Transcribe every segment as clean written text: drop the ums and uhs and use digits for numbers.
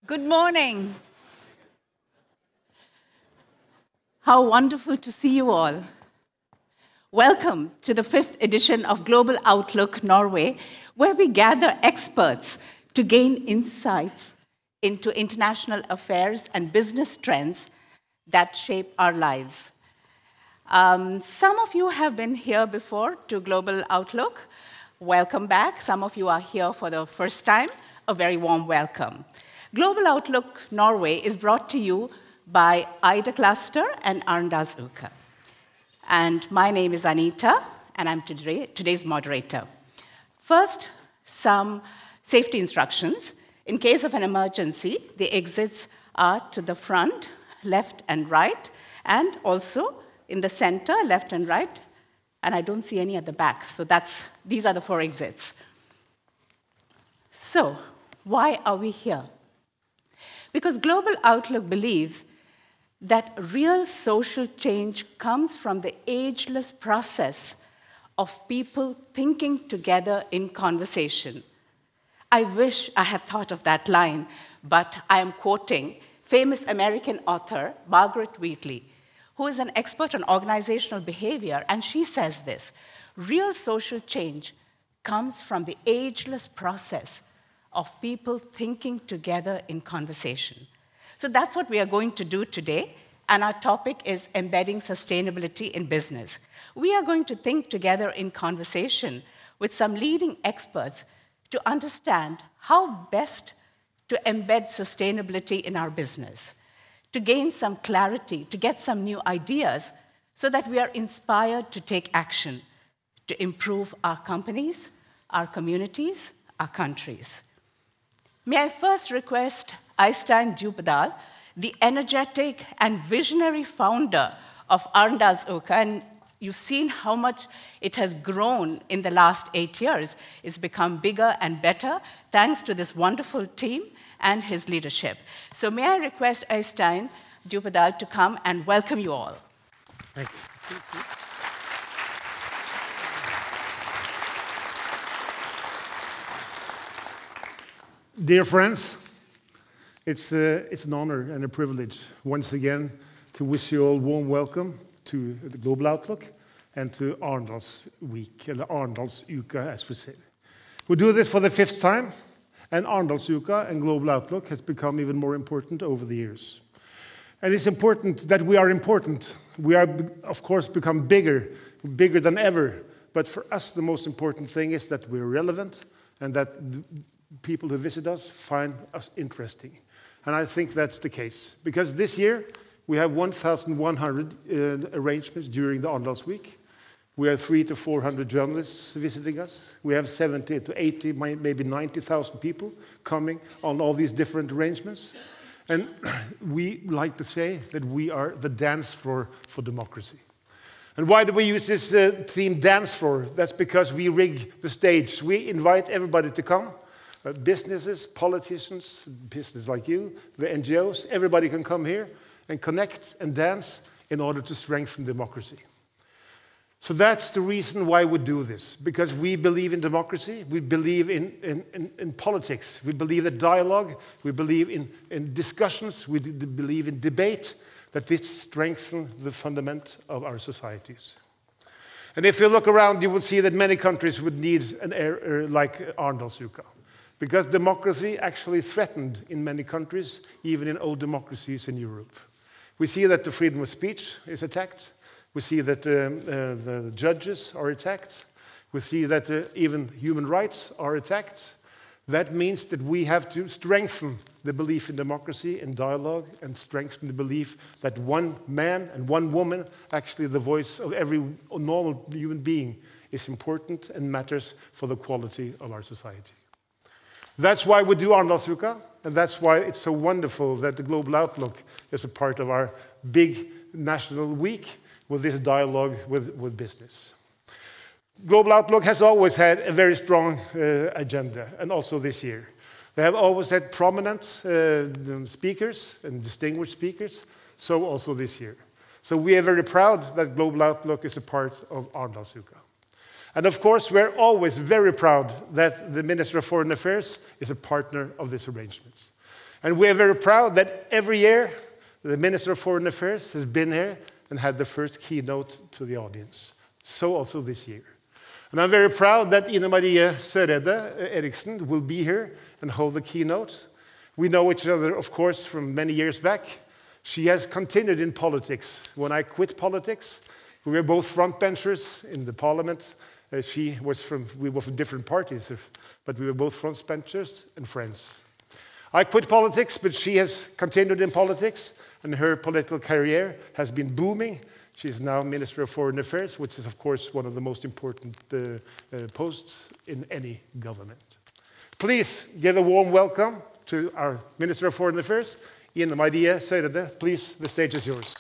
Good morning. How wonderful to see you all. Welcome to the 5th edition of Global Outlook Norway, where we gather experts to gain insights into international affairs and business trends that shape our lives. Some of you have been here before to Global Outlook. Welcome back. Some of you are here for the first time. A very warm welcome. Global Outlook Norway is brought to you by Ida Cluster and Arendal's Uka. And my name is Anita, and I'm today's moderator. First, some safety instructions. In case of an emergency, the exits are to the front, left and right, and also in the center, left and right, and I don't see any at the back. So these are the 4 exits. So, why are we here? Because Global Outlook believes that real social change comes from the ageless process of people thinking together in conversation. I wish I had thought of that line, but I am quoting famous American author Margaret Wheatley, who is an expert on organizational behavior, and she says this: real social change comes from the ageless process of people thinking together in conversation. So that's what we are going to do today, and our topic is embedding sustainability in business. We are going to think together in conversation with some leading experts to understand how best to embed sustainability in our business, to gain some clarity, to get some new ideas, so that we are inspired to take action, to improve our companies, our communities, our countries. May I first request Øystein Djupedal, the energetic and visionary founder of Arendal's Uka, and you've seen how much it has grown in the last 8 years. It's become bigger and better thanks to this wonderful team and his leadership. So may I request Øystein Djupedal to come and welcome you all. Thank you. Thank you. Dear friends, it's an honor and a privilege once again to wish you all warm welcome to the Global Outlook and to Arendal's Week, and Arendal's Uka, as we say. We do this for the 5th time, and Arendal's Uka and Global Outlook has become even more important over the years. And it's important that we are important. We are, of course, become bigger than ever. But for us, the most important thing is that we're relevant and that people who visit us find us interesting. And I think that's the case. Because this year, we have 1,100 arrangements during the Arendal's Week. We have 300 to 400 journalists visiting us. We have 70 to 80, maybe 90,000 people coming on all these different arrangements. And we like to say that we are the dance floor for democracy. And why do we use this theme, dance floor? That's because we rig the stage. We invite everybody to come. Businesses, politicians, business like you, the NGOs, everybody can come here and connect and dance in order to strengthen democracy. So that's the reason why we do this, because we believe in democracy, we believe in politics, we believe in dialogue, we believe in discussions, we believe in debate, that this strengthens the fundament of our societies. And if you look around, you will see that many countries would need an area like Arendal's Uka. Because democracy actually threatened in many countries, even in old democracies in Europe. We see that the freedom of speech is attacked. We see that the judges are attacked. We see that even human rights are attacked. That means that we have to strengthen the belief in democracy and dialogue, and strengthen the belief that one man and one woman, actually the voice of every normal human being, is important and matters for the quality of our society. That's why we do Arendal's Uka, and that's why it's so wonderful that the Global Outlook is a part of our big national week with this dialogue with business. Global Outlook has always had a very strong agenda, and also this year. They have always had prominent speakers and distinguished speakers, so also this year. So we are very proud that Global Outlook is a part of Arendal's Uka. And of course, we're always very proud that the Minister of Foreign Affairs is a partner of these arrangements. And we are very proud that every year the Minister of Foreign Affairs has been here and had the first keynote to the audience. So also this year. And I'm very proud that Ine Marie Søreide Eriksen will be here and hold the keynote. We know each other, of course, from many years back. She has continued in politics. When I quit politics, we were both frontbenchers in the parliament. We were from different parties, but we were both frontbenchers and friends. I quit politics, but she has continued in politics, and her political career has been booming. She's now Minister of Foreign Affairs, which is, of course, one of the most important posts in any government. Please give a warm welcome to our Minister of Foreign Affairs, Ine Marie Søreide. Please, the stage is yours.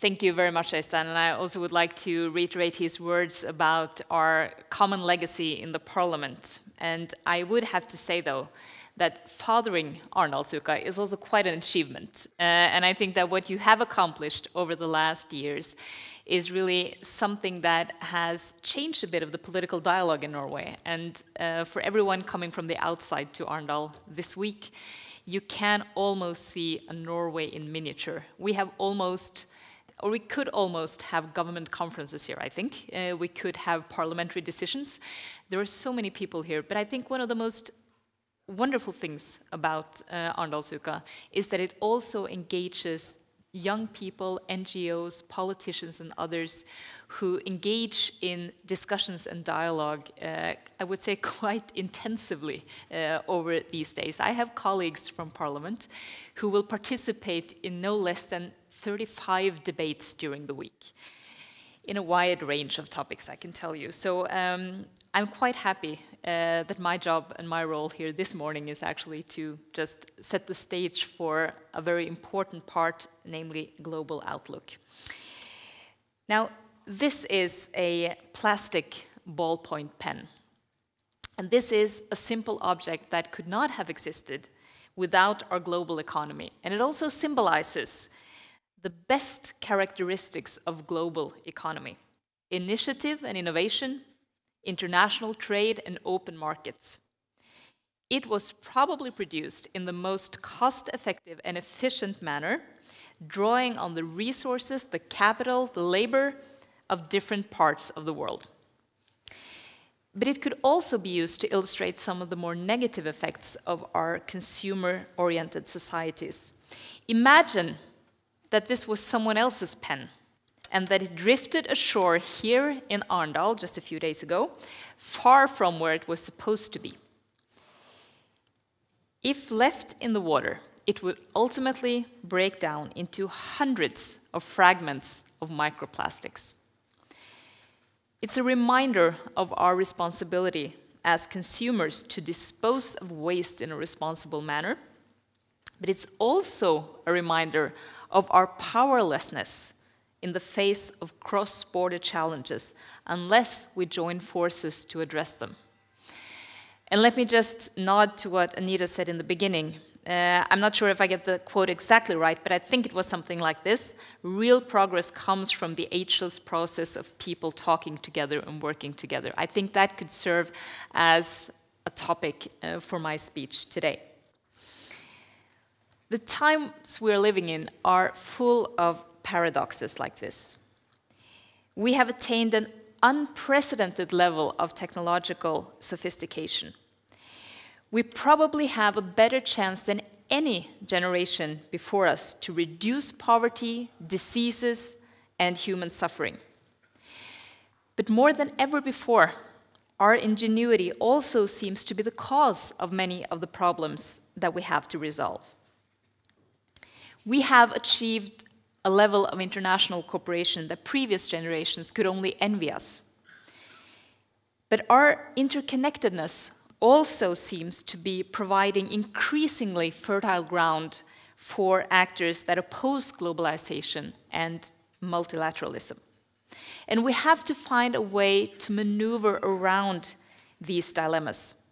Thank you very much, Øystein, and I also would like to reiterate his words about our common legacy in the Parliament. And I would have to say, though, that fathering Arendalsuka is also quite an achievement. And I think that what you have accomplished over the last years is really something that has changed a bit of the political dialogue in Norway. And for everyone coming from the outside to Arendal this week, you can almost see a Norway in miniature. We could almost have government conferences here, I think. We could have parliamentary decisions. There are so many people here, but I think one of the most wonderful things about Arendalsuka is that it also engages young people, NGOs, politicians, and others who engage in discussions and dialogue, I would say quite intensively over these days. I have colleagues from Parliament who will participate in no less than 35 debates during the week in a wide range of topics, I can tell you. So I'm quite happy that my job and my role here this morning is actually to just set the stage for a very important part, namely global outlook. Now, this is a plastic ballpoint pen. And this is a simple object that could not have existed without our global economy. And it also symbolizes the best characteristics of global economy: initiative and innovation, international trade, and open markets. It was probably produced in the most cost-effective and efficient manner, drawing on the resources, the capital, the labor of different parts of the world. But it could also be used to illustrate some of the more negative effects of our consumer-oriented societies. Imagine that this was someone else's pen, and that it drifted ashore here in Arendal just a few days ago, far from where it was supposed to be. If left in the water, it would ultimately break down into hundreds of fragments of microplastics. It's a reminder of our responsibility as consumers to dispose of waste in a responsible manner, but it's also a reminder of our powerlessness in the face of cross-border challenges unless we join forces to address them. And let me just nod to what Anita said in the beginning. I'm not sure if I get the quote exactly right, but I think it was something like this: real progress comes from the ageless process of people talking together and working together. I think that could serve as a topic for my speech today. The times we're living in are full of paradoxes like this. We have attained an unprecedented level of technological sophistication. We probably have a better chance than any generation before us to reduce poverty, diseases, and human suffering. But more than ever before, our ingenuity also seems to be the cause of many of the problems that we have to resolve. We have achieved a level of international cooperation that previous generations could only envy us. But our interconnectedness also seems to be providing increasingly fertile ground for actors that oppose globalization and multilateralism. And we have to find a way to maneuver around these dilemmas.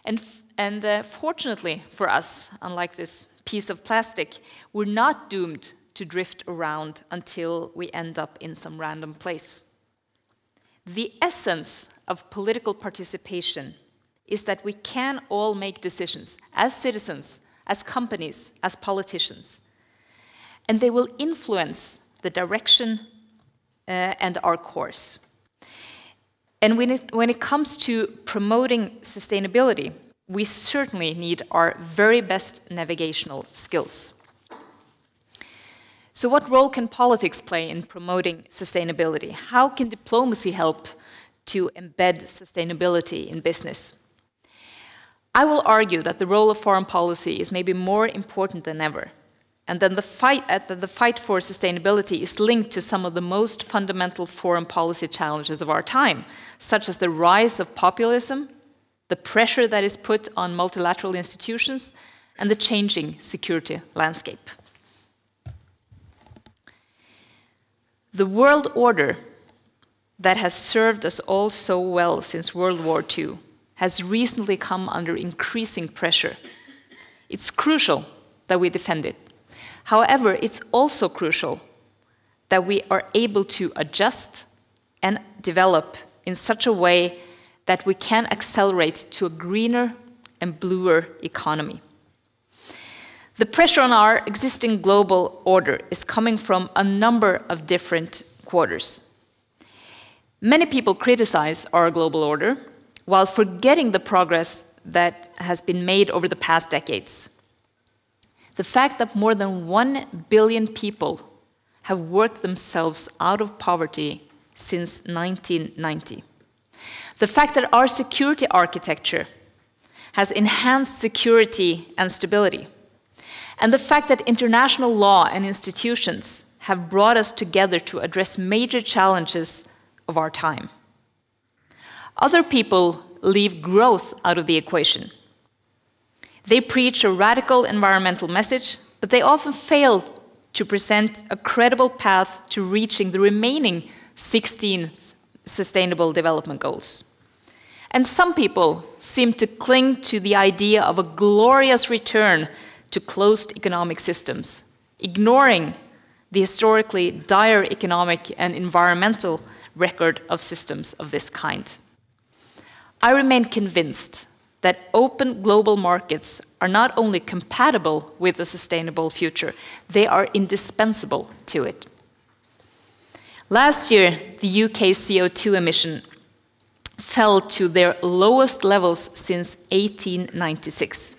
And fortunately for us, unlike this piece of plastic, we're not doomed to drift around until we end up in some random place. The essence of political participation is that we can all make decisions as citizens, as companies, as politicians, and they will influence the direction and our course. And when it comes to promoting sustainability, we certainly need our very best navigational skills. So what role can politics play in promoting sustainability? How can diplomacy help to embed sustainability in business? I will argue that the role of foreign policy is maybe more important than ever, and then the fight for sustainability is linked to some of the most fundamental foreign policy challenges of our time, such as the rise of populism, the pressure that is put on multilateral institutions, and the changing security landscape. The world order that has served us all so well since World War II has recently come under increasing pressure. It's crucial that we defend it. However, it's also crucial that we are able to adjust and develop in such a way that we can accelerate to a greener and bluer economy. The pressure on our existing global order is coming from a number of different quarters. Many people criticize our global order while forgetting the progress that has been made over the past decades. The fact that more than 1 billion people have worked themselves out of poverty since 1990. The fact that our security architecture has enhanced security and stability. And the fact that international law and institutions have brought us together to address major challenges of our time. Other people leave growth out of the equation. They preach a radical environmental message, but they often fail to present a credible path to reaching the remaining 16 Sustainable Development Goals. And some people seem to cling to the idea of a glorious return to closed economic systems, ignoring the historically dire economic and environmental record of systems of this kind. I remain convinced that open global markets are not only compatible with a sustainable future, they are indispensable to it. Last year, the UK's CO2 emission fell to their lowest levels since 1896.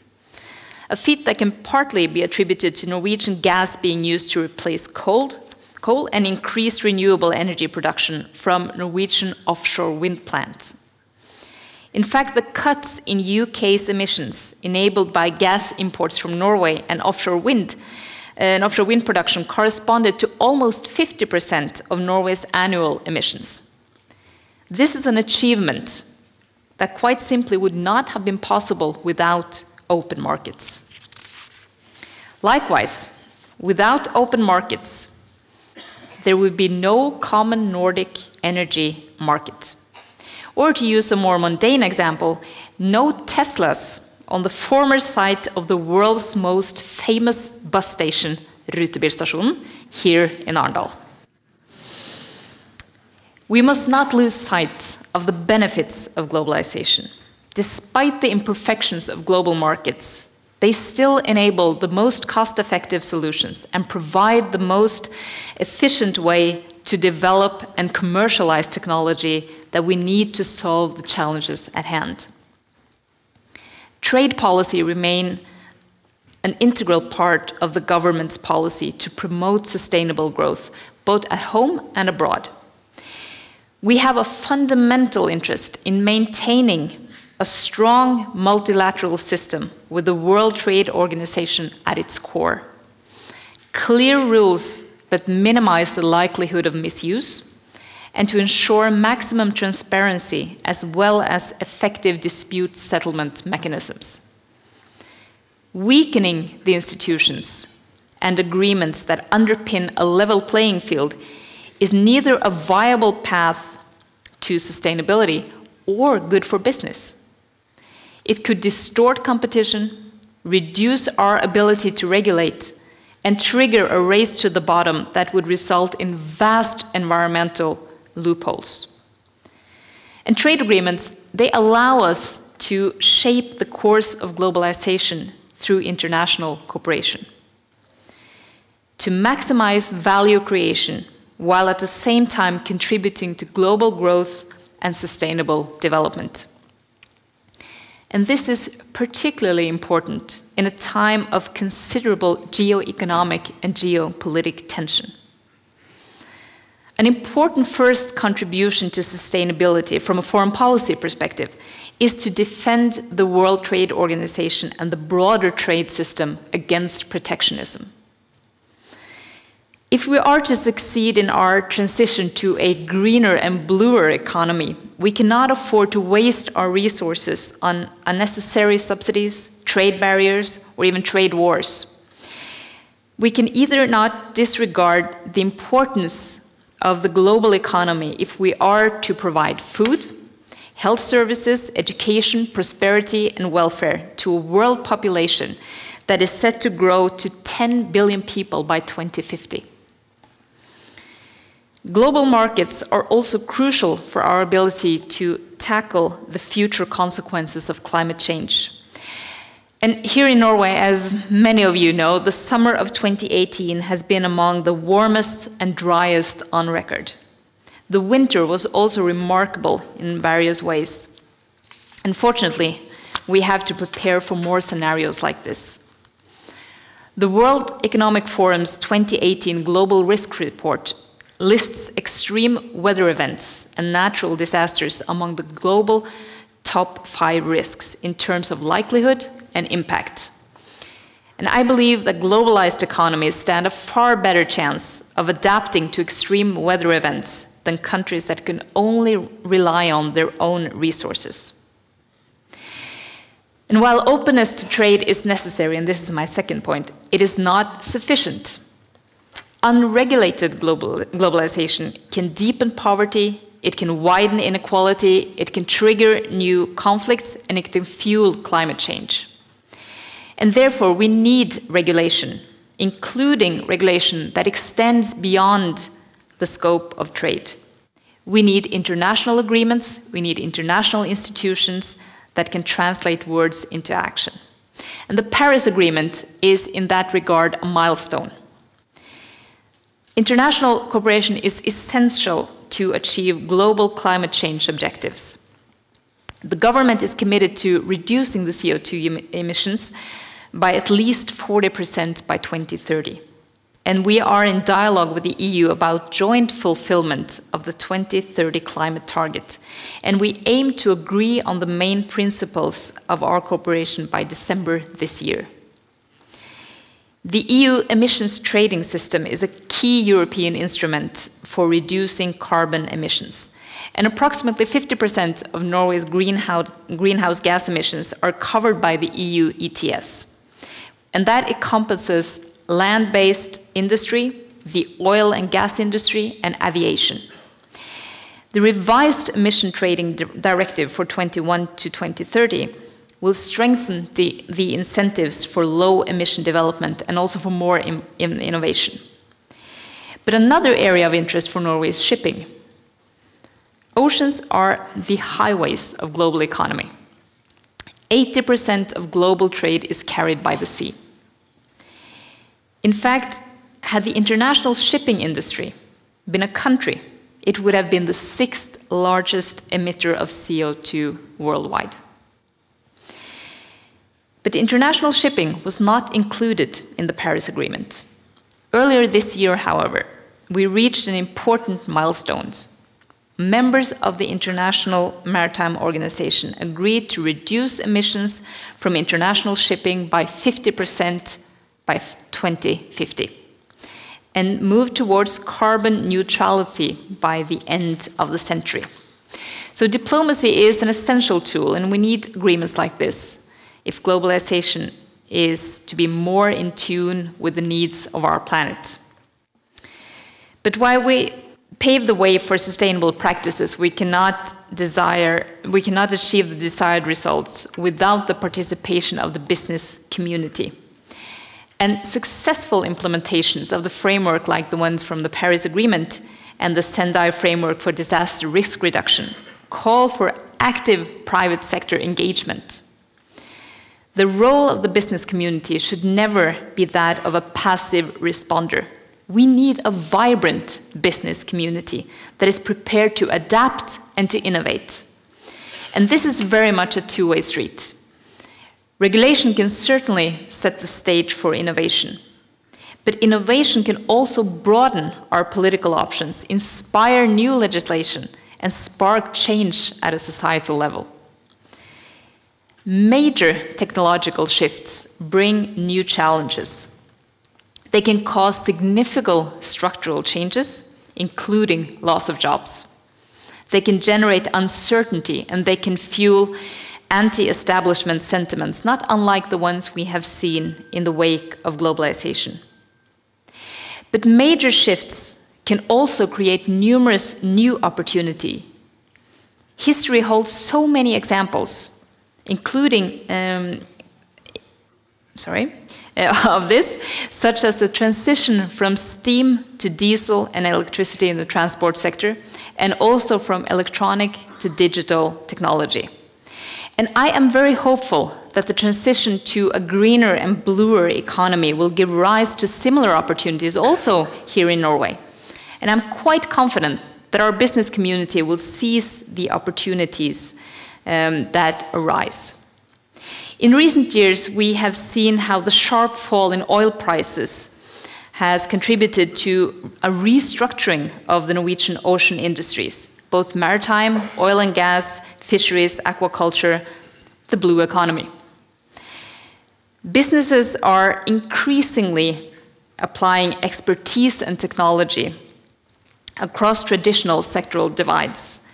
A feat that can partly be attributed to Norwegian gas being used to replace coal and increase renewable energy production from Norwegian offshore wind plants. In fact, the cuts in UK's emissions enabled by gas imports from Norway and offshore wind production corresponded to almost 50% of Norway's annual emissions. This is an achievement that quite simply would not have been possible without open markets. Likewise, without open markets, there would be no common Nordic energy market. Or to use a more mundane example, no Teslas on the former site of the world's most famous bus station, Rutebilstasjonen, here in Arendal. We must not lose sight of the benefits of globalization. Despite the imperfections of global markets, they still enable the most cost-effective solutions and provide the most efficient way to develop and commercialize technology that we need to solve the challenges at hand. Trade policy remains an integral part of the government's policy to promote sustainable growth, both at home and abroad. We have a fundamental interest in maintaining a strong multilateral system with the World Trade Organization at its core. Clear rules that minimize the likelihood of misuse, and to ensure maximum transparency as well as effective dispute settlement mechanisms. Weakening the institutions and agreements that underpin a level playing field is neither a viable path to sustainability or good for business. It could distort competition, reduce our ability to regulate, and trigger a race to the bottom that would result in vast environmental loopholes. And trade agreements, they allow us to shape the course of globalization through international cooperation, to maximize value creation while at the same time contributing to global growth and sustainable development. And this is particularly important in a time of considerable geoeconomic and geopolitical tension. An important first contribution to sustainability from a foreign policy perspective is to defend the World Trade Organization and the broader trade system against protectionism. If we are to succeed in our transition to a greener and bluer economy, we cannot afford to waste our resources on unnecessary subsidies, trade barriers, or even trade wars. We can either not disregard the importance of the global economy if we are to provide food, health services, education, prosperity, and welfare to a world population that is set to grow to 10 billion people by 2050. Global markets are also crucial for our ability to tackle the future consequences of climate change. And here in Norway, as many of you know, the summer of 2018 has been among the warmest and driest on record. The winter was also remarkable in various ways. Unfortunately, we have to prepare for more scenarios like this. The World Economic Forum's 2018 Global Risk Report lists extreme weather events and natural disasters among the global top 5 risks in terms of likelihood and impact. And I believe that globalized economies stand a far better chance of adapting to extreme weather events than countries that can only rely on their own resources. And while openness to trade is necessary, and this is my second point, it is not sufficient. Unregulated globalization can deepen poverty, it can widen inequality, it can trigger new conflicts, and it can fuel climate change. And therefore, we need regulation, including regulation that extends beyond the scope of trade. We need international agreements, we need international institutions that can translate words into action. And the Paris Agreement is, in that regard, a milestone. International cooperation is essential to achieve global climate change objectives. The government is committed to reducing the CO2 emissions by at least 40% by 2030. And we are in dialogue with the EU about joint fulfillment of the 2030 climate target. And we aim to agree on the main principles of our cooperation by December this year. The EU emissions trading system is a key European instrument for reducing carbon emissions. And approximately 50% of Norway's greenhouse gas emissions are covered by the EU ETS. And that encompasses land-based industry, the oil and gas industry, and aviation. The revised emission trading directive for 2021 to 2030 will strengthen the incentives for low emission development and also for more innovation. But another area of interest for Norway is shipping. Oceans are the highways of global economy. 80% of global trade is carried by the sea. In fact, had the international shipping industry been a country, it would have been the 6th largest emitter of CO2 worldwide. But international shipping was not included in the Paris Agreement. Earlier this year, however, we reached an important milestone. Members of the International Maritime Organization agreed to reduce emissions from international shipping by 50% by 2050 and move towards carbon neutrality by the end of the century. So diplomacy is an essential tool, and we need agreements like this if globalization is to be more in tune with the needs of our planet. But while we pave the way for sustainable practices, we cannot achieve the desired results without the participation of the business community. And successful implementations of the framework, like the ones from the Paris Agreement and the Sendai framework for disaster risk reduction, call for active private sector engagement. The role of the business community should never be that of a passive responder. We need a vibrant business community that is prepared to adapt and to innovate. And this is very much a two-way street. Regulation can certainly set the stage for innovation, but innovation can also broaden our political options, inspire new legislation, and spark change at a societal level. Major technological shifts bring new challenges. They can cause significant structural changes, including loss of jobs. They can generate uncertainty, and they can fuel anti-establishment sentiments, not unlike the ones we have seen in the wake of globalization. But major shifts can also create numerous new opportunities. History holds so many examples, including of this, such as the transition from steam to diesel and electricity in the transport sector, and also from electronic to digital technology. And I am very hopeful that the transition to a greener and bluer economy will give rise to similar opportunities also here in Norway. And I'm quite confident that our business community will seize the opportunities that arise. In recent years, we have seen how the sharp fall in oil prices has contributed to a restructuring of the Norwegian ocean industries, both maritime, oil and gas, fisheries, aquaculture, the blue economy. Businesses are increasingly applying expertise and technology across traditional sectoral divides.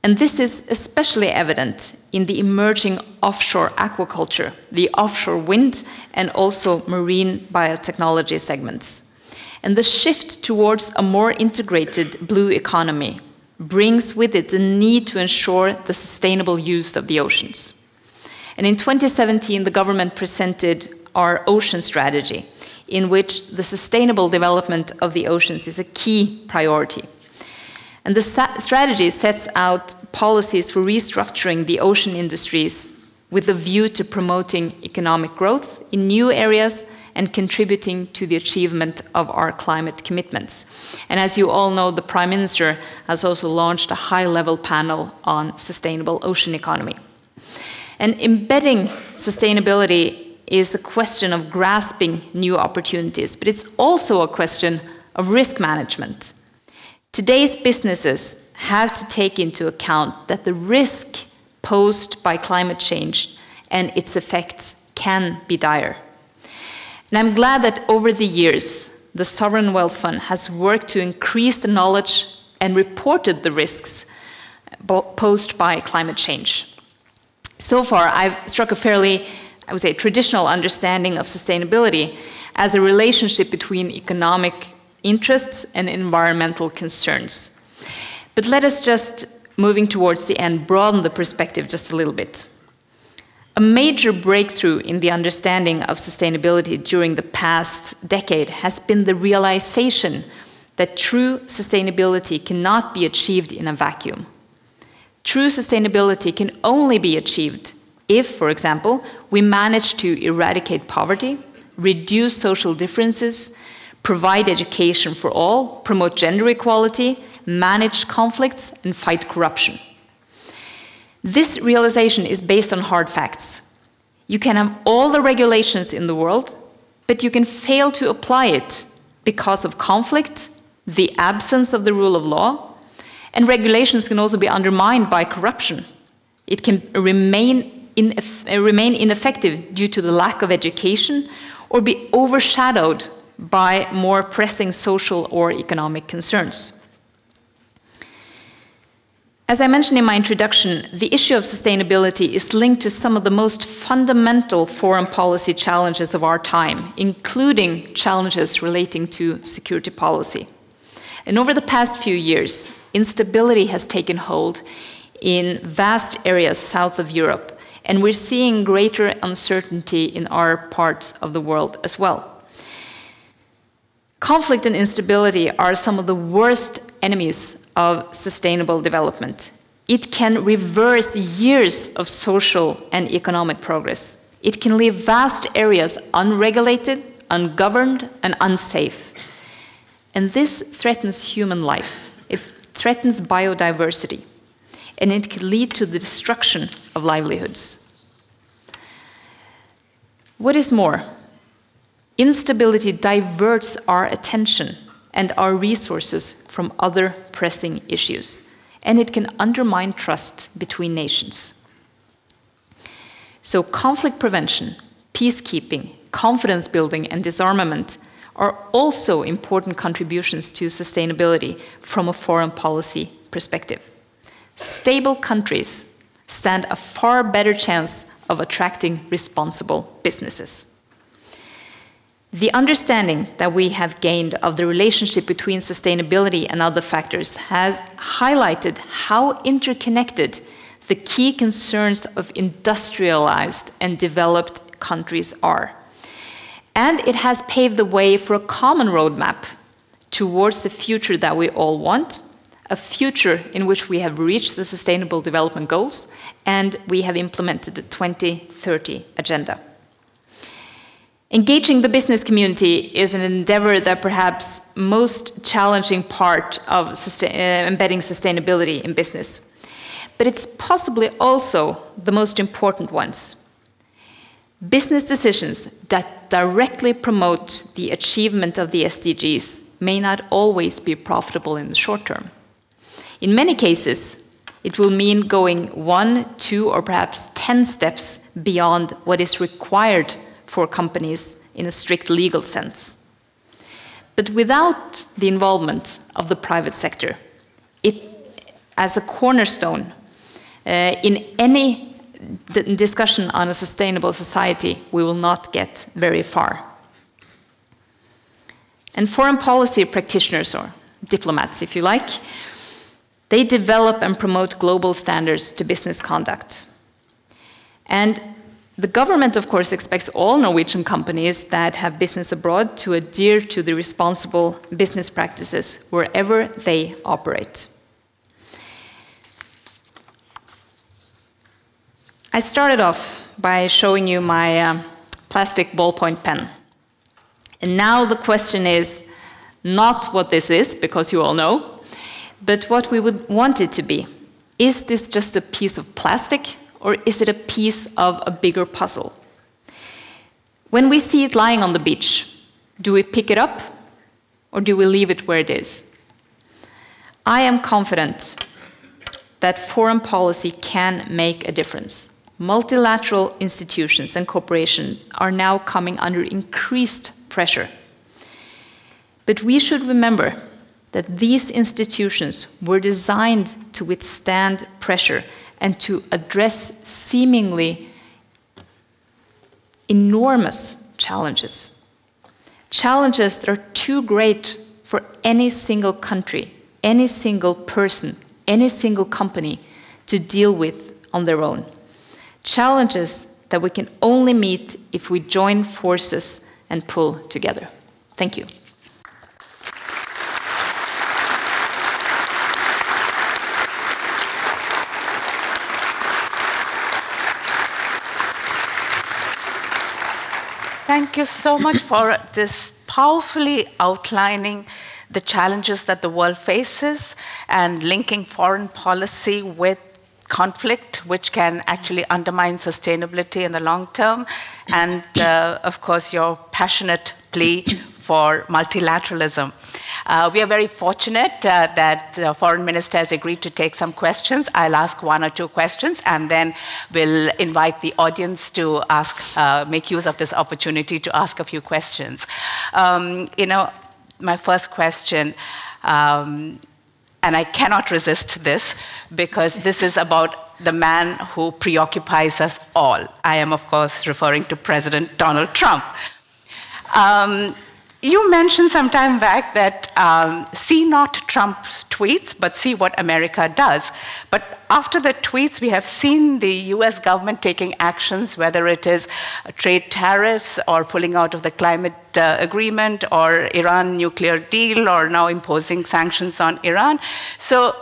And this is especially evident in the emerging offshore aquaculture, the offshore wind, and also marine biotechnology segments. And the shift towards a more integrated blue economy brings with it the need to ensure the sustainable use of the oceans. And in 2017, the government presented our ocean strategy, in which the sustainable development of the oceans is a key priority. And the strategy sets out policies for restructuring the ocean industries with a view to promoting economic growth in new areas and contributing to the achievement of our climate commitments. And as you all know, the Prime Minister has also launched a high-level panel on sustainable ocean economy. And embedding sustainability is the question of grasping new opportunities, but it's also a question of risk management. Today's businesses have to take into account that the risk posed by climate change and its effects can be dire. And I'm glad that over the years, the Sovereign Wealth Fund has worked to increase the knowledge and reported the risks posed by climate change. So far, I've struck a fairly, I would say, traditional understanding of sustainability as a relationship between economic interests and environmental concerns. But let us just, moving towards the end, broaden the perspective just a little bit. A major breakthrough in the understanding of sustainability during the past decade has been the realization that true sustainability cannot be achieved in a vacuum. True sustainability can only be achieved if, for example, we manage to eradicate poverty, reduce social differences, provide education for all, promote gender equality, manage conflicts, and fight corruption. This realization is based on hard facts. You can have all the regulations in the world, but you can fail to apply it because of conflict, the absence of the rule of law, and regulations can also be undermined by corruption. It can remain ineffective due to the lack of education or be overshadowed by more pressing social or economic concerns. As I mentioned in my introduction, the issue of sustainability is linked to some of the most fundamental foreign policy challenges of our time, including challenges relating to security policy. And over the past few years, instability has taken hold in vast areas south of Europe, And we're seeing greater uncertainty in our parts of the world as well. Conflict and instability are some of the worst enemies of sustainable development. It can reverse years of social and economic progress. It can leave vast areas unregulated, ungoverned, and unsafe. And this threatens human life. It threatens biodiversity. And it can lead to the destruction of livelihoods. What is more, instability diverts our attention and our resources from other pressing issues, and it can undermine trust between nations. So conflict prevention, peacekeeping, confidence building, and disarmament are also important contributions to sustainability from a foreign policy perspective. Stable countries stand a far better chance of attracting responsible businesses. The understanding that we have gained of the relationship between sustainability and other factors has highlighted how interconnected the key concerns of industrialized and developed countries are. And it has paved the way for a common roadmap towards the future that we all want, a future in which we have reached the Sustainable Development Goals and we have implemented the 2030 Agenda. Engaging the business community is an endeavor that perhaps most challenging part of embedding sustainability in business. But it's possibly also the most important ones. Business decisions that directly promote the achievement of the SDGs may not always be profitable in the short term. In many cases, it will mean going 1, 2, or perhaps 10 steps beyond what is required for companies in a strict legal sense. But without the involvement of the private sector, it, as a cornerstone in any discussion on a sustainable society, we will not get very far. And foreign policy practitioners, or diplomats if you like, they develop and promote global standards to business conduct. And the government, of course, expects all Norwegian companies that have business abroad to adhere to the responsible business practices wherever they operate. I started off by showing you my plastic ballpoint pen. And now the question is not what this is, because you all know, but what we would want it to be. Is this just a piece of plastic? Or is it a piece of a bigger puzzle? When we see it lying on the beach, do we pick it up or do we leave it where it is? I am confident that foreign policy can make a difference. Multilateral institutions and corporations are now coming under increased pressure. But we should remember that these institutions were designed to withstand pressure and to address seemingly enormous challenges. Challenges that are too great for any single country, any single person, any single company to deal with on their own. Challenges that we can only meet if we join forces and pull together. Thank you. Thank you so much for this powerfully outlining the challenges that the world faces and linking foreign policy with conflict, which can actually undermine sustainability in the long term, and of course your passionate plea for multilateralism. We are very fortunate that the Foreign Minister has agreed to take some questions. I'll ask 1 or 2 questions, and then we'll invite the audience to ask, make use of this opportunity to ask a few questions. My first question, and I cannot resist this, because this is about the man who preoccupies us all. I am, of course, referring to President Donald Trump. You mentioned some time back that see not Trump's tweets, but see what America does. But after the tweets, we have seen the US government taking actions, whether it is trade tariffs or pulling out of the climate agreement or Iran nuclear deal or now imposing sanctions on Iran. So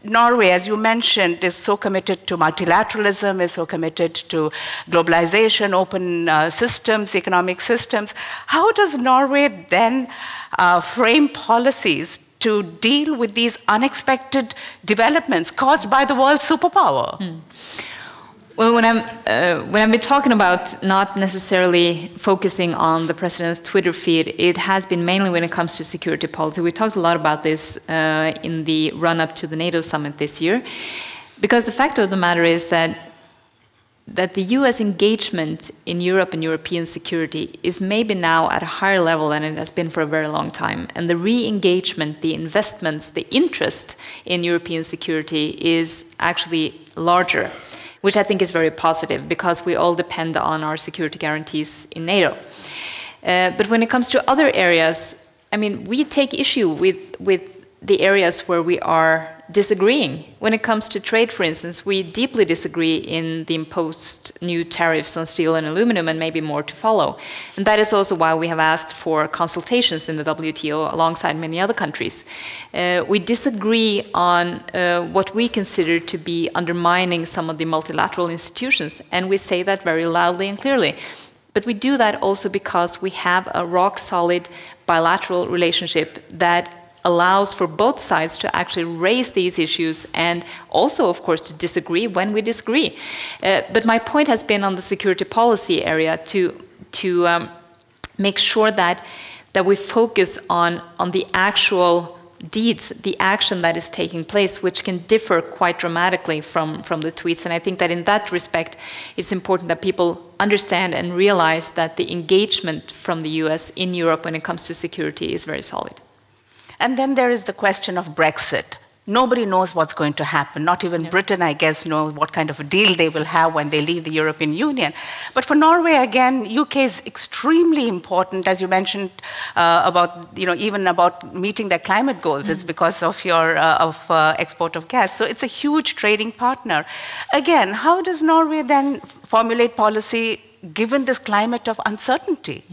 Norway, as you mentioned, is so committed to multilateralism, is so committed to globalization, open systems, economic systems. How does Norway then frame policies to deal with these unexpected developments caused by the world's superpower? Well, when I've been talking about not necessarily focusing on the president's Twitter feed, it has been mainly when it comes to security policy. We talked a lot about this in the run-up to the NATO summit this year, because the fact of the matter is that the US engagement in Europe and European security is maybe now at a higher level than it has been for a very long time. And the re-engagement, the investments, the interest in European security is actually larger, which I think is very positive because we all depend on our security guarantees in NATO. But when it comes to other areas, I mean, we take issue with the areas where we are disagreeing. When it comes to trade, for instance, we deeply disagree in the imposed new tariffs on steel and aluminum, and maybe more to follow. And that is also why we have asked for consultations in the WTO alongside many other countries. We disagree on what we consider to be undermining some of the multilateral institutions, and we say that very loudly and clearly. But we do that also because we have a rock-solid bilateral relationship that allows for both sides to actually raise these issues and also, of course, to disagree when we disagree. But my point has been on the security policy area to make sure that we focus on the actual deeds, the action that is taking place, which can differ quite dramatically from the tweets. And I think that in that respect, it's important that people understand and realize that the engagement from the US in Europe when it comes to security is very solid. And then there is the question of Brexit. Nobody knows what's going to happen. Not even Britain, I guess, knows what kind of a deal they will have when they leave the European Union. But for Norway, again, UK is extremely important, as you mentioned, even about meeting their climate goals. It's because of your export of gas. So it's a huge trading partner. Again, how does Norway then formulate policy given this climate of uncertainty?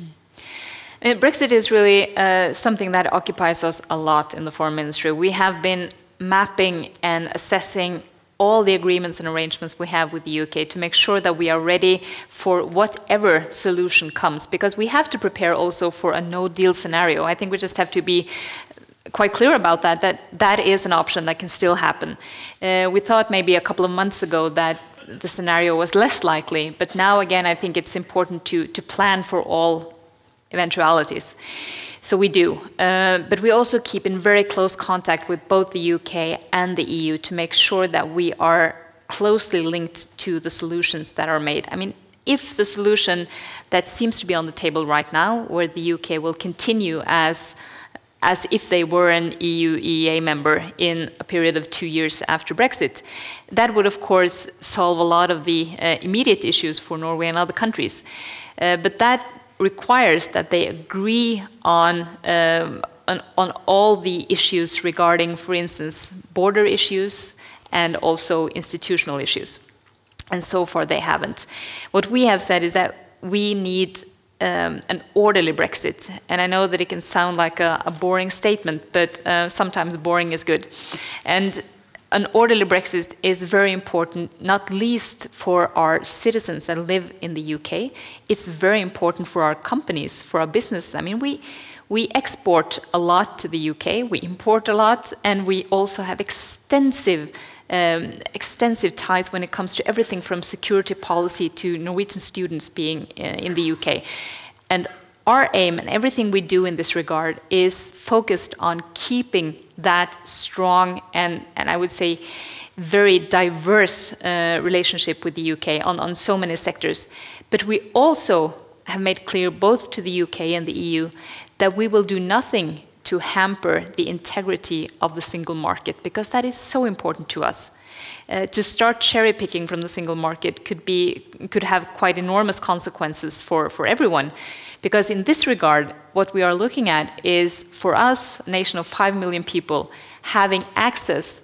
Brexit is really something that occupies us a lot in the foreign ministry. We have been mapping and assessing all the agreements and arrangements we have with the UK to make sure that we are ready for whatever solution comes, because we have to prepare also for a no-deal scenario. I think we just have to be quite clear about that is an option that can still happen. We thought maybe a couple of months ago that the scenario was less likely, but now again I think it's important to plan for all eventualities. So we do. But we also keep in very close contact with both the UK and the EU to make sure that we are closely linked to the solutions that are made. I mean, if the solution that seems to be on the table right now, where the UK will continue as if they were an EU-EEA member in a period of 2 years after Brexit, that would of course solve a lot of the immediate issues for Norway and other countries. But that requires that they agree on all the issues regarding, for instance, border issues and also institutional issues. And so far they haven't. What we have said is that we need an orderly Brexit. And I know that it can sound like a boring statement, but sometimes boring is good. And an orderly Brexit is very important, not least for our citizens that live in the UK. It's very important for our companies, for our business. I mean, we export a lot to the UK, we import a lot, and we also have extensive ties when it comes to everything from security policy to Norwegian students being in the UK. And our aim and everything we do in this regard is focused on keeping that strong and I would say very diverse relationship with the UK on so many sectors. But we also have made clear both to the UK and the EU that we will do nothing to hamper the integrity of the single market, because that is so important to us. To start cherry picking from the single market could have quite enormous consequences for everyone. Because in this regard, what we are looking at is, for us, a nation of 5 million people, having access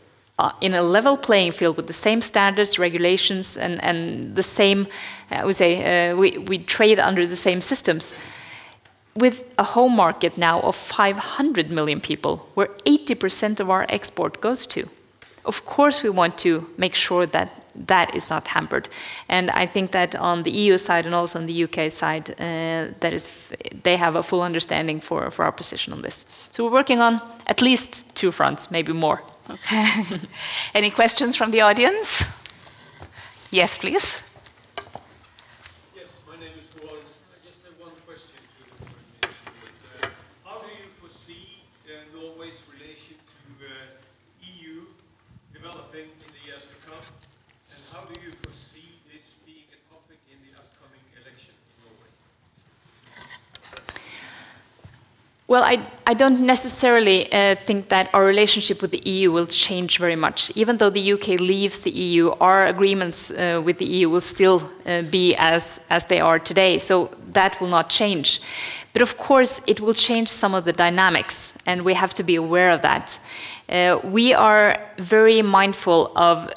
in a level playing field with the same standards, regulations, and the same, I would say, we trade under the same systems, with a home market now of 500 million people, where 80% of our export goes to. Of course, we want to make sure that that is not hampered. And I think that on the EU side and also on the UK side, they have a full understanding for our position on this. So we're working on at least 2 fronts, maybe more. Okay. Any questions from the audience? Yes, please. Yes, my name is Paul. I just have one question to the Minister. How do you foresee Norway's relation to EU developing in the years to come? And how do you foresee this being a topic in the upcoming election in Norway? Well, I don't necessarily think that our relationship with the EU will change very much. Even though the UK leaves the EU, our agreements with the EU will still be as they are today. So that will not change. But of course, it will change some of the dynamics, and we have to be aware of that. We are very mindful of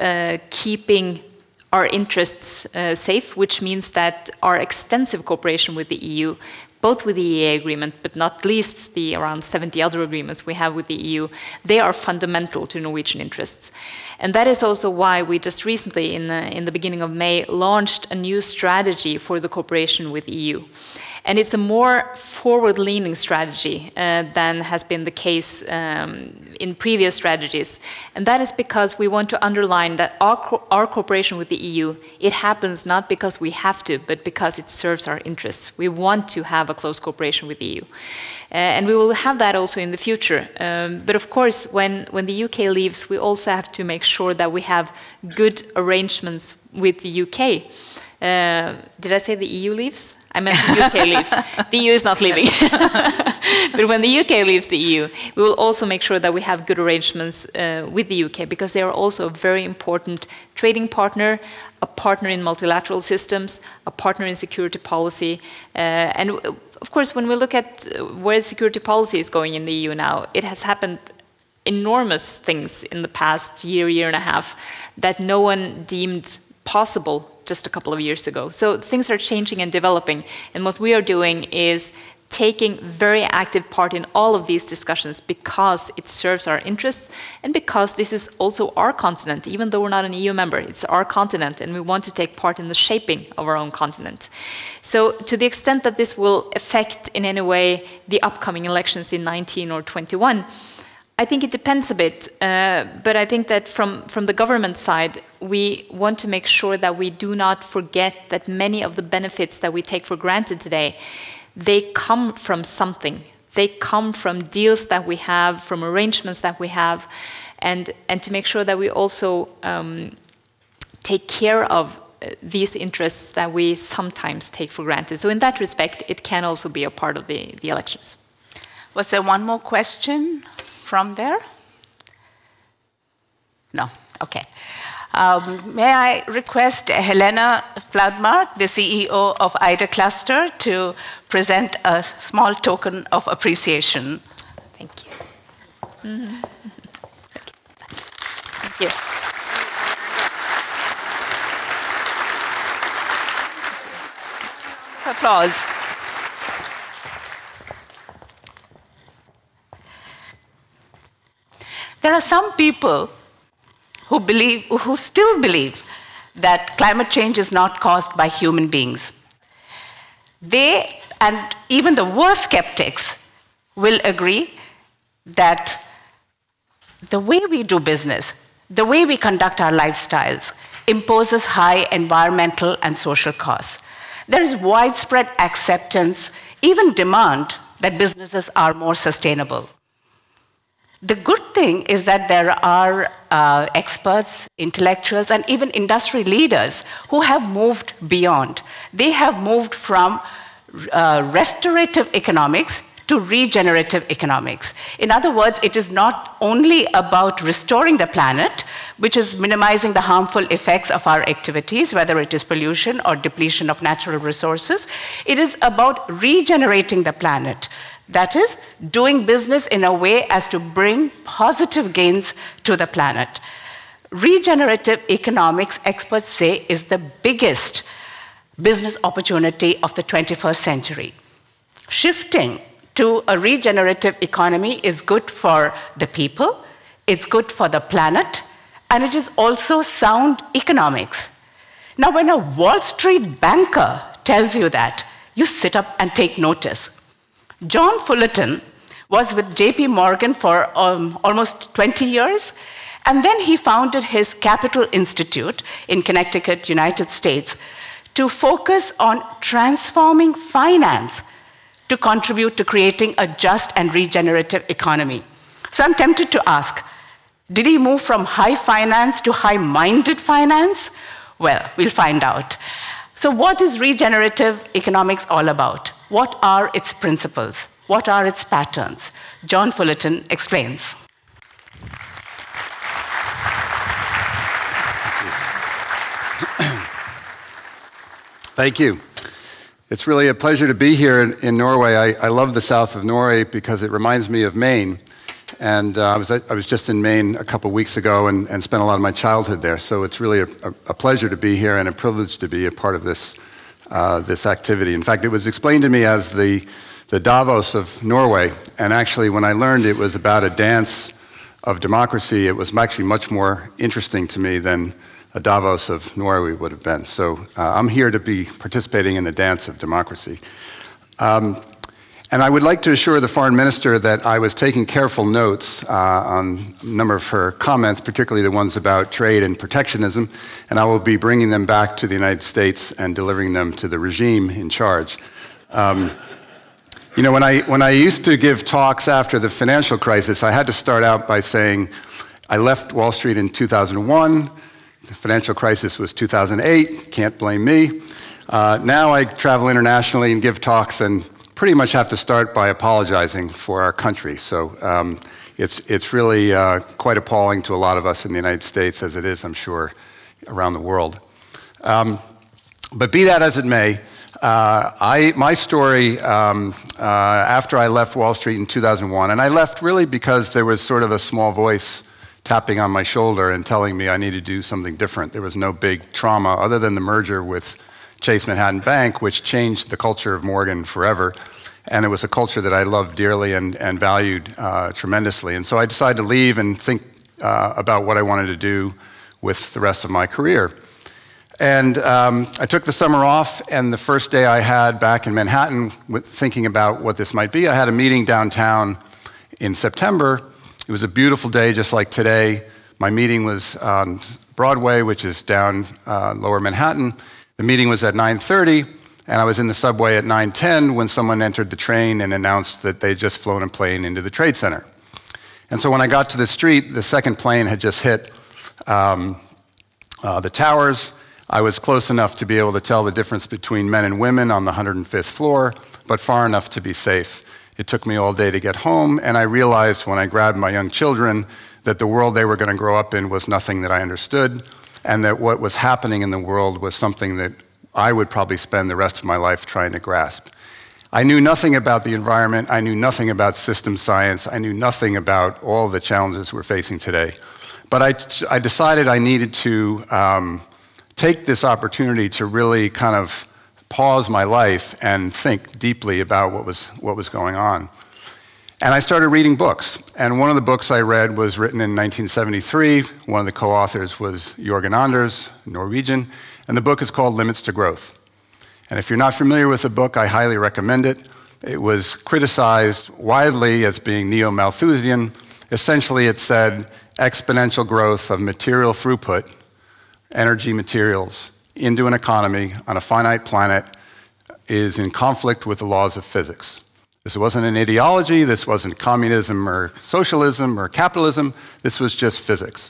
keeping our interests safe, which means that our extensive cooperation with the EU, both with the EEA agreement, but not least the around 70 other agreements we have with the EU, they are fundamental to Norwegian interests. And that is also why we just recently, in the beginning of May, launched a new strategy for the cooperation with the EU. And it's a more forward-leaning strategy than has been the case in previous strategies. And that is because we want to underline that our cooperation with the EU, it happens not because we have to, but because it serves our interests. We want to have a close cooperation with the EU. And we will have that also in the future. But of course, when the UK leaves, we also have to make sure that we have good arrangements with the UK. Did I say the EU leaves? I meant the UK leaves. The EU is not leaving. But when the UK leaves the EU, we will also make sure that we have good arrangements with the UK, because they are also a very important trading partner, a partner in multilateral systems, a partner in security policy. And of course, when we look at where security policy is going in the EU now, it has happened enormous things in the past year and a half that no one deemed possible just a couple of years ago. So things are changing and developing, and what we are doing is taking very active part in all of these discussions because it serves our interests and because this is also our continent. Even though we're not an EU member, it's our continent, and we want to take part in the shaping of our own continent. So to the extent that this will affect in any way the upcoming elections in 19 or 21, I think it depends a bit, but I think that from the government side, we want to make sure that we do not forget that many of the benefits that we take for granted today, they come from something. They come from deals that we have, from arrangements that we have, and to make sure that we also take care of these interests that we sometimes take for granted. So in that respect, it can also be a part of the elections. Was there one more question from there? No, okay. May I request Helena Floudmark, the CEO of IDA Cluster, to present a small token of appreciation. Thank you. Mm-hmm. Thank you. Applause. There are some people who still believe that climate change is not caused by human beings. They, and even the worst skeptics, will agree that the way we do business, the way we conduct our lifestyles, imposes high environmental and social costs. There is widespread acceptance, even demand, that businesses are more sustainable. The good thing is that there are experts, intellectuals, and even industry leaders who have moved beyond. They have moved from restorative economics to regenerative economics. In other words, it is not only about restoring the planet, which is minimizing the harmful effects of our activities, whether it is pollution or depletion of natural resources. It is about regenerating the planet. That is, doing business in a way as to bring positive gains to the planet. Regenerative economics, experts say, is the biggest business opportunity of the 21st century. Shifting to a regenerative economy is good for the people, it's good for the planet, and it is also sound economics. Now, when a Wall Street banker tells you that, you sit up and take notice. John Fullerton was with JP Morgan for almost 20 years, and then he founded his Capital Institute in Connecticut, United States, to focus on transforming finance to contribute to creating a just and regenerative economy. So I'm tempted to ask, did he move from high finance to high-minded finance? Well, we'll find out. So what is regenerative economics all about? What are its principles? What are its patterns? John Fullerton explains. Thank you. It's really a pleasure to be here in Norway. I love the south of Norway because it reminds me of Maine. And I was just in Maine a couple weeks ago and spent a lot of my childhood there. So it's really a pleasure to be here and a privilege to be a part of this, this activity. In fact, it was explained to me as the Davos of Norway. And actually, when I learned it was about a dance of democracy, it was actually much more interesting to me than a Davos of Norway would have been. So I'm here to be participating in the dance of democracy. And I would like to assure the foreign minister that I was taking careful notes on a number of her comments, particularly the ones about trade and protectionism, and I will be bringing them back to the United States and delivering them to the regime in charge. You know, when I used to give talks after the financial crisis, I had to start out by saying, I left Wall Street in 2001, the financial crisis was 2008, can't blame me. Now I travel internationally and give talks and pretty much have to start by apologizing for our country. So it's really quite appalling to a lot of us in the United States, as it is, I'm sure, around the world. But be that as it may, my story after I left Wall Street in 2001, and I left really because there was sort of a small voice tapping on my shoulder and telling me I needed to do something different. There was no big trauma other than the merger with Chase Manhattan Bank, which changed the culture of Morgan forever. And it was a culture that I loved dearly and valued tremendously. And so I decided to leave and think about what I wanted to do with the rest of my career. And I took the summer off, and the first day I had back in Manhattan, thinking about what this might be, I had a meeting downtown in September. It was a beautiful day, just like today. My meeting was on Broadway, which is down lower Manhattan. The meeting was at 9:30, and I was in the subway at 9:10 when someone entered the train and announced that they'd just flown a plane into the Trade Center. And so when I got to the street, the second plane had just hit the towers. I was close enough to be able to tell the difference between men and women on the 105th floor, but far enough to be safe. It took me all day to get home, and I realized when I grabbed my young children that the world they were going to grow up in was nothing that I understood, and that what was happening in the world was something that I would probably spend the rest of my life trying to grasp. I knew nothing about the environment. I knew nothing about system science. I knew nothing about all the challenges we're facing today. But I decided I needed to take this opportunity to really kind of pause my life and think deeply about what was going on. And I started reading books. And one of the books I read was written in 1973. One of the co-authors was Jørgen Anders, Norwegian. And the book is called Limits to Growth. And if you're not familiar with the book, I highly recommend it. It was criticized widely as being neo-Malthusian. Essentially, it said exponential growth of material throughput, energy materials, into an economy on a finite planet is in conflict with the laws of physics. This wasn't an ideology, this wasn't communism or socialism or capitalism, this was just physics.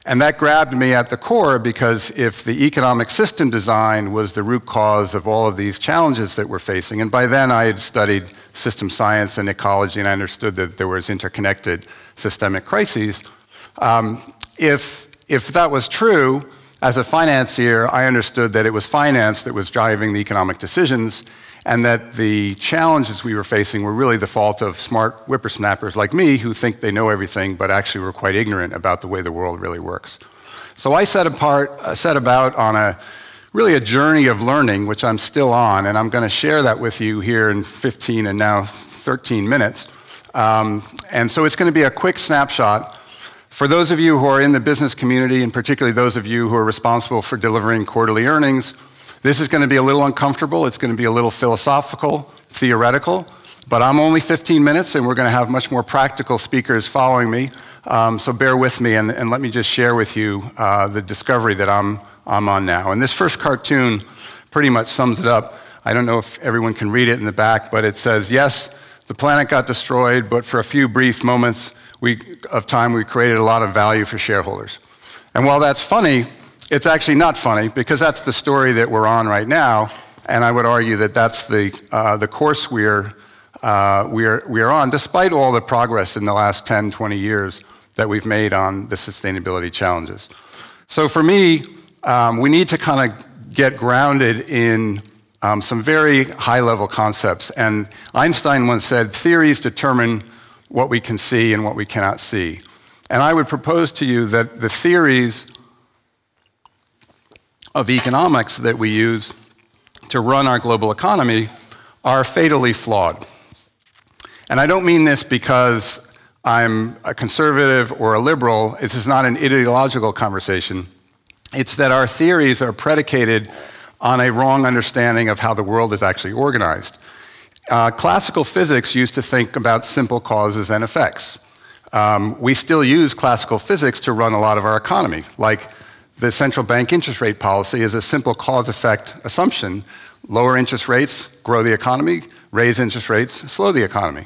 And that grabbed me at the core because if the economic system design was the root cause of all of these challenges that we're facing, and by then I had studied system science and ecology and I understood that there was interconnected systemic crises, if that was true, as a financier, I understood that it was finance that was driving the economic decisions and that the challenges we were facing were really the fault of smart whippersnappers like me who think they know everything but actually were quite ignorant about the way the world really works. So I set about on really a journey of learning, which I'm still on, and I'm going to share that with you here in 15 and now 13 minutes. And so it's going to be a quick snapshot. For those of you who are in the business community, and particularly those of you who are responsible for delivering quarterly earnings, this is going to be a little uncomfortable. It's going to be a little philosophical, theoretical, but I'm only 15 minutes, and we're going to have much more practical speakers following me. So bear with me, and let me just share with you the discovery that I'm on now. And this first cartoon pretty much sums it up. I don't know if everyone can read it in the back, but it says, yes, the planet got destroyed, but for a few brief moments of time, we created a lot of value for shareholders. And while that's funny, it's actually not funny, because that's the story that we're on right now, and I would argue that that's the course we're on, despite all the progress in the last 10, 20 years that we've made on the sustainability challenges. So for me, we need to kind of get grounded in some very high-level concepts. And Einstein once said, theories determine what we can see and what we cannot see. And I would propose to you that the theories of economics that we use to run our global economy are fatally flawed. And I don't mean this because I'm a conservative or a liberal. This is not an ideological conversation. It's that our theories are predicated on a wrong understanding of how the world is actually organized. Classical physics used to think about simple causes and effects. We still use classical physics to run a lot of our economy, like the central bank interest rate policy is a simple cause-effect assumption. Lower interest rates grow the economy, raise interest rates slow the economy.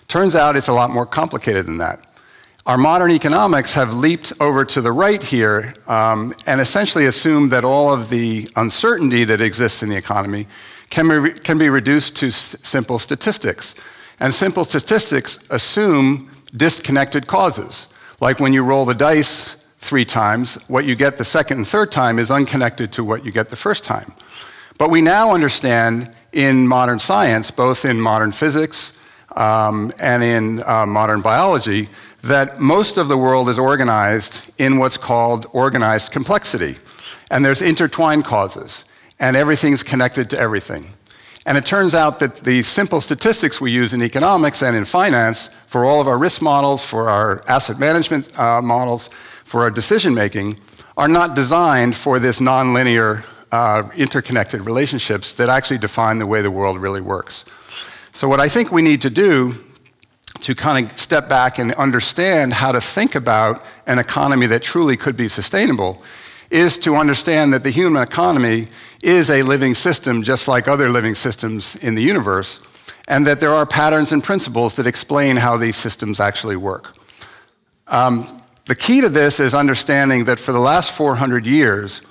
Turns out it's a lot more complicated than that. Our modern economics have leaped over to the right here and essentially assumed that all of the uncertainty that exists in the economy can be reduced to simple statistics. And simple statistics assume disconnected causes. Like when you roll the dice 3 times, what you get the second and third time is unconnected to what you get the first time. But we now understand in modern science, both in modern physics and in modern biology, that most of the world is organized in what's called organized complexity. And there's intertwined causes, and everything's connected to everything. And it turns out that the simple statistics we use in economics and in finance for all of our risk models, for our asset management models, for our decision making, are not designed for this nonlinear interconnected relationships that actually define the way the world really works. So what I think we need to do to kind of step back and understand how to think about an economy that truly could be sustainable is to understand that the human economy is a living system just like other living systems in the universe, and that there are patterns and principles that explain how these systems actually work. The key to this is understanding that for the last 400 years,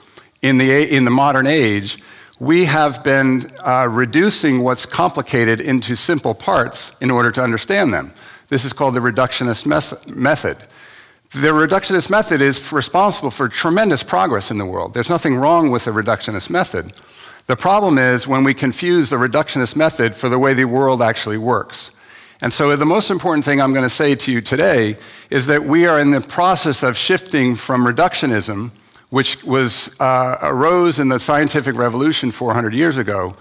in the modern age, we have been reducing what's complicated into simple parts in order to understand them. This is called the reductionist method. The reductionist method is responsible for tremendous progress in the world. There's nothing wrong with the reductionist method. The problem is when we confuse the reductionist method for the way the world actually works. And so the most important thing I'm going to say to you today is that we are in the process of shifting from reductionism, which arose in the scientific revolution 400 years ago,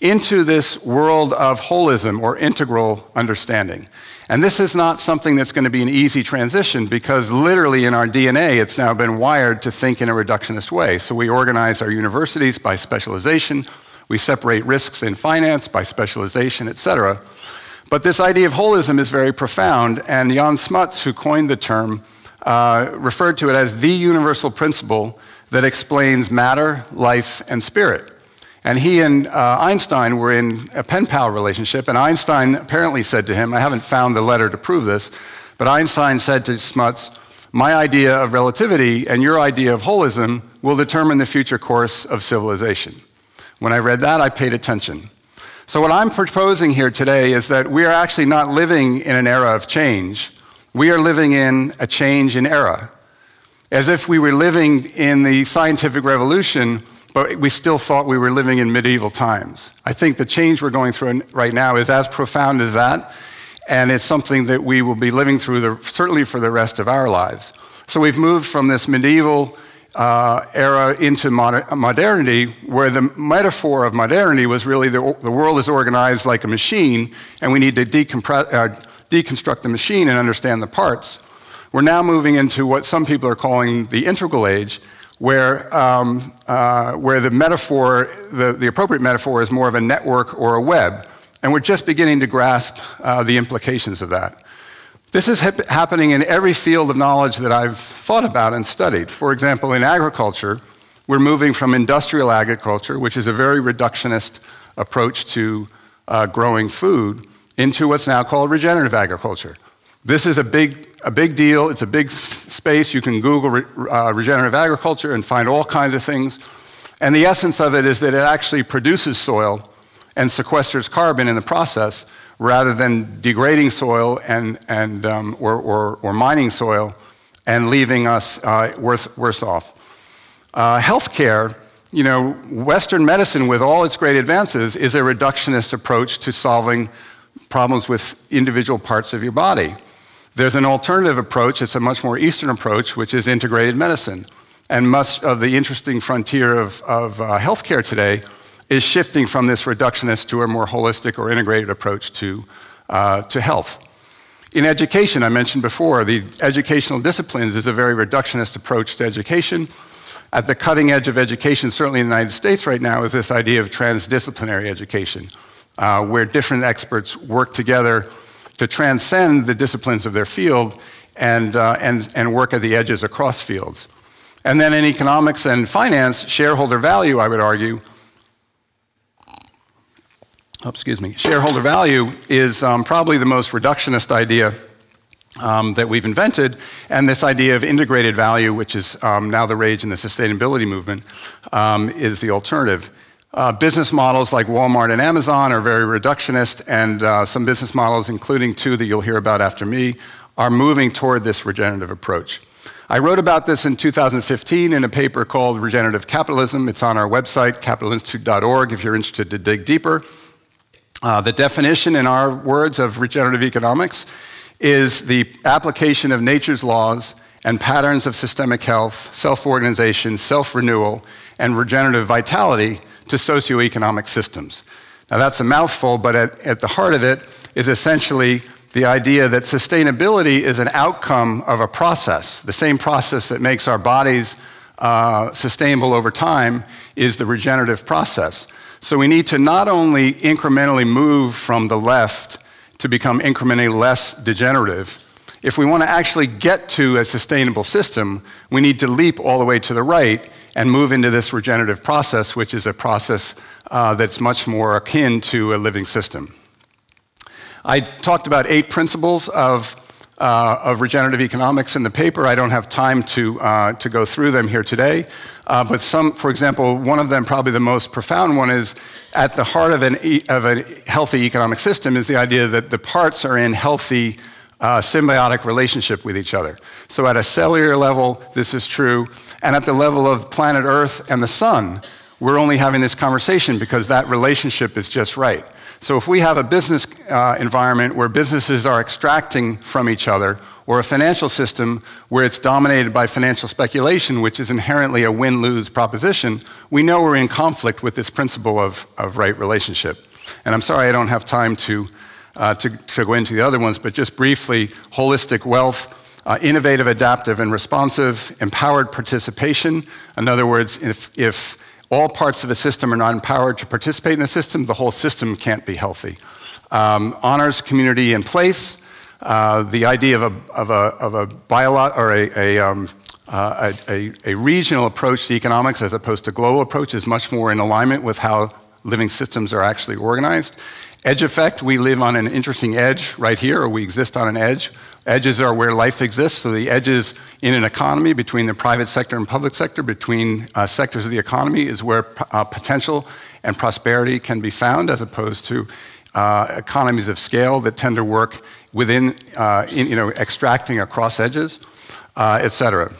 into this world of holism or integral understanding. And this is not something that's going to be an easy transition because literally in our DNA it's now been wired to think in a reductionist way. So we organize our universities by specialization, we separate risks in finance by specialization, etc. But this idea of holism is very profound, and Jan Smuts, who coined the term, referred to it as the universal principle that explains matter, life, and spirit. And he and Einstein were in a pen-pal relationship, and Einstein apparently said to him, I haven't found the letter to prove this, but Einstein said to Smuts, My idea of relativity and your idea of holism will determine the future course of civilization. When I read that, I paid attention. So what I'm proposing here today is that we are actually not living in an era of change. We are living in a change in era. As if we were living in the scientific revolution, but we still thought we were living in medieval times. I think the change we're going through right now is as profound as that, and it's something that we will be living through certainly for the rest of our lives. So we've moved from this medieval era into modernity, where the metaphor of modernity was really the world is organized like a machine, and we need to deconstruct the machine and understand the parts. We're now moving into what some people are calling the integral age, where the metaphor, the appropriate metaphor is more of a network or a web. And we're just beginning to grasp the implications of that. This is happening in every field of knowledge that I've thought about and studied. For example, in agriculture, we're moving from industrial agriculture, which is a very reductionist approach to growing food, into what's now called regenerative agriculture. This is a big deal. It's a big space. You can Google regenerative agriculture and find all kinds of things. And the essence of it is that it actually produces soil and sequesters carbon in the process, rather than degrading soil or mining soil and leaving us worse off. Healthcare, Western medicine, with all its great advances, is a reductionist approach to solving problems with individual parts of your body. There's an alternative approach. It's a much more Eastern approach, which is integrated medicine. And much of the interesting frontier of healthcare today is shifting from this reductionist to a more holistic or integrated approach to health. In education, I mentioned before, the educational disciplines is a very reductionist approach to education. At the cutting edge of education, certainly in the United States right now, is this idea of transdisciplinary education, where different experts work together to transcend the disciplines of their field and work at the edges across fields. And then in economics and finance, shareholder value, I would argue, shareholder value is probably the most reductionist idea that we've invented, and this idea of integrated value, which is now the rage in the sustainability movement, is the alternative. Business models like Walmart and Amazon are very reductionist, and some business models, including two that you'll hear about after me, are moving toward this regenerative approach. I wrote about this in 2015 in a paper called Regenerative Capitalism. It's on our website, capitalinstitute.org, if you're interested to dig deeper. The definition, in our words, of regenerative economics is the application of nature's laws and patterns of systemic health, self-organization, self-renewal, and regenerative vitality to socioeconomic systems. Now that's a mouthful, but at the heart of it is essentially the idea that sustainability is an outcome of a process. The same process that makes our bodies sustainable over time is the regenerative process. So we need to not only incrementally move from the left to become incrementally less degenerative. If we want to actually get to a sustainable system, we need to leap all the way to the right and move into this regenerative process, which is a process that's much more akin to a living system. I talked about 8 principles of regenerative economics in the paper. I don't have time to go through them here today. But some, for example, one of them, probably the most profound one, is at the heart of a healthy economic system is the idea that the parts are in healthy symbiotic relationship with each other. So at a cellular level, this is true. And at the level of planet Earth and the sun, we're only having this conversation because that relationship is just right. So if we have a business environment where businesses are extracting from each other, or a financial system where it's dominated by financial speculation, which is inherently a win-lose proposition, we know we're in conflict with this principle of right relationship. And I'm sorry I don't have time to go into the other ones, but just briefly, holistic wealth, innovative, adaptive, and responsive, empowered participation. In other words, if all parts of a system are not empowered to participate in the system, the whole system can't be healthy. Honors community and place. The idea of a regional approach to economics as opposed to global approach is much more in alignment with how living systems are actually organized. Edge effect, we live on an interesting edge right here, or we exist on an edge. Edges are where life exists, so the edges in an economy between the private sector and public sector, between sectors of the economy, is where potential and prosperity can be found, as opposed to economies of scale that tend to work within, extracting across edges, et cetera.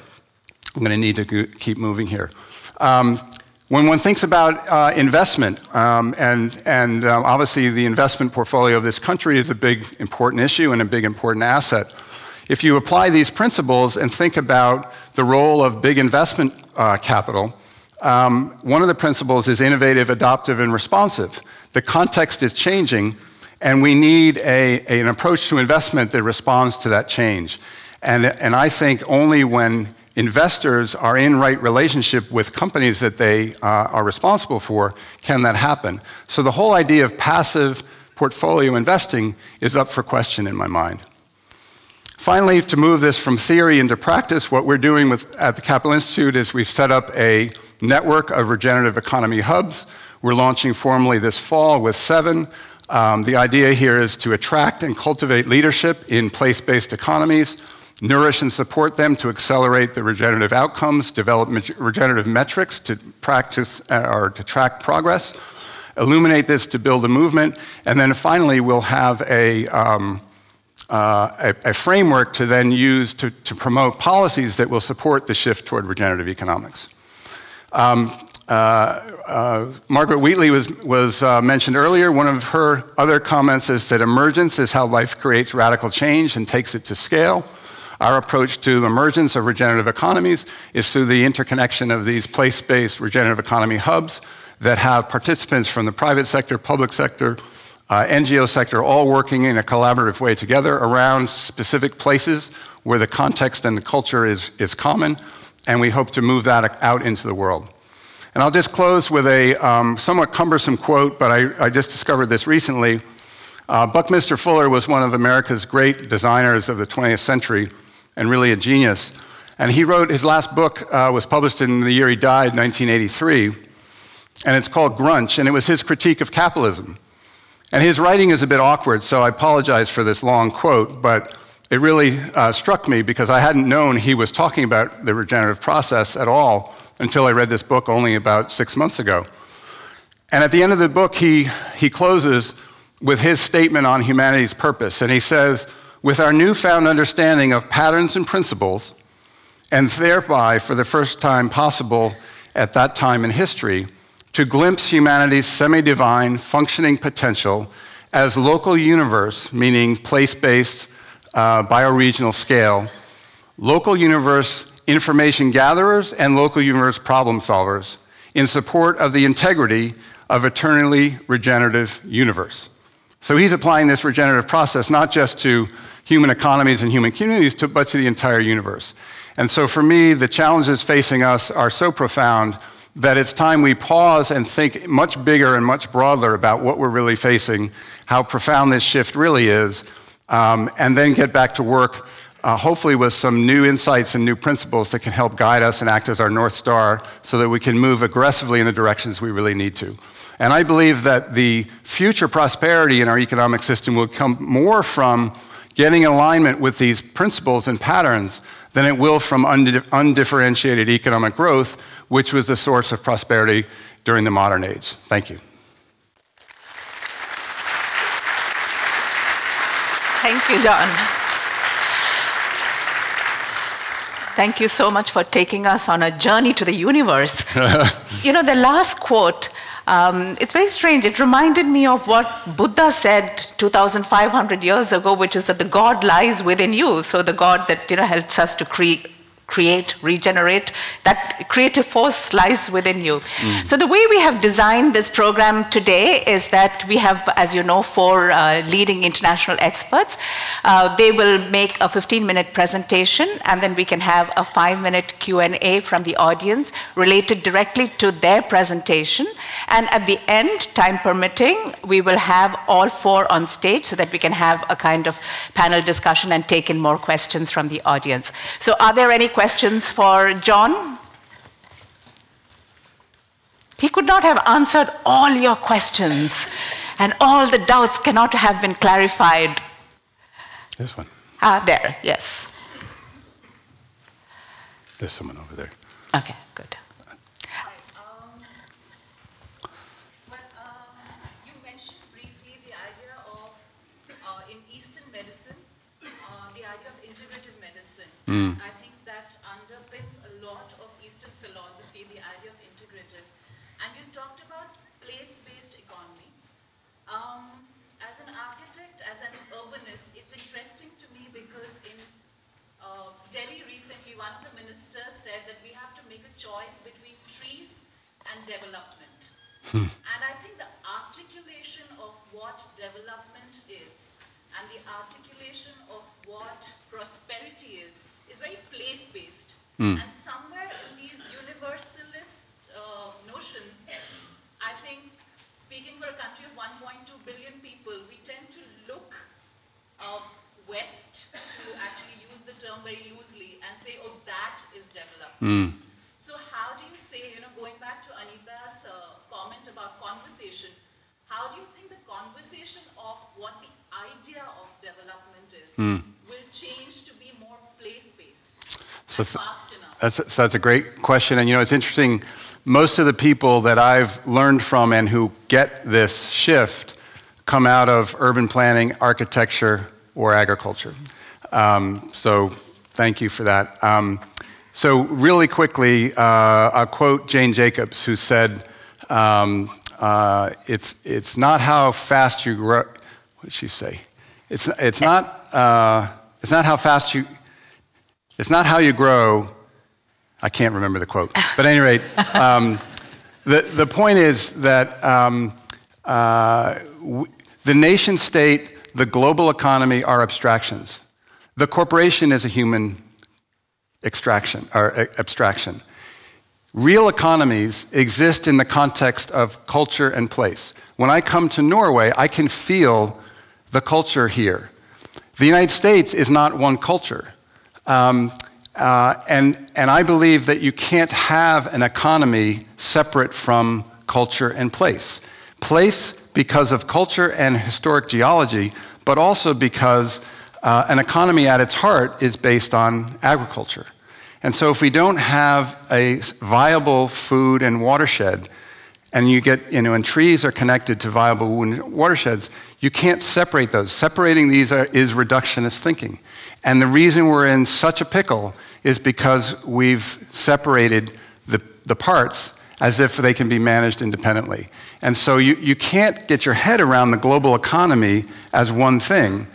I'm going to need to keep moving here. When one thinks about investment, and obviously the investment portfolio of this country is a big important issue and a big important asset. If you apply these principles and think about the role of big investment capital, one of the principles is innovative, adaptive, and responsive. The context is changing, and we need an approach to investment that responds to that change. And I think only when investors are in right relationship with companies that they are responsible for, can that happen? So the whole idea of passive portfolio investing is up for question in my mind. Finally, to move this from theory into practice, what we're doing at the Capital Institute is we've set up a network of regenerative economy hubs. We're launching formally this fall with 7. The idea here is to attract and cultivate leadership in place-based economies, nourish and support them to accelerate the regenerative outcomes, develop regenerative metrics to practice or to track progress, illuminate this to build a movement, and then finally we'll have a framework to then use to promote policies that will support the shift toward regenerative economics. Margaret Wheatley was mentioned earlier. One of her other comments is that emergence is how life creates radical change and takes it to scale. Our approach to emergence of regenerative economies is through the interconnection of these place-based regenerative economy hubs that have participants from the private sector, public sector, NGO sector, all working in a collaborative way together around specific places where the context and the culture is common, and we hope to move that out into the world. And I'll just close with a somewhat cumbersome quote, but I just discovered this recently. Buckminster Fuller was one of America's great designers of the 20th century, and really a genius. And he wrote, his last book was published in the year he died, 1983, and it's called Grunch, and it was his critique of capitalism. And his writing is a bit awkward, so I apologize for this long quote, but it really struck me because I hadn't known he was talking about the regenerative process at all until I read this book only about 6 months ago. And at the end of the book, he closes with his statement on humanity's purpose, and he says, with our newfound understanding of patterns and principles, and thereby, for the first time possible at that time in history, to glimpse humanity's semi-divine functioning potential as local universe, meaning place-based, bioregional scale, local universe information gatherers and local universe problem solvers in support of the integrity of eternally regenerative universe. So he's applying this regenerative process not just to human economies and human communities, but to the entire universe. And so for me, the challenges facing us are so profound that it's time we pause and think much bigger and much broader about what we're really facing, how profound this shift really is, and then get back to work, hopefully with some new insights and new principles that can help guide us and act as our North Star so that we can move aggressively in the directions we really need to. And I believe that the future prosperity in our economic system will come more from getting in alignment with these principles and patterns than it will from undifferentiated economic growth, which was the source of prosperity during the modern age. Thank you. Thank you, John. Thank you so much for taking us on a journey to the universe. You know, the last quote, it's very strange. It reminded me of what Buddha said 2,500 years ago, which is that the God lies within you. So the God that helps us to create, regenerate, that creative force lies within you. So the way we have designed this program today is that we have, as you know, 4 leading international experts. They will make a 15-minute presentation, and then we can have a 5-minute Q&A from the audience related directly to their presentation. And at the end, time permitting, we will have all 4 on stage so that we can have a kind of panel discussion and take in more questions from the audience. So are there any questions for John? He could not have answered all your questions. and all the doubts cannot have been clarified. This one. There, yes. There's someone over there. Okay, good. You mentioned briefly the idea of, in Eastern medicine, the idea of integrative medicine. I think that underpins a lot of Eastern philosophy, the idea of integrative. And you talked about place-based economies. As an architect, as an urbanist, it's interesting to me because in Delhi recently, one of the ministers said that we have to make a choice between trees and development. And I think the articulation of what development is and the articulation of what prosperity is very place-based. And somewhere in these universalist notions, I think, speaking for a country of 1.2 billion people, we tend to look west, to actually use the term very loosely, and say, oh, that is development. So how do you say, going back to Anita's comment about conversation, how do you think the conversation of what the idea of development is will change to be more place-based and fast enough? That's a great question. And it's interesting, most of the people that I've learned from and who get this shift come out of urban planning, architecture, or agriculture. So thank you for that. So really quickly, I'll quote Jane Jacobs, who said, it's not how fast you grow. What did she say? It's not how fast you. It's not how you grow. I can't remember the quote. But at any rate, the point is that the nation state, the global economy are abstractions. The corporation is a human abstraction. Real economies exist in the context of culture and place. When I come to Norway, I can feel the culture here. The United States is not one culture. And I believe that you can't have an economy separate from culture and place. Place because of culture and historic geology, but also because an economy at its heart is based on agriculture. And so if we don't have a viable food and watershed, and you get, and trees are connected to viable watersheds, you can't separate those. Separating these is reductionist thinking. And the reason we're in such a pickle is because we've separated the parts as if they can be managed independently. And so you can't get your head around the global economy as one thing,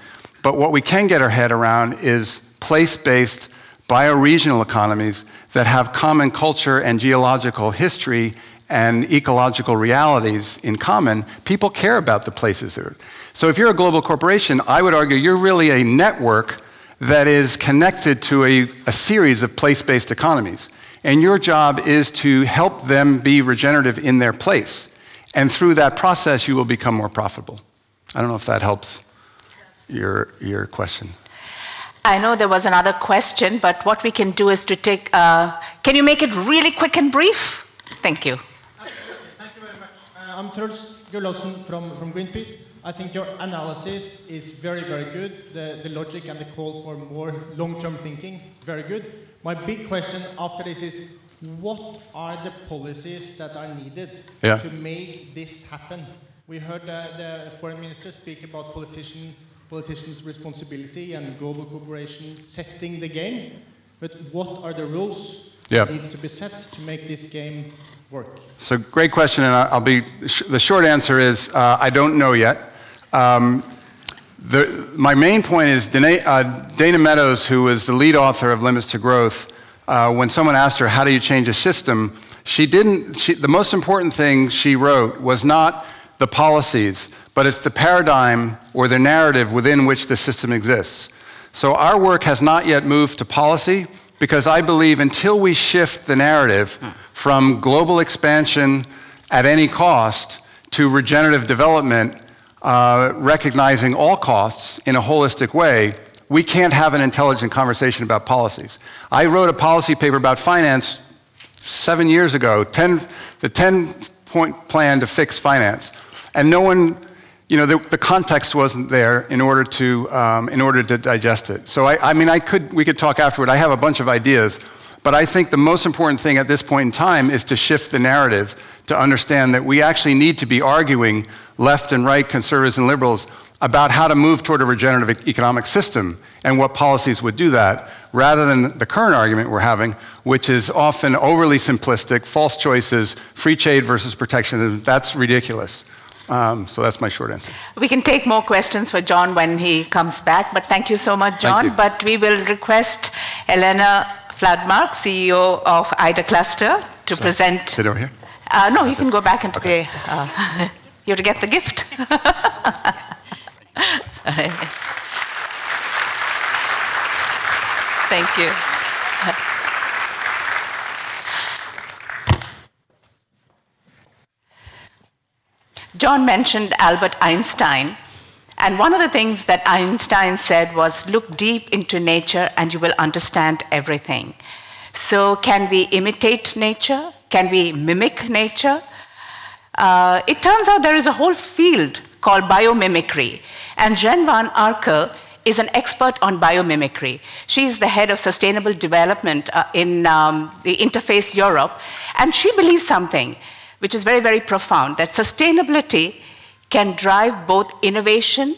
but what we can get our head around is place-based bioregional economies that have common culture and geological history and ecological realities in common. People care about the places there. So if you're a global corporation, I would argue you're really a network that is connected to a series of place-based economies. And your job is to help them be regenerative in their place. And through that process, you will become more profitable. I don't know if that helps your question. I know there was another question, but what we can do is to take, can you make it really quick and brief? Thank you. Absolutely. Thank you very much. I'm Truls Gulowsen from Greenpeace. I think your analysis is very, very good. The logic and the call for more long-term thinking, very good. My big question after this is, what are the policies that are needed to make this happen? We heard the foreign minister speak about politicians' responsibility and global cooperation setting the game. But what are the rules that needs to be set to make this game work? So great question, and I'll be. The short answer is I don't know yet. My main point is Dana Meadows, who was the lead author of Limits to Growth. When someone asked her, "How do you change a system?" The most important thing she wrote was not the policies, but it's the paradigm or the narrative within which the system exists. So our work has not yet moved to policy, because I believe until we shift the narrative from global expansion at any cost to regenerative development, recognizing all costs in a holistic way, we can't have an intelligent conversation about policies. I wrote a policy paper about finance 7 years ago, the 10-point plan to fix finance. And no one the context wasn't there in order to digest it. So we could talk afterward. I have a bunch of ideas, but I think the most important thing at this point in time is to shift the narrative to understand that we actually need to be arguing, left and right, conservatives and liberals, about how to move toward a regenerative economic system and what policies would do that, rather than the current argument we're having, which is often overly simplistic, false choices, free trade versus protectionism. That's ridiculous. So that's my short answer. We can take more questions for John when he comes back, but thank you so much, John. But we will request Elena Fladmark, CEO of IDA Cluster, to present. Sit over here? No, you can go back into the... you have to get the gift. Sorry. Thank you. John mentioned Albert Einstein, and one of the things that Einstein said was, look deep into nature and you will understand everything. So can we imitate nature? Can we mimic nature? It turns out there is a whole field called biomimicry, and Jen van Arkel is an expert on biomimicry. She's the head of sustainable development in the Interface Europe, and she believes something which is very, very profound, that sustainability can drive both innovation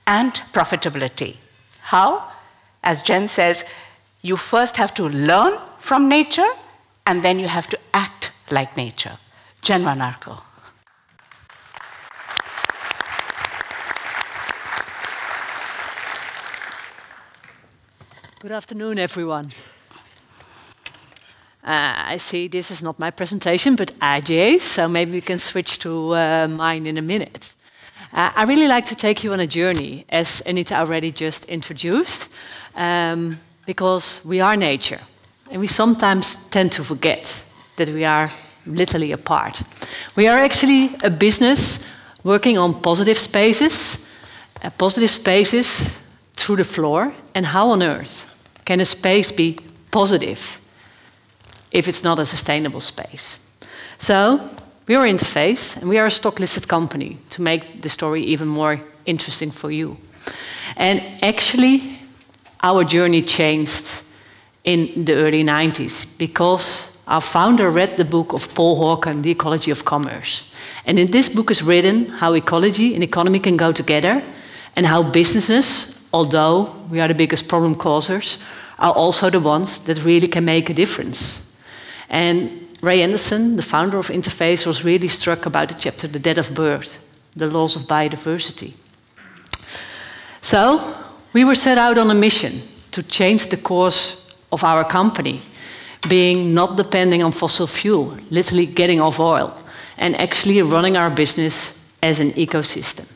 and profitability. How? As Jen says, you first have to learn from nature, and then you have to act like nature. Jen van Arkel. Good afternoon, everyone. I see this is not my presentation, but Ajay's, so maybe we can switch to mine in a minute. I really like to take you on a journey, as Anita already just introduced, because we are nature, and we sometimes tend to forget that we are literally a part. We are actually a business working on positive spaces through the floor, and how on earth can a space be positive if it's not a sustainable space? So we are Interface, and we are a stock-listed company to make the story even more interesting for you. And actually, our journey changed in the early 90s because our founder read the book of Paul Hawken, The Ecology of Commerce. And in this book is written how ecology and economy can go together, and how businesses, although we are the biggest problem causers, are also the ones that really can make a difference. And Ray Anderson, the founder of Interface, was really struck about the chapter, The Death of Birth, the loss of biodiversity. So we were set out on a mission to change the course of our company, being not depending on fossil fuel, literally getting off oil, and actually running our business as an ecosystem.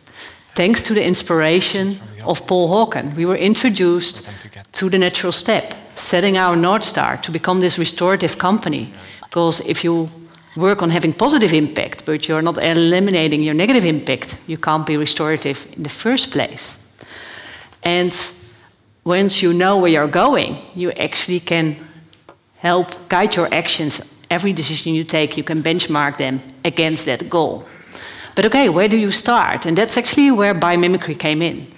Thanks to the inspiration of Paul Hawken, we were introduced to the natural step, setting our North Star to become this restorative company. Because if you work on having positive impact, but you're not eliminating your negative impact, you can't be restorative in the first place. And once you know where you're going, you actually can help guide your actions. Every decision you take, you can benchmark them against that goal. But okay, where do you start? And that's actually where biomimicry came in.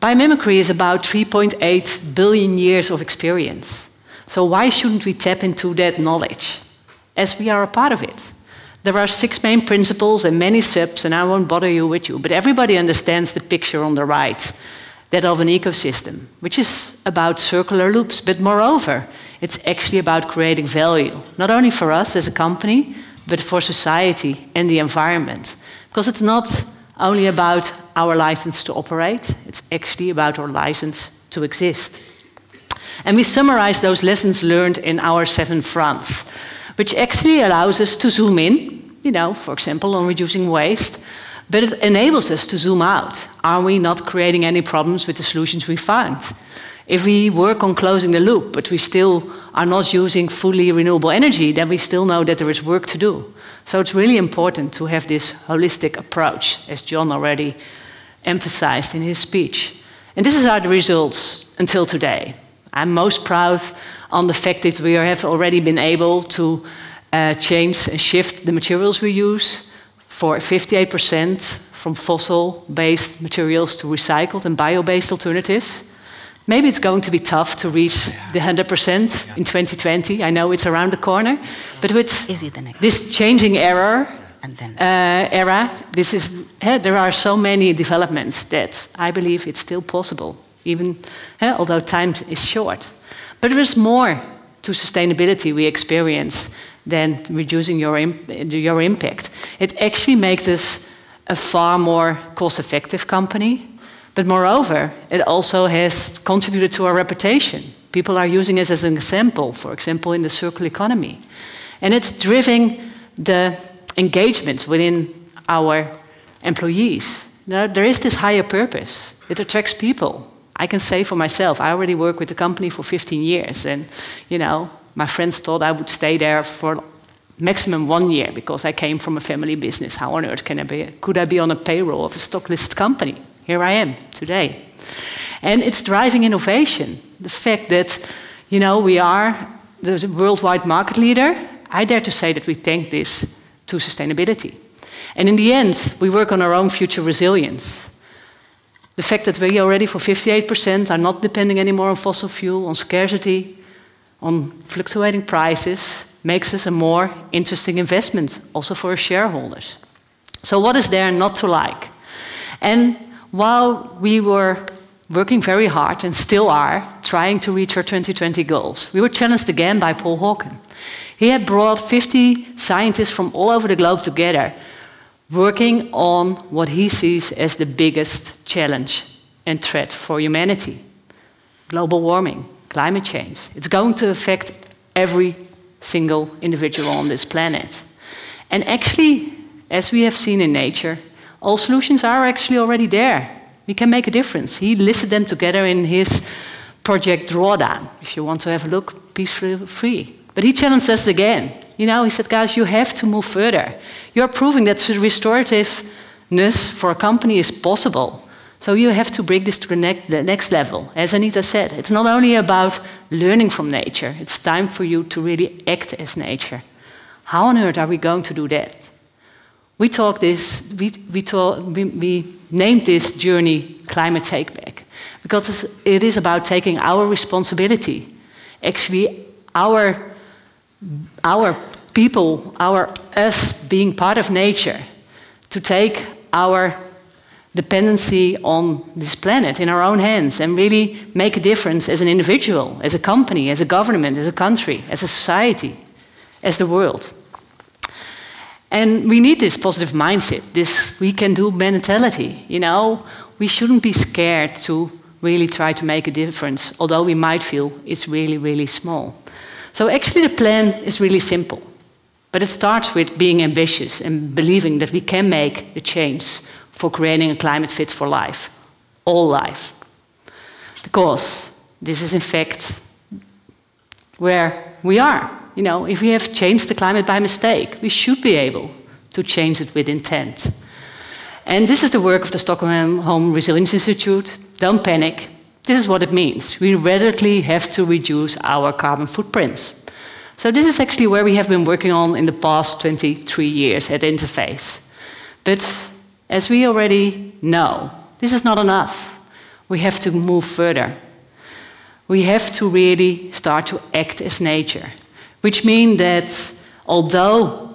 Biomimicry is about 3.8 billion years of experience. So why shouldn't we tap into that knowledge, as we are a part of it? There are 6 main principles and many subs, and I won't bother you with you, but everybody understands the picture on the right, that of an ecosystem, which is about circular loops, but moreover, it's actually about creating value, not only for us as a company, but for society and the environment. Because it's not only about our license to operate, it's actually about our license to exist. And we summarize those lessons learned in our 7 fronts, which actually allows us to zoom in, for example, on reducing waste, but it enables us to zoom out. Are we not creating any problems with the solutions we found? If we work on closing the loop, but we still are not using fully renewable energy, then we still know that there is work to do. So it's really important to have this holistic approach, as John already emphasized in his speech. And this is our results until today. I'm most proud on the fact that we have already been able to change and shift the materials we use for 58% from fossil-based materials to recycled and bio-based alternatives. Maybe it's going to be tough to reach the 100% in 2020. I know it's around the corner, but with this changing era, there are so many developments that I believe it's still possible, even although time is short. But there is more to sustainability we experience than reducing your impact. It actually makes us a far more cost-effective company. But moreover, it also has contributed to our reputation. People are using us as an example, for example, in the circular economy. And it's driving the engagement within our employees. There is this higher purpose. It attracts people. I can say for myself, I already work with the company for 15 years. And, my friends thought I would stay there for maximum 1 year because I came from a family business. How on earth could I be on a payroll of a stock-listed company? Here I am today. And it's driving innovation. The fact that, we are the worldwide market leader, I dare to say that we thank this to sustainability. And in the end, we work on our own future resilience. The fact that we already for 58% are not depending anymore on fossil fuel, on scarcity, on fluctuating prices, makes us a more interesting investment also for our shareholders. So what is there not to like? And while we were working very hard, and still are, trying to reach our 2020 goals, we were challenged again by Paul Hawken. He had brought 50 scientists from all over the globe together, working on what he sees as the biggest challenge and threat for humanity. Global warming, climate change. It's going to affect every single individual on this planet. And actually, as we have seen in nature, all solutions are actually already there. We can make a difference. He listed them together in his project Drawdown. If you want to have a look, please feel free. But he challenged us again. He said, guys, you have to move further. You're proving that restorativeness for a company is possible. So you have to bring this to the next level. As Anita said, it's not only about learning from nature. It's time for you to really act as nature. How on earth are we going to do that? We named this journey Climate Takeback because it is about taking our responsibility, actually our people, us being part of nature, to take our dependency on this planet in our own hands and really make a difference as an individual, as a company, as a government, as a country, as a society, as the world. And we need this positive mindset, this we can do mentality. We shouldn't be scared to really try to make a difference, although we might feel it's really, really small. So actually the plan is really simple, but it starts with being ambitious and believing that we can make the change for creating a climate fit for life, all life. Because this is in fact where we are. If we have changed the climate by mistake, we should be able to change it with intent. And this is the work of the Stockholm Resilience Institute. Don't panic. This is what it means. We radically have to reduce our carbon footprint. So this is actually where we have been working on in the past 23 years at Interface. But as we already know, this is not enough. We have to move further. We have to really start to act as nature. Which means that although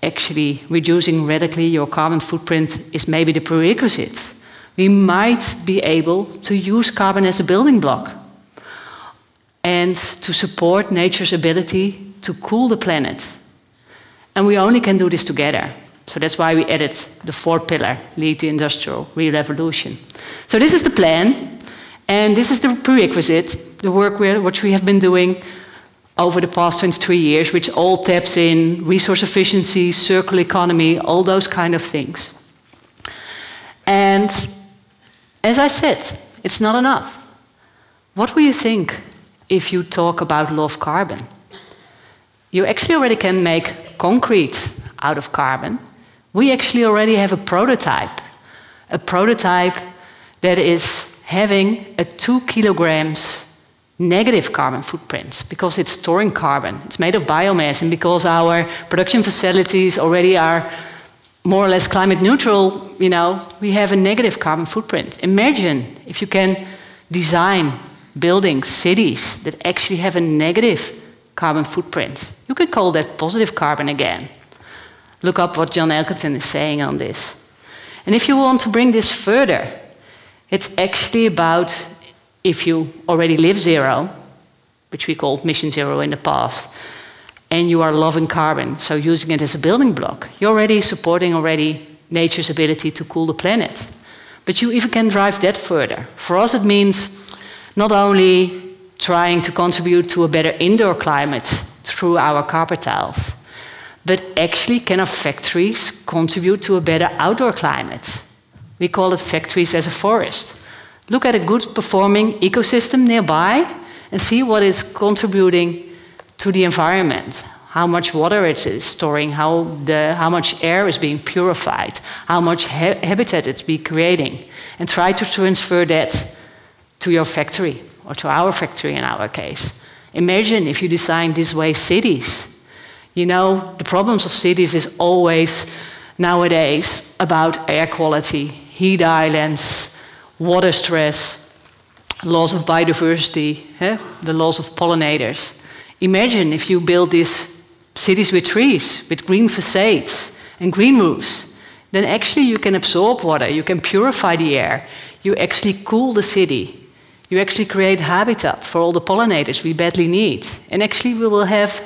actually reducing radically your carbon footprint is maybe the prerequisite, we might be able to use carbon as a building block and to support nature's ability to cool the planet. And we only can do this together. So that's why we added the fourth pillar, lead the industrial revolution. So this is the plan, and this is the prerequisite, the work which we have been doing over the past 23 years, which all taps in resource efficiency, circular economy, all those kind of things. And as I said, it's not enough. What will you think if you talk about low carbon? You actually already can make concrete out of carbon. We actually already have a prototype that is having a 2 kilograms negative carbon footprint because it's storing carbon. It's made of biomass, and because our production facilities already are more or less climate neutral, you know, we have a negative carbon footprint. Imagine if you can design buildings, cities that actually have a negative carbon footprint. You can call that positive carbon again. Look up what John Elkerton is saying on this. And if you want to bring this further, it's actually about if you already live zero, which we called mission zero in the past, and you are loving carbon, so using it as a building block, you're already supporting nature's ability to cool the planet. But you even can drive that further. For us, it means not only trying to contribute to a better indoor climate through our carpet tiles, but actually can our factories contribute to a better outdoor climate? We call it factories as a forest. Look at a good performing ecosystem nearby and see what is contributing to the environment, how much water it is storing, how much air is being purified, how much habitat it's being creating, and try to transfer that to your factory, or to our factory in our case. Imagine if you design this way cities. You know, the problems of cities is always nowadays about air quality, heat islands, water stress, loss of biodiversity, the loss of pollinators. Imagine if you build these cities with trees, with green facades and green roofs, then actually you can absorb water, you can purify the air, you actually cool the city, you actually create habitat for all the pollinators we badly need, and actually we will have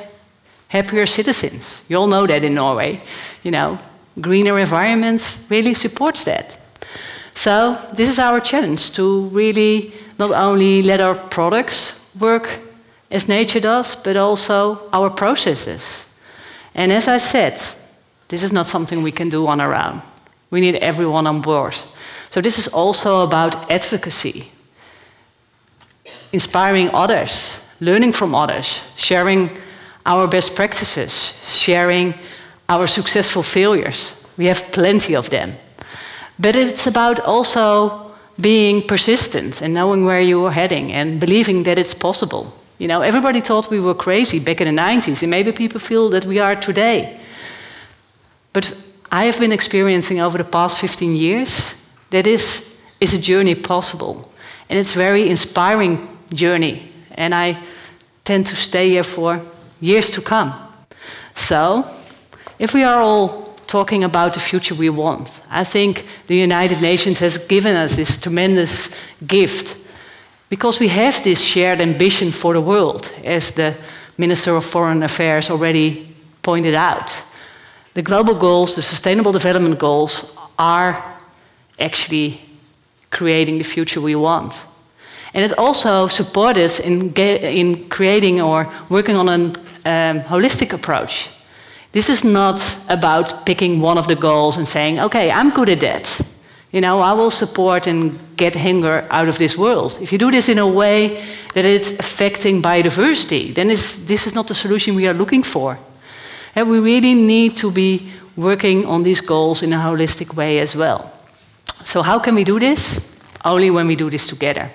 happier citizens. You all know that in Norway, you know, greener environments really supports that. So this is our challenge, to really not only let our products work as nature does, but also our processes. And as I said, this is not something we can do on our own. We need everyone on board. So this is also about advocacy, inspiring others, learning from others, sharing our best practices, sharing our successful failures. We have plenty of them. But it's about also being persistent and knowing where you are heading and believing that it's possible. You know, everybody thought we were crazy back in the 90s, and maybe people feel that we are today. But I have been experiencing over the past 15 years that is a journey possible. And it's a very inspiring journey. And I tend to stay here for years to come. So, if we are all talking about the future we want, I think the United Nations has given us this tremendous gift, because we have this shared ambition for the world, as the Minister of Foreign Affairs already pointed out. The global goals, the Sustainable Development Goals, are actually creating the future we want. And it also supports us in creating or working on a holistic approach. This is not about picking one of the goals and saying, okay, I'm good at that. You know, I will support and get hunger out of this world. If you do this in a way that it's affecting biodiversity, then this is not the solution we are looking for. And we really need to be working on these goals in a holistic way as well. So how can we do this? Only when we do this together.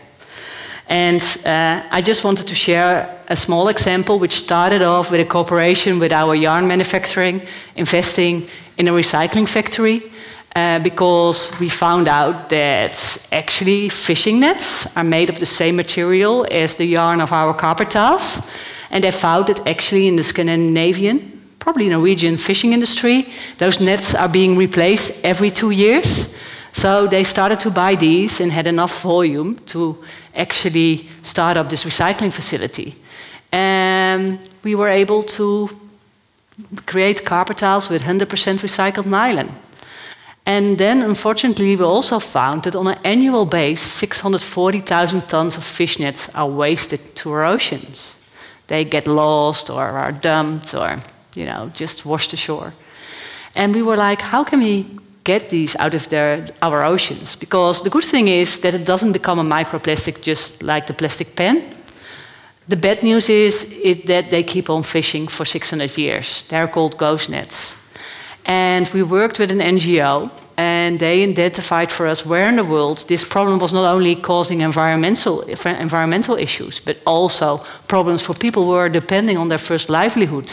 And I just wanted to share a small example which started off with a cooperation with our yarn manufacturing, investing in a recycling factory, because we found out that actually fishing nets are made of the same material as the yarn of our carpet tiles. And they found that actually in the Scandinavian, probably Norwegian fishing industry, those nets are being replaced every 2 years. So they started to buy these and had enough volume to actually start up this recycling facility. And we were able to create carpet tiles with 100% recycled nylon. And then, unfortunately, we also found that on an annual basis, 640,000 tons of fish nets are wasted to our oceans. They get lost or are dumped or, you know, just washed ashore. And we were like, how can we get these out of our oceans? Because the good thing is that it doesn't become a microplastic just like the plastic pen. The bad news is that they keep on fishing for 600 years. They're called ghost nets. And we worked with an NGO, and they identified for us where in the world this problem was not only causing environmental issues, but also problems for people who are depending on their first livelihood.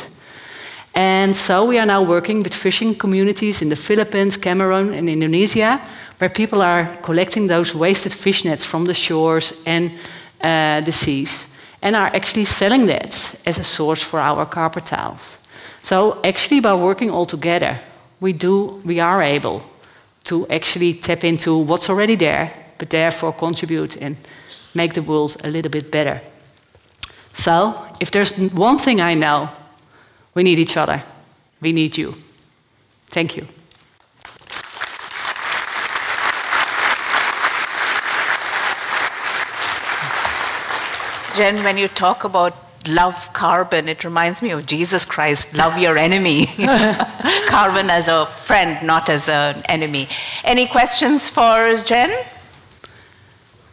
And so we are now working with fishing communities in the Philippines, Cameroon, and Indonesia, where people are collecting those wasted fish nets from the shores and the seas, and are actually selling that as a source for our carpet tiles. So actually, by working all together, we are able to actually tap into what's already there, but therefore contribute and make the world a little bit better. So, if there's one thing I know, we need each other. We need you. Thank you. Jen, when you talk about love carbon, it reminds me of Jesus Christ, love your enemy. Carbon as a friend, not as an enemy. Any questions for Jen?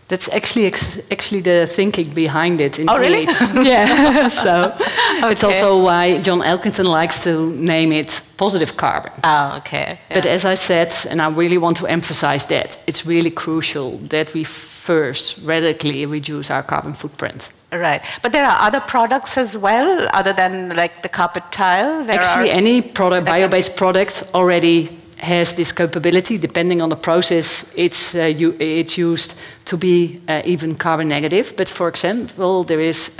That's actually the thinking behind it. Oh, really? Yeah. So okay. It's also why John Elkington likes to name it positive carbon. Oh, okay. Yeah. But as I said, and I really want to emphasize that, it's really crucial that we first radically reduce our carbon footprint. Right. But there are other products as well, other than like the carpet tile? Actually, any product, bio-based product already has this capability. Depending on the process, it's used to be even carbon negative. But for example, there is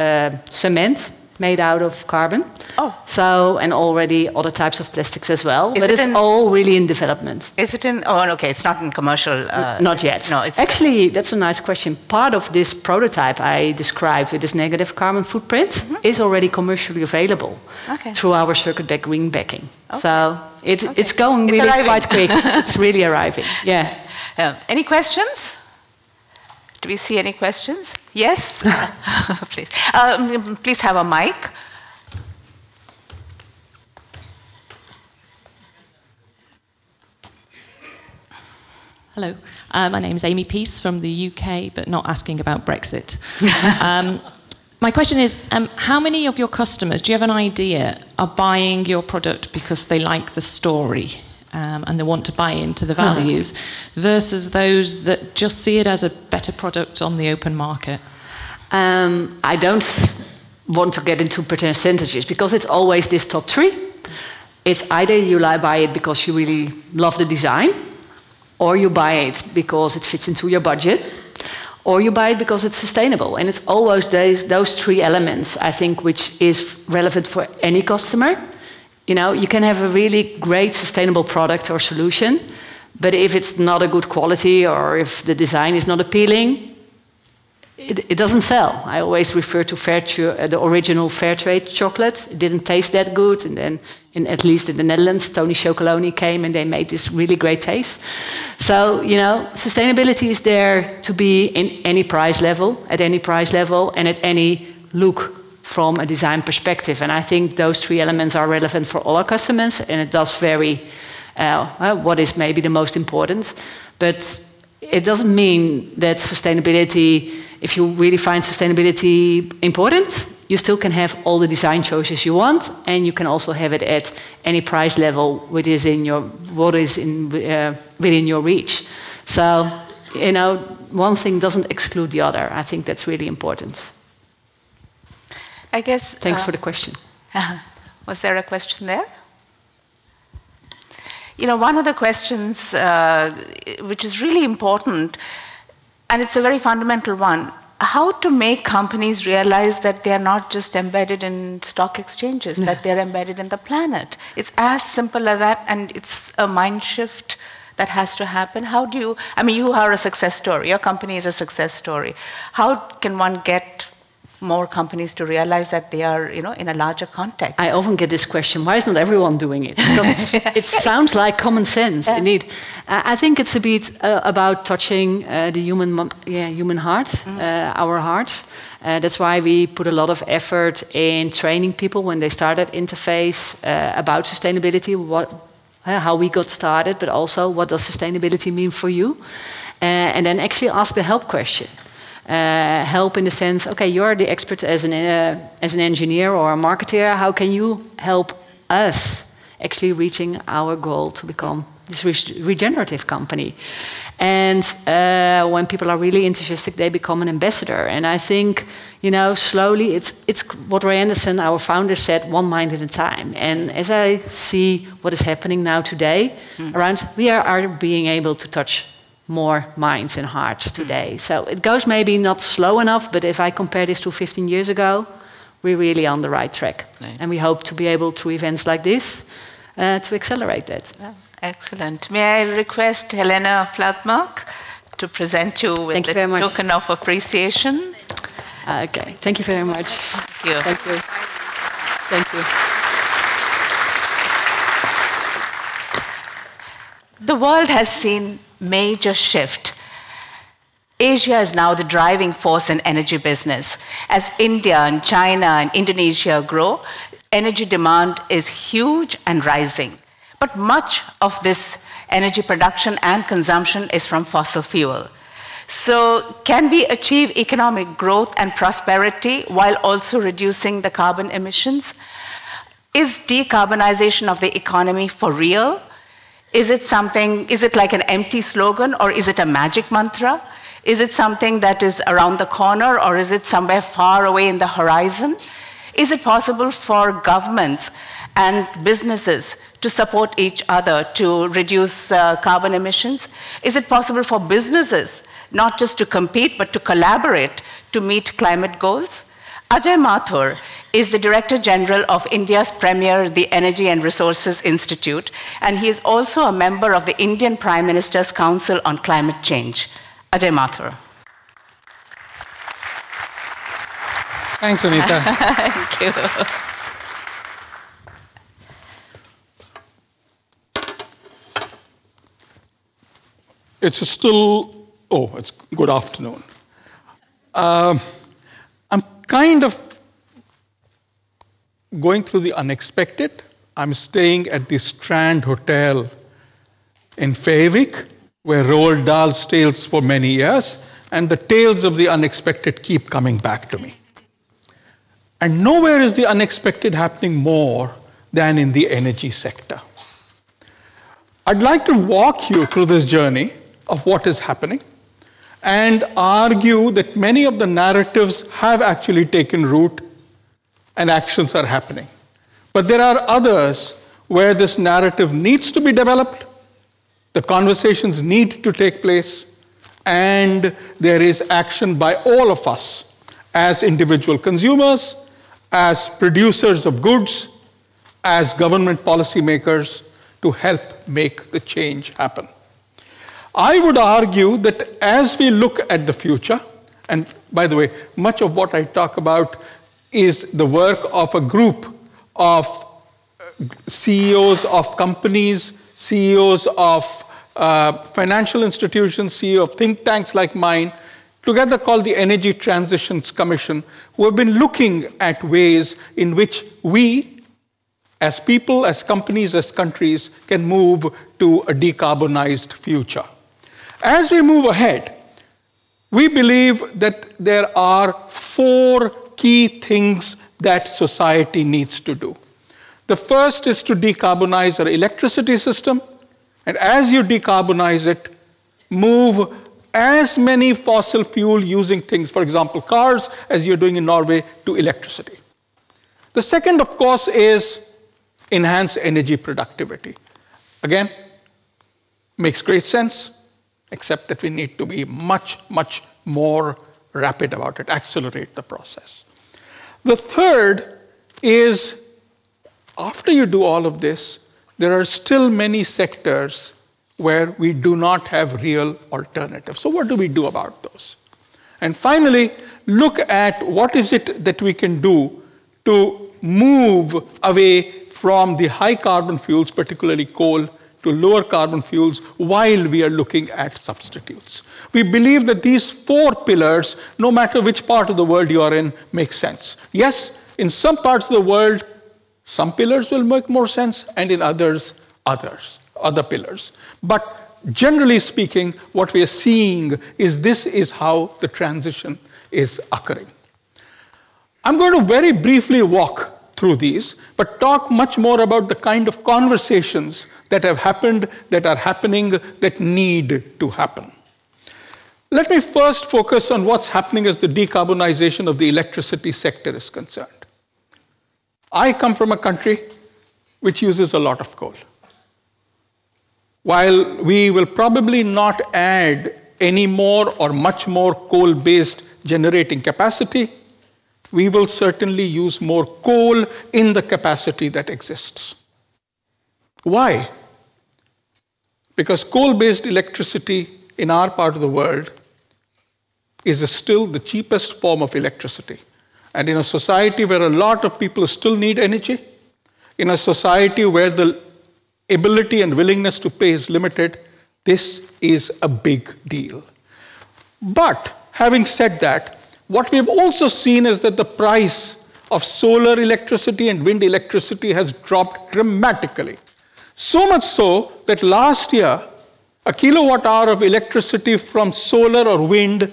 cement made out of carbon. Oh. So, and already other types of plastics as well. Is but it's all really in development. Is it in, oh, okay, it's not in commercial. Not yet. No, it's actually, that's a nice question. Part of this prototype I described with this negative carbon footprint is already commercially available through our circuit back green backing. Okay. So it's going really quite quick. It's really arriving. Yeah. Any questions? Do we see any questions? Yes? Please. Please have a mic. Hello, my name is Amy Peace from the UK, but not asking about Brexit. My question is, how many of your customers, do you have an idea, are buying your product because they like the story and they want to buy into the values, versus those that just see it as a better product on the open market? I don't want to get into percentages because it's always this top three. It's either you buy it because you really love the design, or you buy it because it fits into your budget, or you buy it because it's sustainable. And it's always those three elements, I think, which is relevant for any customer. You know, you can have a really great sustainable product or solution, but if it's not a good quality or if the design is not appealing, it doesn't sell. I always refer to the original fair trade chocolate. It didn't taste that good, and then, at least in the Netherlands, Tony Chocolonely came and they made this really great taste. So, you know, sustainability is there to be in any price level, at any price level, and at any look from a design perspective. And I think those three elements are relevant for all our customers, and it does vary what is maybe the most important. But it doesn't mean that sustainability, if you really find sustainability important, you still can have all the design choices you want, and you can also have it at any price level which is in your, within your reach. So, you know, one thing doesn't exclude the other. I think that's really important. I guess. Thanks for the question. Was there a question there? You know, one of the questions which is really important, and it's a very fundamental one, how to make companies realize that they are not just embedded in stock exchanges, that they're embedded in the planet. It's as simple as that, and it's a mind shift that has to happen. How do you, I mean, you are a success story, your company is a success story. How can one get more companies to realize that they are, you know, in a larger context? I often get this question, why is not everyone doing it? Because it sounds like common sense, indeed. I think it's a bit about touching the human heart, our hearts. That's why we put a lot of effort in training people when they start at Interface about sustainability, how we got started, but also what does sustainability mean for you? And then actually ask the help question. Help in the sense, okay, you're the expert as an engineer or a marketer. How can you help us actually reaching our goal to become this regenerative company. And when people are really enthusiastic, they become an ambassador. And I think, you know, slowly, it's what Ray Anderson, our founder, said, one mind at a time. And as I see what is happening now today, around, we are being able to touch more minds and hearts today. So it goes maybe not slow enough, but if I compare this to 15 years ago, we're really on the right track. Right. And we hope to be able, through events like this, to accelerate that. Oh, excellent. May I request Helena Fladmark to present you with the token of appreciation? Okay, thank you very much. Thank you. Thank you. Thank you. The world has seen major shift. Asia is now the driving force in energy business. As India and China and Indonesia grow, energy demand is huge and rising. But much of this energy production and consumption is from fossil fuel. So can we achieve economic growth and prosperity while also reducing the carbon emissions? Is decarbonization of the economy for real? Is it like an empty slogan, or is it a magic mantra? Is it something that is around the corner, or is it somewhere far away in the horizon? Is it possible for governments and businesses to support each other to reduce carbon emissions? Is it possible for businesses not just to compete, but to collaborate to meet climate goals? Ajay Mathur is the Director General of India's premier, the Energy and Resources Institute, and he is also a member of the Indian Prime Minister's Council on Climate Change. Ajay Mathur. Thanks, Anita. Thank you. It's good afternoon. I'm kind of going through the unexpected. I'm staying at the Strand Hotel in Fairwick, where Roald Dahl stays for many years, and the tales of the unexpected keep coming back to me. And nowhere is the unexpected happening more than in the energy sector. I'd like to walk you through this journey of what is happening and argue that many of the narratives have actually taken root and actions are happening. But there are others where this narrative needs to be developed, the conversations need to take place, and there is action by all of us as individual consumers, as producers of goods, as government policymakers to help make the change happen. I would argue that as we look at the future, and by the way, much of what I talk about is the work of a group of CEOs of companies, CEOs of financial institutions, CEO of think tanks like mine, together called the Energy Transitions Commission, who have been looking at ways in which we, as people, as companies, as countries, can move to a decarbonized future. As we move ahead, we believe that there are 4 key things that society needs to do. The first is to decarbonize our electricity system, and as you decarbonize it, move as many fossil fuel using things, for example, cars, as you're doing in Norway, to electricity. The second, of course, is enhance energy productivity. Again, makes great sense, except that we need to be much, much more rapid about it, accelerate the process. The third is, after you do all of this, there are still many sectors where we do not have real alternatives. So what do we do about those? And finally, look at what is it that we can do to move away from the high carbon fuels, particularly coal, to lower carbon fuels while we are looking at substitutes. We believe that these 4 pillars, no matter which part of the world you are in, make sense. Yes, in some parts of the world, some pillars will make more sense, and in others, other pillars. But generally speaking, what we are seeing is this is how the transition is occurring. I'm going to very briefly walk through these, but talk much more about the kind of conversations that have happened, that are happening, that need to happen. Let me first focus on what's happening as the decarbonization of the electricity sector is concerned. I come from a country which uses a lot of coal. While we will probably not add any more or much more coal-based generating capacity, we will certainly use more coal in the capacity that exists. Why? Because coal-based electricity in our part of the world is still the cheapest form of electricity. And in a society where a lot of people still need energy, in a society where the ability and willingness to pay is limited, this is a big deal. But having said that, what we've also seen is that the price of solar electricity and wind electricity has dropped dramatically. So much so that last year, a kilowatt hour of electricity from solar or wind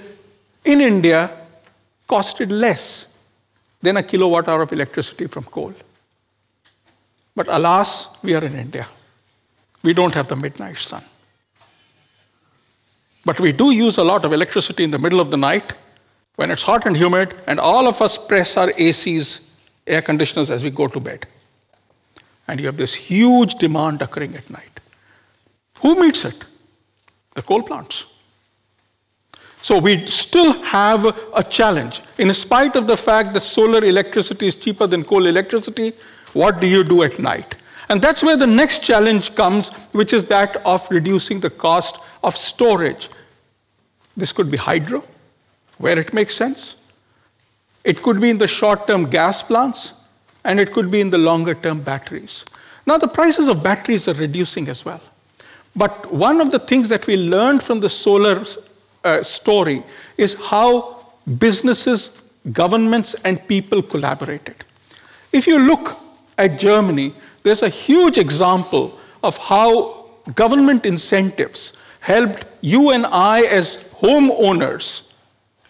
in India costed less than a kilowatt hour of electricity from coal. But alas, we are in India. We don't have the midnight sun. But we do use a lot of electricity in the middle of the night when it's hot and humid, and all of us press our ACs, air conditioners, as we go to bed. And you have this huge demand occurring at night. Who meets it? The coal plants. So we still have a challenge. In spite of the fact that solar electricity is cheaper than coal electricity, what do you do at night? And that's where the next challenge comes, which is that of reducing the cost of storage. This could be hydro, where it makes sense. It could be in the short-term gas plants, and it could be in the longer-term batteries. Now, the prices of batteries are reducing as well. But one of the things that we learned from the solar story is how businesses, governments, and people collaborated. If you look at Germany, there's a huge example of how government incentives helped you and I as homeowners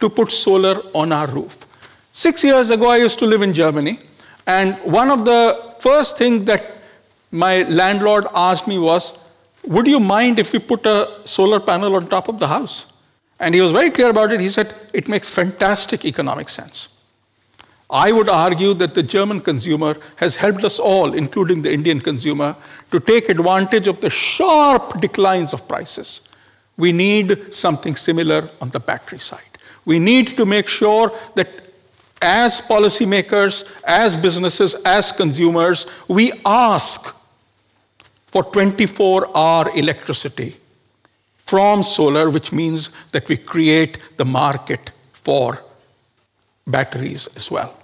to put solar on our roof. 6 years ago, I used to live in Germany, and one of the first things that my landlord asked me was, would you mind if we put a solar panel on top of the house? And he was very clear about it. He said, it makes fantastic economic sense. I would argue that the German consumer has helped us all, including the Indian consumer, to take advantage of the sharp declines of prices. We need something similar on the battery side. We need to make sure that as policymakers, as businesses, as consumers, we ask for 24-hour electricity from solar, which means that we create the market for batteries as well.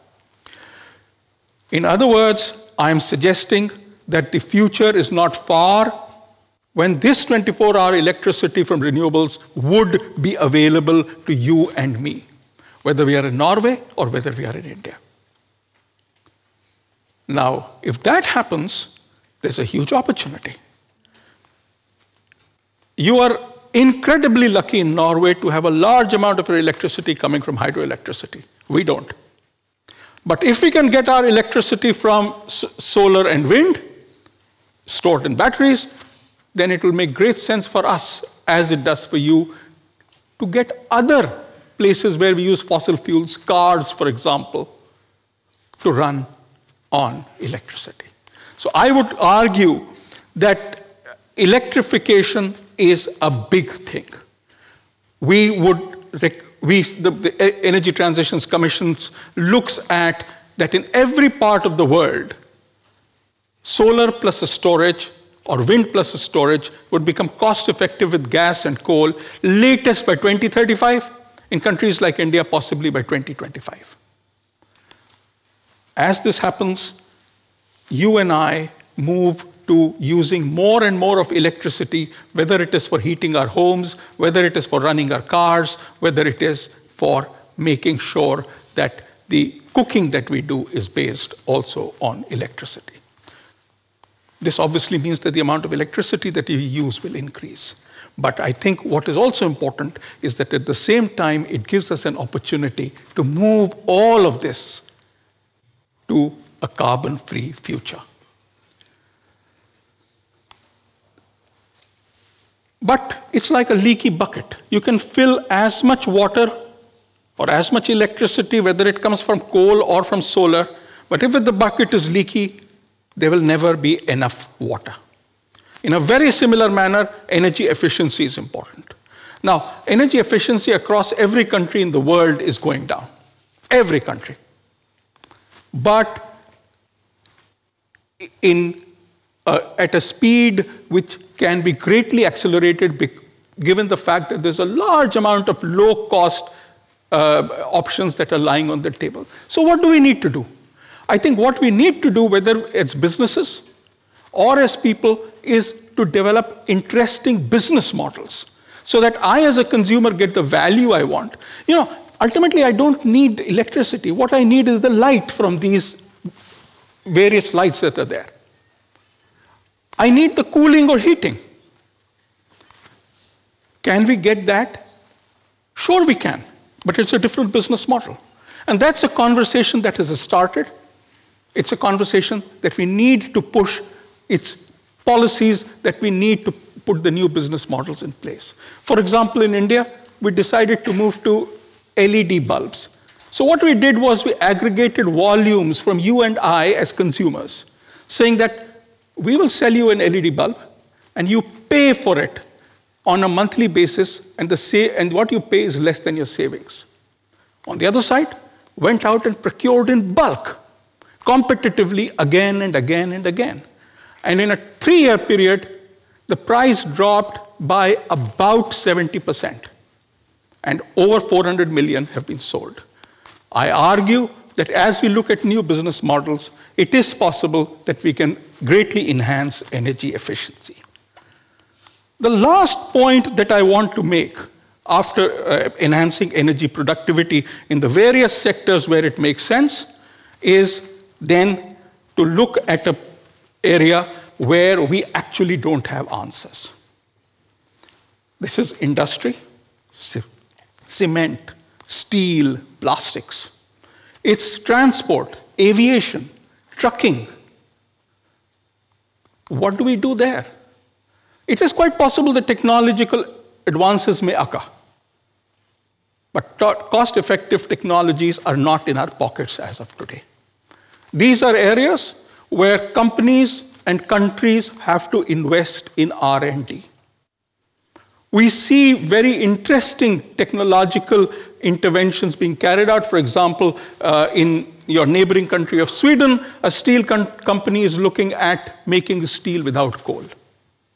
In other words, I am suggesting that the future is not far when this 24-hour electricity from renewables would be available to you and me, whether we are in Norway or whether we are in India. Now, if that happens, there's a huge opportunity. You are incredibly lucky in Norway to have a large amount of your electricity coming from hydroelectricity. We don't. But if we can get our electricity from solar and wind, stored in batteries, then it will make great sense for us, as it does for you, to get other places where we use fossil fuels, cars, for example, to run on electricity. So I would argue that electrification is a big thing. The Energy Transitions Commission looks at that in every part of the world, solar plus a storage or wind plus a storage would become cost effective with gas and coal latest by 2035, in countries like India, possibly by 2025. As this happens, you and I move to using more and more of electricity, whether it is for heating our homes, whether it is for running our cars, whether it is for making sure that the cooking that we do is based also on electricity. This obviously means that the amount of electricity that you use will increase. But I think what is also important is that at the same time, it gives us an opportunity to move all of this to a carbon-free future. But it's like a leaky bucket. You can fill as much water or as much electricity, whether it comes from coal or from solar, but if the bucket is leaky, there will never be enough water. In a very similar manner, energy efficiency is important. Now, energy efficiency across every country in the world is going down. Every country. But at a speed which can be greatly accelerated given the fact that there's a large amount of low-cost options that are lying on the table. So what do we need to do? I think what we need to do, whether it's businesses or as people, is to develop interesting business models so that I as a consumer get the value I want. Ultimately, I don't need electricity. What I need is the light from these various lights that are there. I need the cooling or heating. Can we get that? Sure we can, but it's a different business model. And that's a conversation that has started. It's a conversation that we need to push. It's policies that we need to put the new business models in place. For example, in India, we decided to move to LED bulbs. So what we did was we aggregated volumes from you and I as consumers, saying that we will sell you an LED bulb, and you pay for it on a monthly basis, and what you pay is less than your savings. On the other side, went out and procured in bulk, competitively again and again and again. And in a 3-year period, the price dropped by about 70%. And over 400 million have been sold. I argue that as we look at new business models, it is possible that we can greatly enhance energy efficiency. The last point that I want to make after enhancing energy productivity in the various sectors where it makes sense is then to look at an area where we actually don't have answers. This is industry, cement, steel, plastics. It's transport, aviation, trucking. What do we do there? It is quite possible that technological advances may occur. But cost-effective technologies are not in our pockets as of today. These are areas where companies and countries have to invest in R&D. We see very interesting technological interventions being carried out. For example, in your neighboring country of Sweden, a steel company is looking at making steel without coal.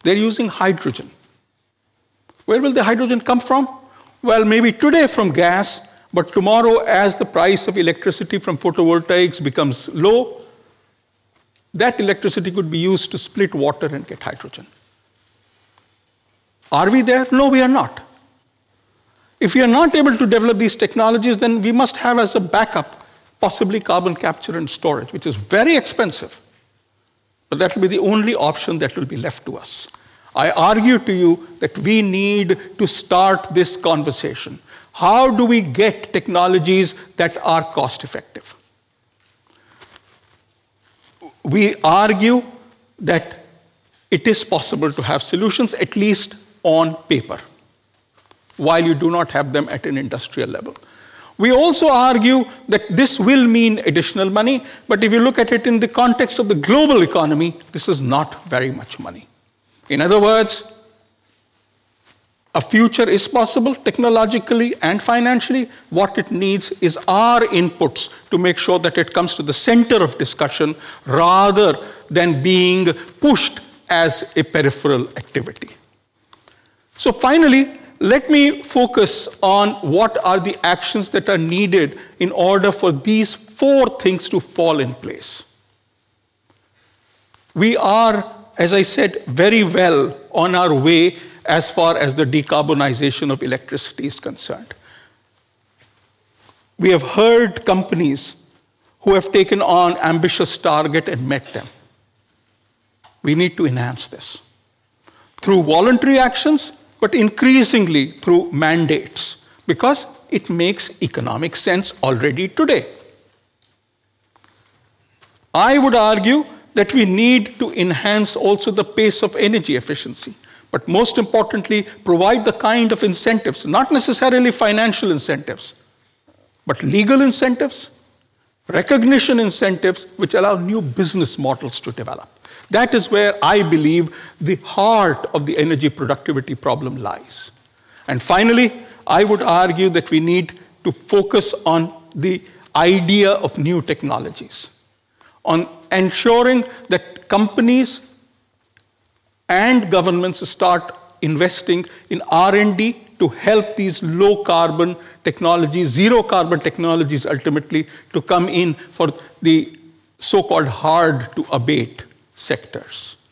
They're using hydrogen. Where will the hydrogen come from? Well, maybe today from gas, but tomorrow as the price of electricity from photovoltaics becomes low, that electricity could be used to split water and get hydrogen. Are we there? No, we are not. If we are not able to develop these technologies, then we must have as a backup possibly carbon capture and storage, which is very expensive. But that will be the only option that will be left to us. I argue to you that we need to start this conversation. How do we get technologies that are cost-effective? We argue that it is possible to have solutions, at least on paper, while you do not have them at an industrial level. We also argue that this will mean additional money, but if you look at it in the context of the global economy, this is not very much money. In other words, a future is possible technologically and financially. What it needs is our inputs to make sure that it comes to the center of discussion rather than being pushed as a peripheral activity. So finally, let me focus on what are the actions that are needed in order for these 4 things to fall in place. We are, as I said, very well on our way as far as the decarbonization of electricity is concerned. We have heard companies who have taken on ambitious targets and met them. We need to enhance this through voluntary actions, but increasingly through mandates, because it makes economic sense already today. I would argue that we need to enhance also the pace of energy efficiency, but most importantly, provide the kind of incentives, not necessarily financial incentives, but legal incentives, recognition incentives, which allow new business models to develop. That is where I believe the heart of the energy productivity problem lies. And finally, I would argue that we need to focus on the idea of new technologies, on ensuring that companies and governments start investing in R&D to help these low-carbon technologies, zero-carbon technologies ultimately, to come in for the so-called hard-to-abate sectors.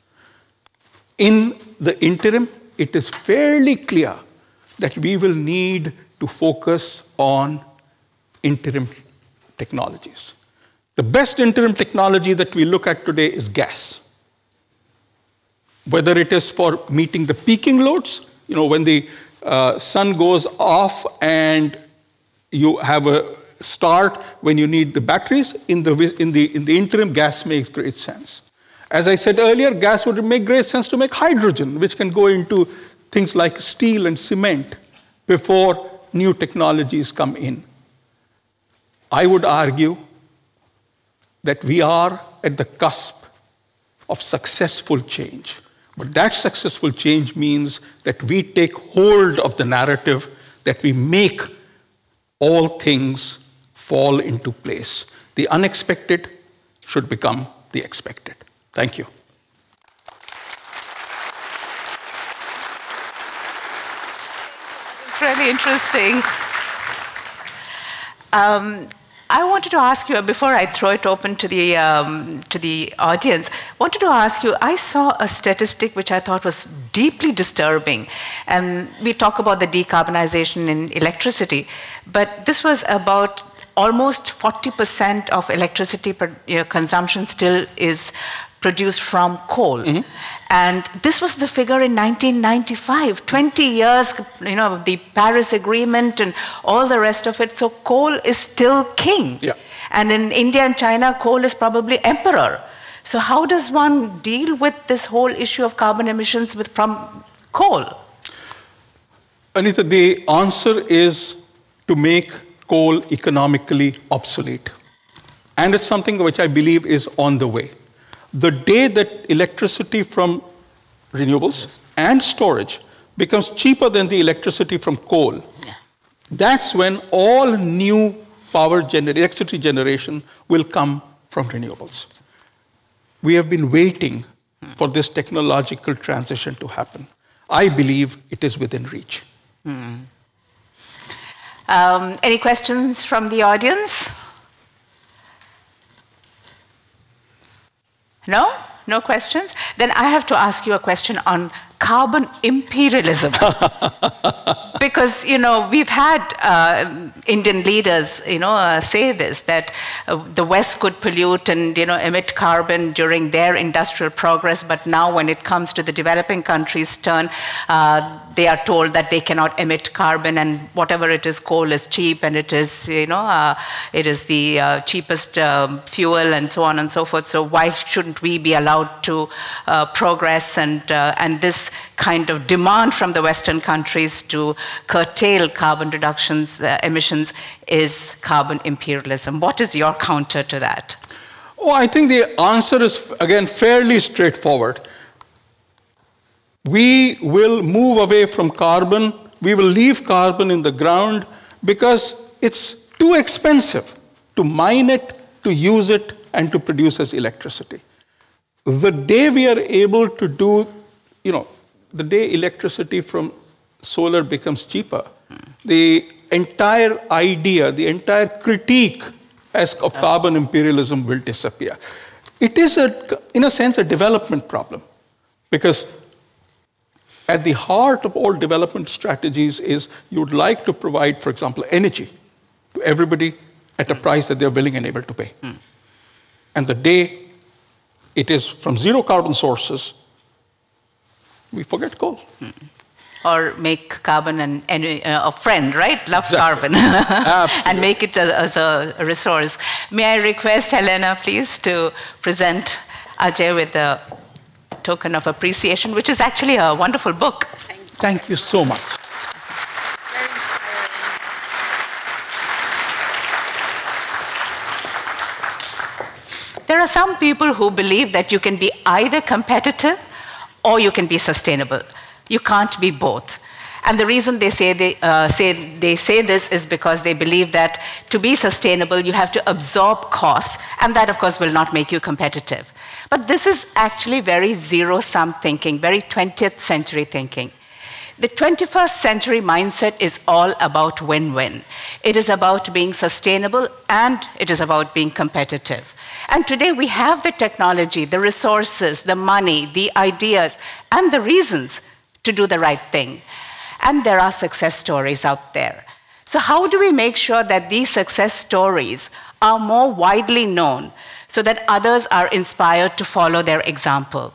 In the interim, it is fairly clear that we will need to focus on interim technologies. The best interim technology that we look at today is gas. Whether it is for meeting the peaking loads, when the sun goes off and you have a start when you need the batteries, in the interim, gas makes great sense. As I said earlier, gas would make great sense to make hydrogen, which can go into things like steel and cement before new technologies come in. I would argue that we are at the cusp of successful change. But that successful change means that we take hold of the narrative, that we make all things fall into place. The unexpected should become the expected. Thank you. It's really interesting. I wanted to ask you, before I throw it open to the audience, wanted to ask you, I saw a statistic which I thought was deeply disturbing. And we talk about the decarbonization in electricity, but this was about almost 40% of electricity consumption still is produced from coal. Mm-hmm. And this was the figure in 1995, 20 years, the Paris Agreement and all the rest of it. So coal is still king. Yeah. And in India and China, coal is probably emperor. So how does one deal with this whole issue of carbon emissions from coal? Anita, the answer is to make coal economically obsolete. And it's something which I believe is on the way. The day that electricity from renewables and storage becomes cheaper than the electricity from coal, that's when all new electricity generation will come from renewables. We have been waiting for this technological transition to happen. I believe it is within reach. Any questions from the audience? No? No questions? Then I have to ask you a question on carbon imperialism. Because, we've had Indian leaders, say this, that the West could pollute and, emit carbon during their industrial progress, but now when it comes to the developing countries' turn, they are told that they cannot emit carbon, and whatever it is, coal is cheap, and it is, it is the cheapest fuel, and so on and so forth. So why shouldn't we be allowed to progress? And this kind of demand from the Western countries to curtail carbon reductions, emissions, is carbon imperialism. What is your counter to that? Oh, I think the answer is, again, fairly straightforward. We will move away from carbon. We will leave carbon in the ground because it's too expensive to mine it, to use it, and to produce as electricity. The day we are able to do, the day electricity from solar becomes cheaper, the entire idea, the entire critique of carbon imperialism will disappear. It is, in a sense, a development problem, because at the heart of all development strategies is you would like to provide, for example, energy to everybody at a price that they're willing and able to pay. And the day it is from zero carbon sources, we forget coal. or make carbon a friend, right? Love carbon and make it as a resource. May I request Helena, please, to present Ajay with a token of appreciation, which is actually a wonderful book. Thank you so much. There are some people who believe that you can be either competitive or you can be sustainable. You can't be both. And the reason they say this is because they believe that to be sustainable, you have to absorb costs, and that, of course, will not make you competitive. But this is actually very zero-sum thinking, very 20th century thinking. The 21st century mindset is all about win-win. It is about being sustainable, and it is about being competitive. And today we have the technology, the resources, the money, the ideas, and the reasons to do the right thing. And there are success stories out there. So how do we make sure that these success stories are more widely known so that others are inspired to follow their example?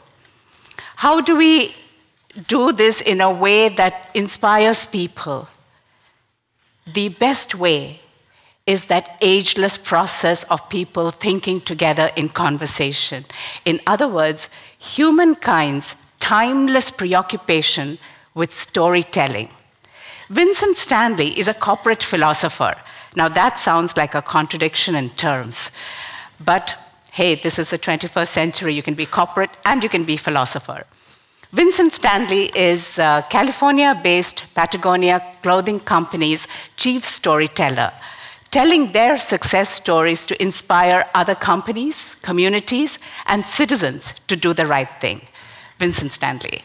How do we do this in a way that inspires people? The best way is that ageless process of people thinking together in conversation. In other words, humankind's timeless preoccupation with storytelling. Vincent Stanley is a corporate philosopher. Now that sounds like a contradiction in terms, but hey, this is the 21st century. You can be corporate and you can be philosopher. Vincent Stanley is California-based Patagonia clothing company's chief storyteller, telling their success stories to inspire other companies, communities, and citizens to do the right thing. Vincent Stanley.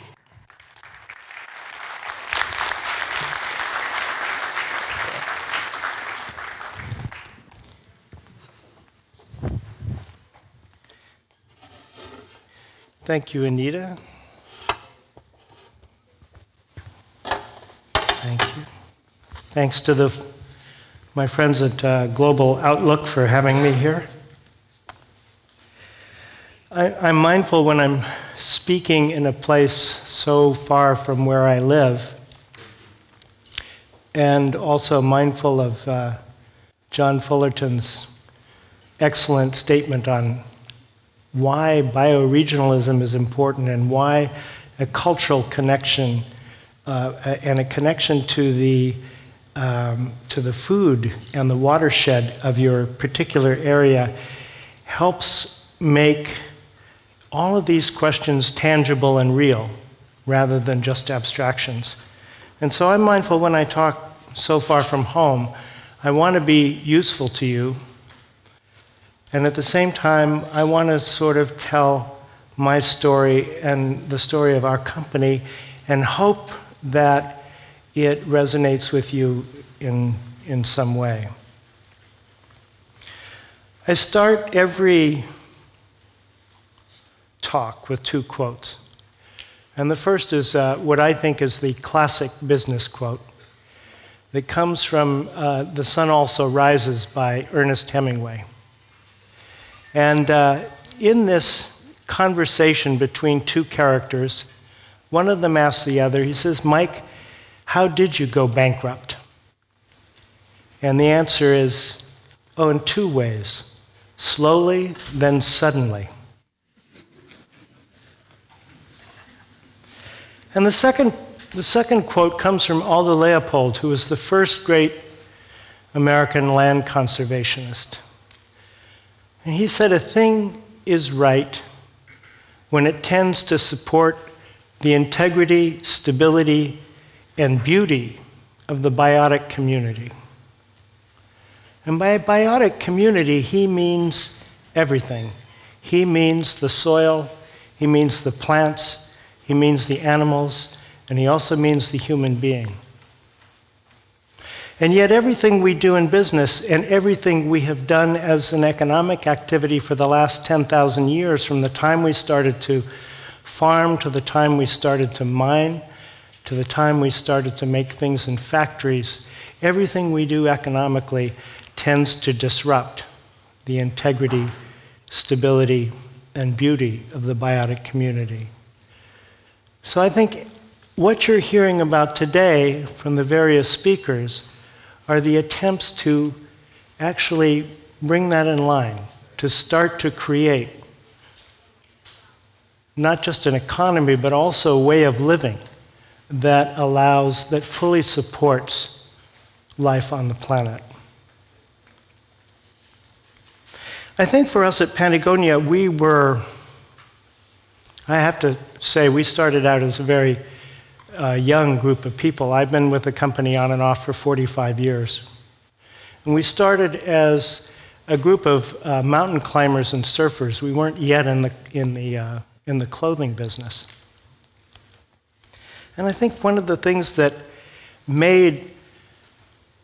Thank you, Anita. Thank you. Thanks to my friends at Global Outlook for having me here. I'm mindful when I'm speaking in a place so far from where I live, and also mindful of John Fullerton's excellent statement on why bioregionalism is important and why a cultural connection and a connection to the food and the watershed of your particular area helps make all of these questions tangible and real rather than just abstractions. And so I'm mindful when I talk so far from home, I want to be useful to you, and at the same time, I want to sort of tell my story and the story of our company and hope that it resonates with you in some way. I start every talk with two quotes. And the first is what I think is the classic business quote that comes from The Sun Also Rises by Ernest Hemingway. And in this conversation between two characters, one of them asks the other, he says, "Mike, how did you go bankrupt?" And the answer is, oh, in two ways. Slowly, then suddenly. And the second quote comes from Aldo Leopold, who was the first great American land conservationist. And he said, "A thing is right when it tends to support the integrity, stability, and beauty of the biotic community." And by biotic community, he means everything. He means the soil, he means the plants, he means the animals, and he also means the human being. And yet everything we do in business and everything we have done as an economic activity for the last 10,000 years, from the time we started to farm to the time we started to mine, to the time we started to make things in factories, everything we do economically tends to disrupt the integrity, stability, and beauty of the biotic community. So I think what you're hearing about today from the various speakers are the attempts to actually bring that in line, to start to create not just an economy, but also a way of living that allows, that fully supports life on the planet. I think for us at Patagonia, I have to say, we started out as a very young group of people. I've been with the company on and off for 45 years. And we started as a group of mountain climbers and surfers. We weren't yet in the clothing business. And I think one of the things that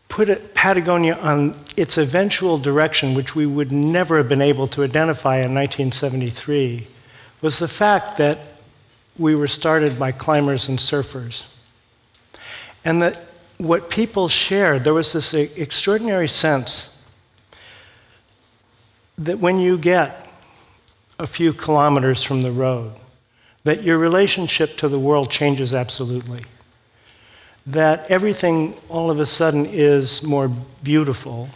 put Patagonia on its eventual direction, which we would never have been able to identify in 1973, was the fact that we were started by climbers and surfers. And that what people shared, there was this extraordinary sense that when you get a few kilometers from the road, that your relationship to the world changes absolutely. That everything all of a sudden is more beautiful.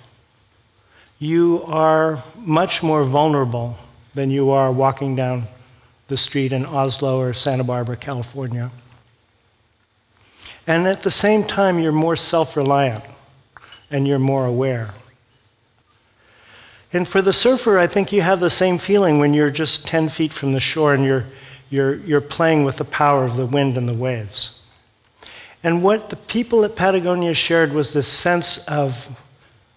You are much more vulnerable than you are walking down the street in Oslo or Santa Barbara, California. And at the same time, you're more self-reliant and you're more aware. And for the surfer, I think you have the same feeling when you're just 10 feet from the shore and you're playing with the power of the wind and the waves. And what the people at Patagonia shared was this sense of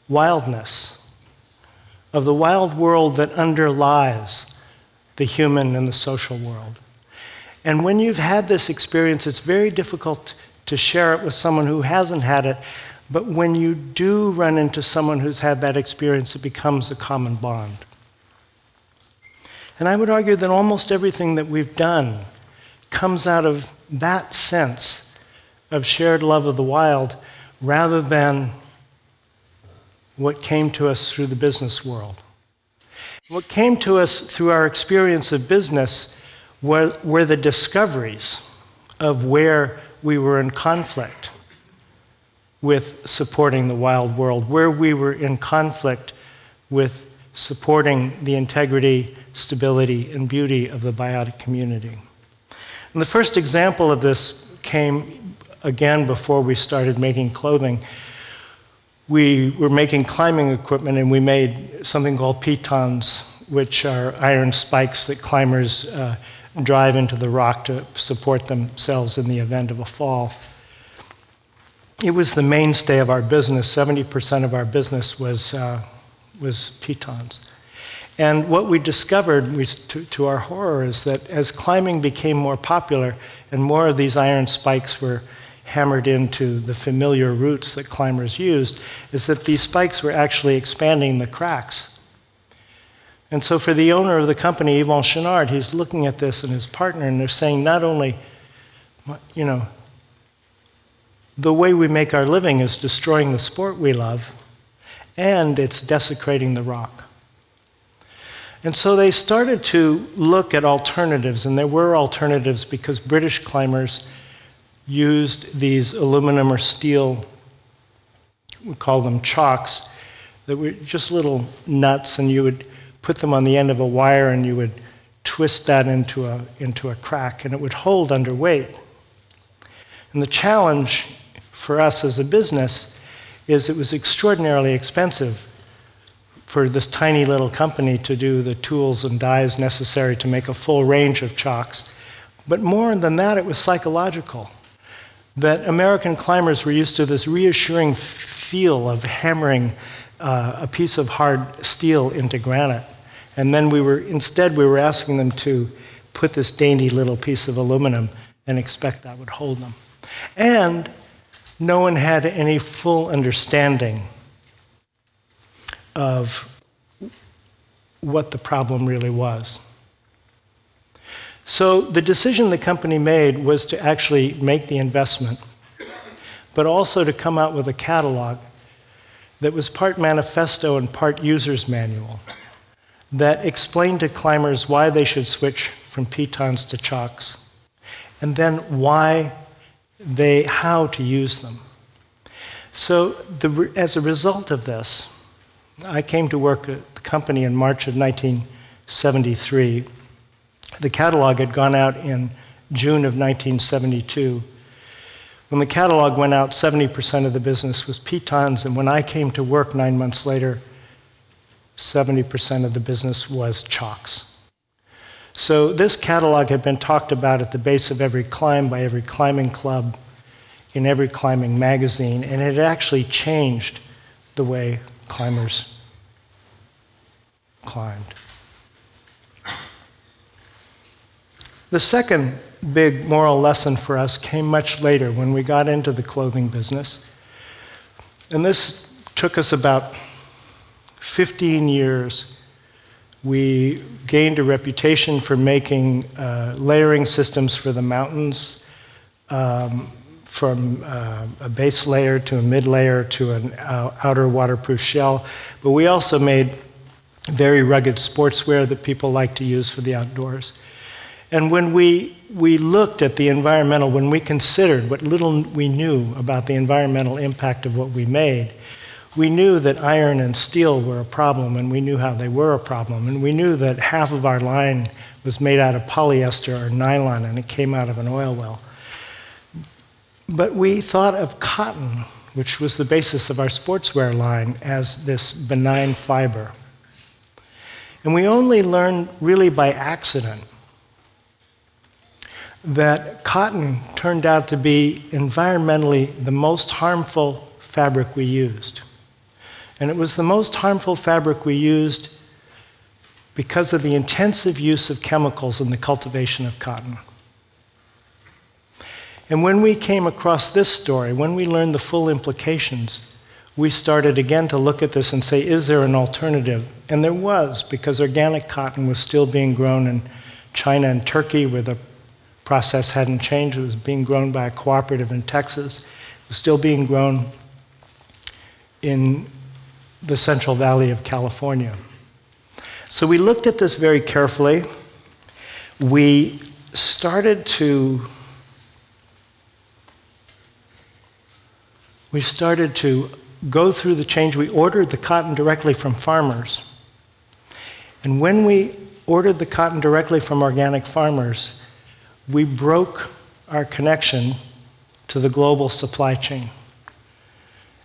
wildness, of the wild world that underlies the human and the social world. And when you've had this experience, it's very difficult to share it with someone who hasn't had it, but when you do run into someone who's had that experience, it becomes a common bond. And I would argue that almost everything that we've done comes out of that sense of shared love of the wild rather than what came to us through the business world. What came to us through our experience of business were the discoveries of where we were in conflict with supporting the wild world, where we were in conflict with supporting the integrity, stability, and beauty of the biotic community. And the first example of this came, again, before we started making clothing. We were making climbing equipment, and we made something called pitons, which are iron spikes that climbers drive into the rock to support themselves in the event of a fall. It was the mainstay of our business. 70% of our business was pitons. And what we discovered, to our horror, is that as climbing became more popular and more of these iron spikes were hammered into the familiar routes that climbers used, is that these spikes were actually expanding the cracks. And so for the owner of the company, Yvon Chenard, he's looking at this and his partner, and they're saying not only, the way we make our living is destroying the sport we love, and it's desecrating the rock. And so they started to look at alternatives, and there were alternatives because British climbers used these aluminum or steel, we call them chalks, that were just little nuts, and you would put them on the end of a wire and you would twist that into a crack, and it would hold under weight. And the challenge for us as a business is it was extraordinarily expensive for this tiny little company to do the tools and dyes necessary to make a full range of chalks. But more than that, it was psychological. That American climbers were used to this reassuring feel of hammering a piece of hard steel into granite. And then we were asking them to put this dainty little piece of aluminum and expect that would hold them. And no one had any full understanding of what the problem really was. So the decision the company made was to actually make the investment, but also to come out with a catalog that was part manifesto and part user's manual that explained to climbers why they should switch from pitons to chalks, and then why how to use them. So as a result of this, I came to work at the company in March of 1973. The catalog had gone out in June of 1972. When the catalog went out, 70% of the business was pitons, and when I came to work 9 months later, 70% of the business was chalks. So this catalog had been talked about at the base of every climb by every climbing club, in every climbing magazine, and it actually changed the way climbers climbed. The second big moral lesson for us came much later when we got into the clothing business. And this took us about 15 years. We gained a reputation for making layering systems for the mountains, from a base layer to a mid layer to an outer waterproof shell. But we also made very rugged sportswear that people like to use for the outdoors. And when we looked at the environmental, when we considered what little we knew about the environmental impact of what we made, we knew that iron and steel were a problem, and we knew how they were a problem. And we knew that half of our line was made out of polyester or nylon, and it came out of an oil well. But we thought of cotton, which was the basis of our sportswear line, as this benign fiber. And we only learned really by accident that cotton turned out to be environmentally the most harmful fabric we used. And it was the most harmful fabric we used because of the intensive use of chemicals in the cultivation of cotton. And when we came across this story, when we learned the full implications, we started again to look at this and say, is there an alternative? And there was, because organic cotton was still being grown in China and Turkey, where the process hadn't changed. It was being grown by a cooperative in Texas. It was still being grown in the Central Valley of California. So we looked at this very carefully. We started to go through the change. We ordered the cotton directly from farmers. And when we ordered the cotton directly from organic farmers, we broke our connection to the global supply chain.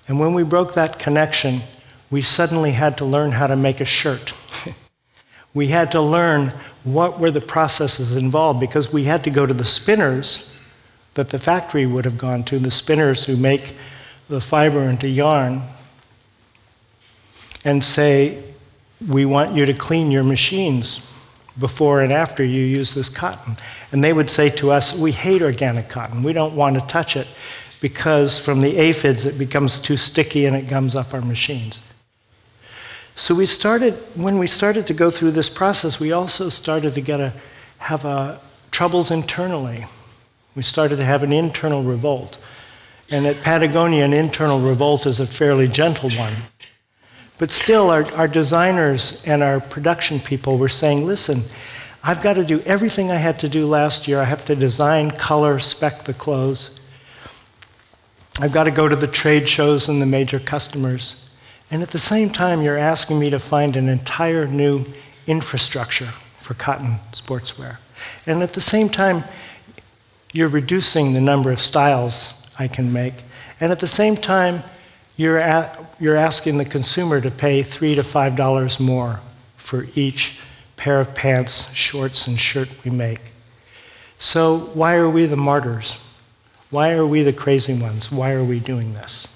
And when we broke that connection, we suddenly had to learn how to make a shirt. We had to learn what were the processes involved, because we had to go to the spinners that the factory would have gone to, the spinners who make the fiber into yarn, and say, we want you to clean your machines before and after you use this cotton. And they would say to us, we hate organic cotton. We don't want to touch it because from the aphids it becomes too sticky and it gums up our machines. So when we started to go through this process, we also started to have troubles internally. We started to have an internal revolt. And at Patagonia, an internal revolt is a fairly gentle one. But still, our designers and our production people were saying, listen, I've got to do everything I had to do last year. I have to design, color, spec the clothes. I've got to go to the trade shows and the major customers. And at the same time, you're asking me to find an entire new infrastructure for cotton sportswear. And at the same time, you're reducing the number of styles I can make. And at the same time, you're asking the consumer to pay $3 to $5 more for each pair of pants, shorts, and shirt we make. So why are we the martyrs? Why are we the crazy ones? Why are we doing this?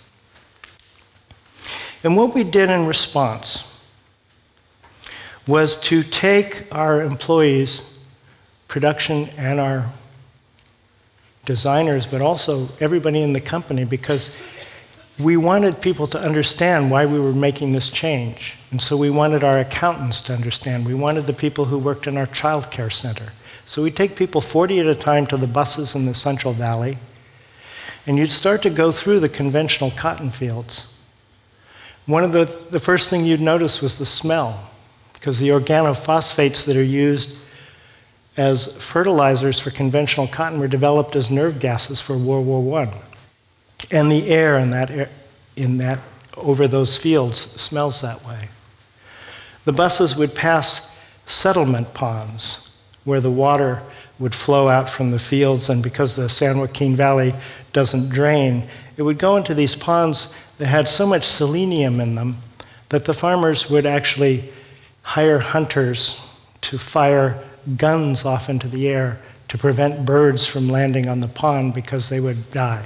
And what we did in response was to take our employees, production, and our designers, but also everybody in the company, because we wanted people to understand why we were making this change. And so we wanted our accountants to understand. We wanted the people who worked in our child care center. So we take people 40 at a time to the buses in the Central Valley, and you'd start to go through the conventional cotton fields. One of the first thing you'd notice was the smell, because the organophosphates that are used as fertilizers for conventional cotton were developed as nerve gases for World War I. And the air in that over those fields smells that way. The buses would pass settlement ponds where the water would flow out from the fields, and because the San Joaquin Valley doesn't drain, it would go into these ponds that had so much selenium in them that the farmers would actually hire hunters to fire guns off into the air to prevent birds from landing on the pond because they would die.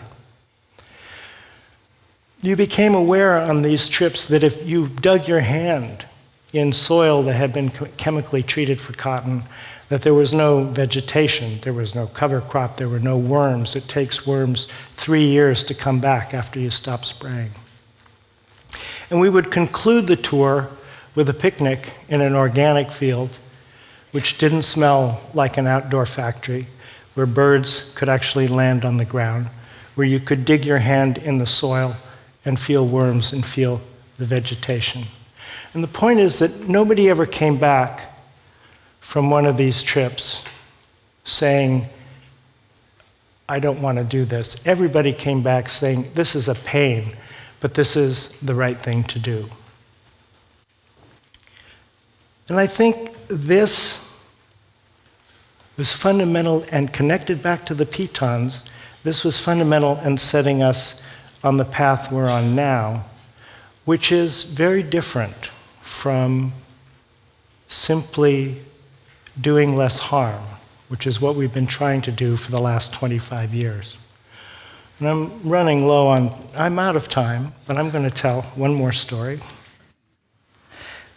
You became aware on these trips that if you dug your hand in soil that had been chemically treated for cotton, that there was no vegetation, there was no cover crop, there were no worms. It takes worms 3 years to come back after you stop spraying. And we would conclude the tour with a picnic in an organic field, which didn't smell like an outdoor factory, where birds could actually land on the ground, where you could dig your hand in the soil and feel worms and feel the vegetation. And the point is that nobody ever came back from one of these trips saying, I don't want to do this. Everybody came back saying, this is a pain, but this is the right thing to do. And I think this was fundamental and connected back to the pitons. This was fundamental in setting us on the path we're on now, which is very different from simply doing less harm, which is what we've been trying to do for the last 25 years. And I'm running low on, I'm out of time, but I'm going to tell one more story.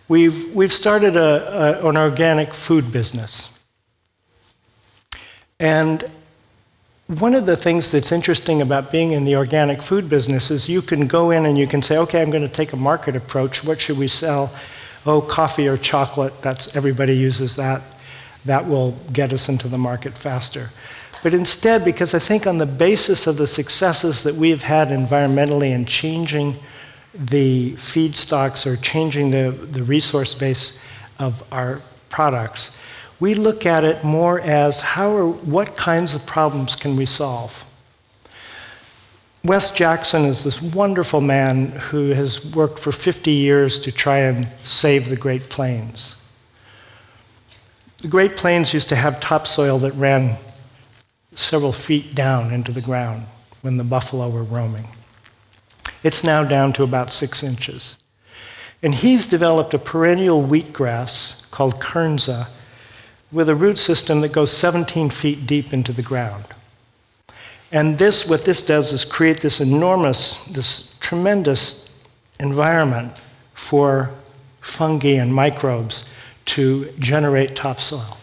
We've started an organic food business. And one of the things that's interesting about being in the organic food business is you can go in and you can say, okay, I'm going to take a market approach. What should we sell? Oh, coffee or chocolate. Everybody uses that. That will get us into the market faster. But instead, because I think on the basis of the successes that we've had environmentally in changing the feedstocks or changing the resource base of our products, we look at it more as what kinds of problems can we solve? Wes Jackson is this wonderful man who has worked for 50 years to try and save the Great Plains. The Great Plains used to have topsoil that ran several feet down into the ground when the buffalo were roaming. It's now down to about 6 inches. And he's developed a perennial wheatgrass called Kernza with a root system that goes 17 feet deep into the ground. And what this does is create this tremendous environment for fungi and microbes to generate topsoil.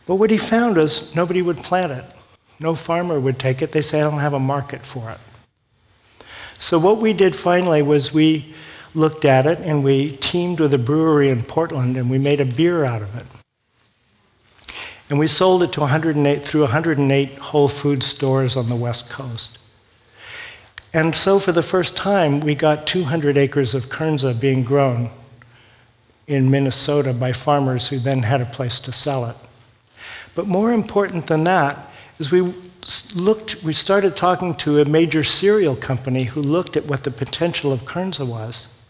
But what he found was nobody would plant it. No farmer would take it. They say, I don't have a market for it. So what we did finally was we looked at it and we teamed with a brewery in Portland and we made a beer out of it. And we sold it to 108 Whole Foods stores on the West Coast. And so for the first time, we got 200 acres of Kernza being grown in Minnesota by farmers who then had a place to sell it. But more important than that is we started talking to a major cereal company who looked at what the potential of Kernza was,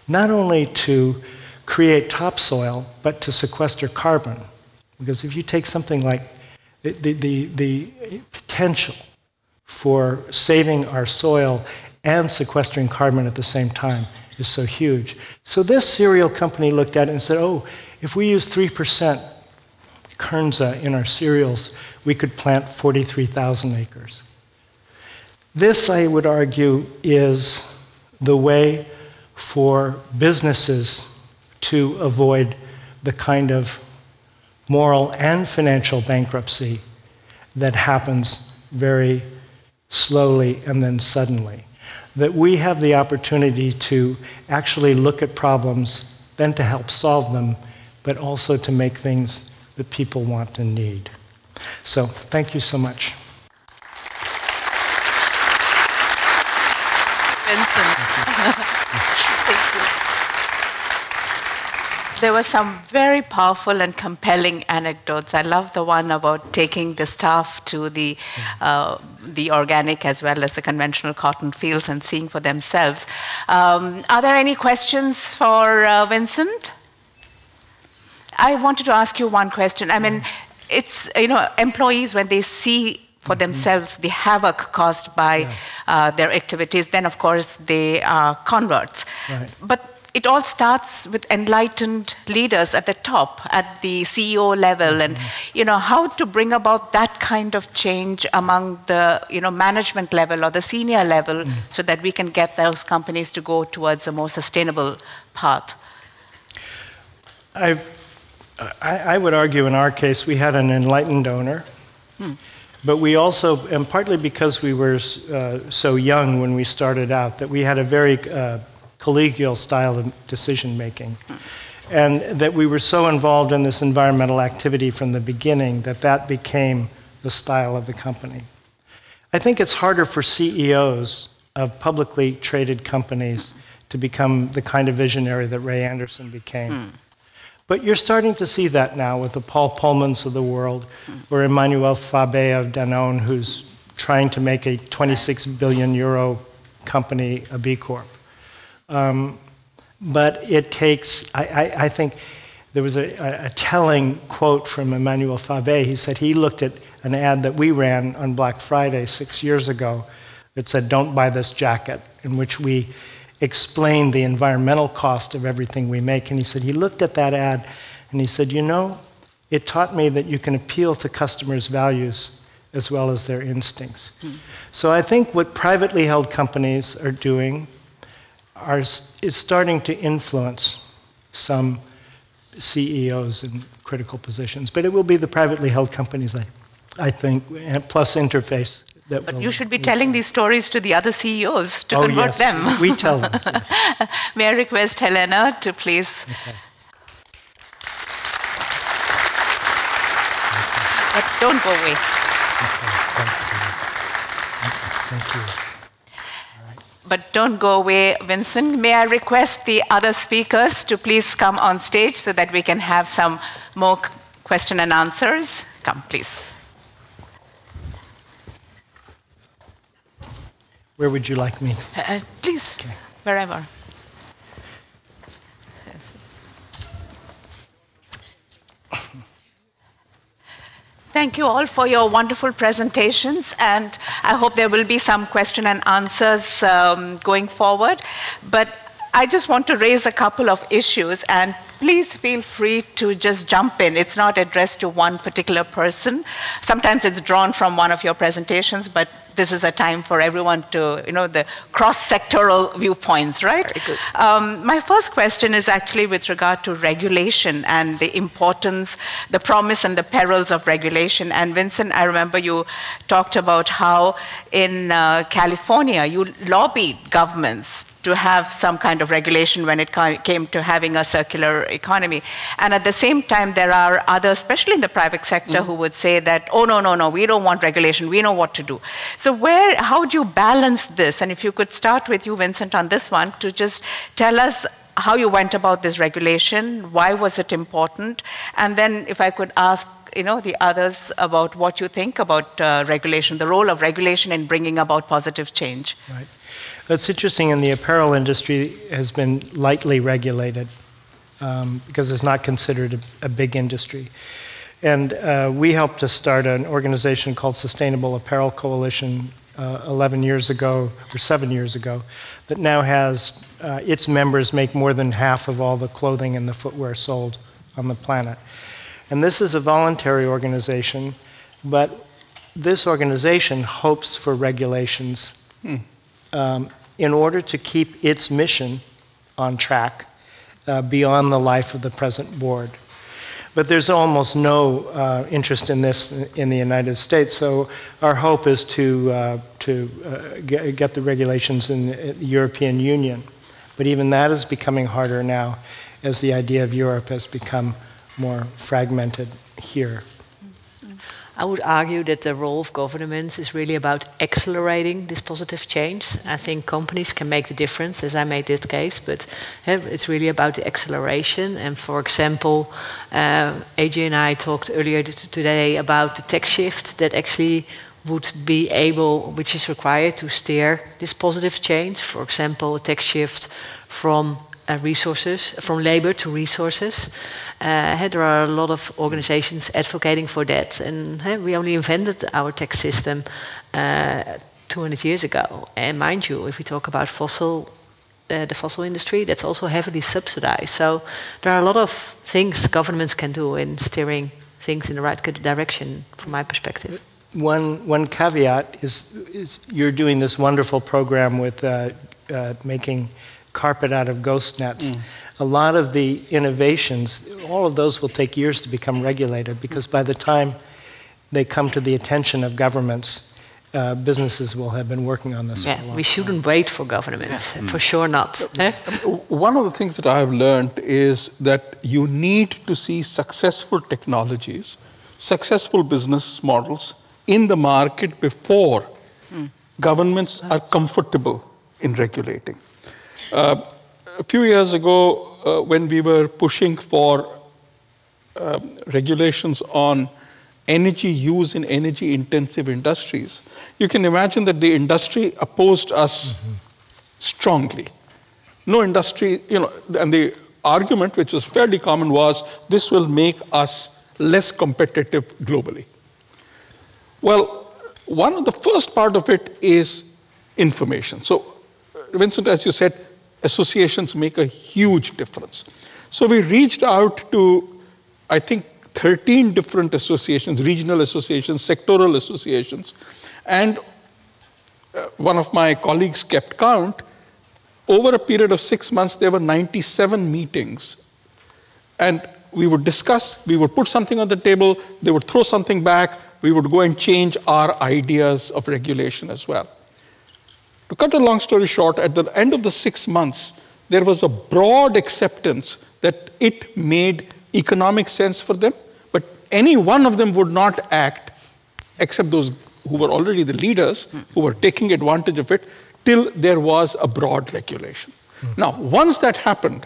not only to create topsoil, but to sequester carbon. Because if you take something like the potential for saving our soil and sequestering carbon at the same time is so huge. So this cereal company looked at it and said, oh, if we use 3% Kernza in our cereals, we could plant 43,000 acres. This, I would argue, is the way for businesses to avoid the kind of moral and financial bankruptcy that happens very slowly and then suddenly. That we have the opportunity to actually look at problems, then to help solve them, but also to make things that people want and need. So, thank you so much. Vincent. Thank you. There were some very powerful and compelling anecdotes. I love the one about taking the staff to the organic as well as the conventional cotton fields and seeing for themselves. Are there any questions for Vincent? I wanted to ask you one question. I mean, it's, employees, when they see for themselves the havoc caused by their activities, then of course they are converts. Right. But it all starts with enlightened leaders at the top, at the CEO level, and how to bring about that kind of change among the management level or the senior level, so that we can get those companies to go towards a more sustainable path. I would argue in our case we had an enlightened owner, but we also, and partly because we were so young when we started out, that we had a very collegial style of decision making, and that we were so involved in this environmental activity from the beginning that became the style of the company. I think it's harder for CEOs of publicly traded companies to become the kind of visionary that Ray Anderson became. But you're starting to see that now with the Paul Pullmans of the world, or Emmanuel Faber of Danone, who's trying to make a 26 billion euro company a B Corp. But it takes, I think there was a telling quote from Emmanuel Faber. He said he looked at an ad that we ran on Black Friday 6 years ago that said, "Don't buy this jacket," in which we explained the environmental cost of everything we make. And he said he looked at that ad and he said, it taught me that you can appeal to customers' values as well as their instincts. So I think what privately held companies are doing is starting to influence some CEOs in critical positions. But it will be the privately held companies, I think, plus interface. But you should be telling these stories to the other CEOs to convert them. We tell them. Yes. May I request Helena to please... Okay. But don't go away. Okay. Thanks. Thank you. But don't go away, Vincent. May I request the other speakers to please come on stage so that we can have some more question and answers? Come, please. Where would you like me? Please, okay. Wherever. Thank you all for your wonderful presentations, and I hope there will be some question and answers going forward. But I just want to raise a couple of issues, and please feel free to just jump in. It's not addressed to one particular person. Sometimes it's drawn from one of your presentations, but this is a time for everyone to, the cross-sectoral viewpoints, right? Very good. My first question is actually with regard to regulation and the importance, the promise and the perils of regulation. And Vincent, I remember you talked about how in California you lobbied governments to have some kind of regulation when it came to having a circular economy. And at the same time, there are others, especially in the private sector, who would say that, oh, no, we don't want regulation, we know what to do. So how do you balance this? And if you could start with you, Vincent, on this one, to just tell us how you went about this regulation, why was it important? And then if I could ask the others about what you think about regulation, the role of regulation in bringing about positive change. Right. It's interesting, in the apparel industry has been lightly regulated because it's not considered a big industry. And we helped to start an organization called Sustainable Apparel Coalition 11 years ago, or 7 years ago, that now has its members make more than half of all the clothing and the footwear sold on the planet. And this is a voluntary organization, but this organization hopes for regulations in order to keep its mission on track beyond the life of the present board. But there's almost no interest in this in the United States, so our hope is to get the regulations in the European Union. But even that is becoming harder now as the idea of Europe has become more fragmented here. I would argue that the role of governments is really about accelerating this positive change. I think companies can make the difference, as I made this case, but it's really about the acceleration. And for example, AJ and I talked earlier today about the tech shift that actually would be able, which is required to steer this positive change. For example, a tech shift from resources, from labor to resources. There are a lot of organizations advocating for that. And we only invented our tax system 200 years ago. And mind you, if we talk about the fossil industry, that's also heavily subsidized. So there are a lot of things governments can do in steering things in the right direction, from my perspective. One caveat is you're doing this wonderful program with making carpet out of ghost nets. A lot of the innovations, all of those will take years to become regulated, because by the time they come to the attention of governments, businesses will have been working on this for a long time. We shouldn't wait for governments, for sure not. One of the things that I've learned is that you need to see successful technologies, successful business models in the market before governments are comfortable in regulating. A few years ago, when we were pushing for regulations on energy use in energy-intensive industries, you can imagine that the industry opposed us strongly. No industry, and the argument, which was fairly common, was this will make us less competitive globally. Well, the first part of it is information. So, Vincent, as you said, associations make a huge difference. So we reached out to, I think, 13 different associations, regional associations, sectoral associations, and one of my colleagues kept count. Over a period of 6 months, there were 97 meetings. And we would discuss, we would put something on the table, they would throw something back, we would go and change our ideas of regulation as well. To cut a long story short, at the end of the 6 months, there was a broad acceptance that it made economic sense for them, but any one of them would not act, except those who were already the leaders, who were taking advantage of it, till there was a broad regulation. Now, once that happened,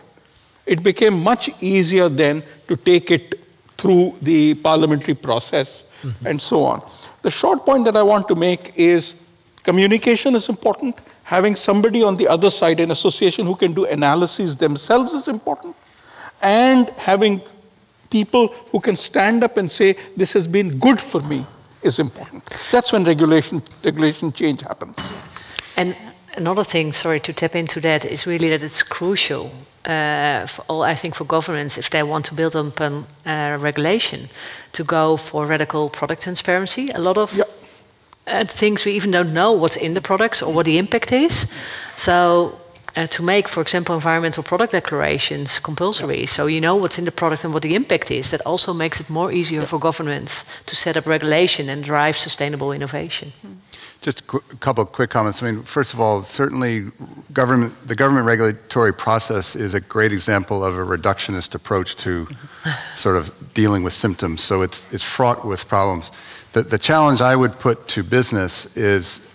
it became much easier then to take it through the parliamentary process and so on. The short point that I want to make is communication is important. Having somebody on the other side, an association who can do analyses themselves, is important. And having people who can stand up and say, this has been good for me, is important. That's when regulation change happens. And another thing, sorry, to tap into that, is really that it's crucial I think for governments, if they want to build upon regulation, to go for radical product transparency. A lot of things we even don't know what's in the products or what the impact is. So to make, for example, environmental product declarations compulsory, so you know what's in the product and what the impact is, that also makes it more easier for governments to set up regulation and drive sustainable innovation. Just a couple of quick comments. I mean, first of all, certainly the government regulatory process is a great example of a reductionist approach to sort of dealing with symptoms. So it's fraught with problems. The challenge I would put to business is,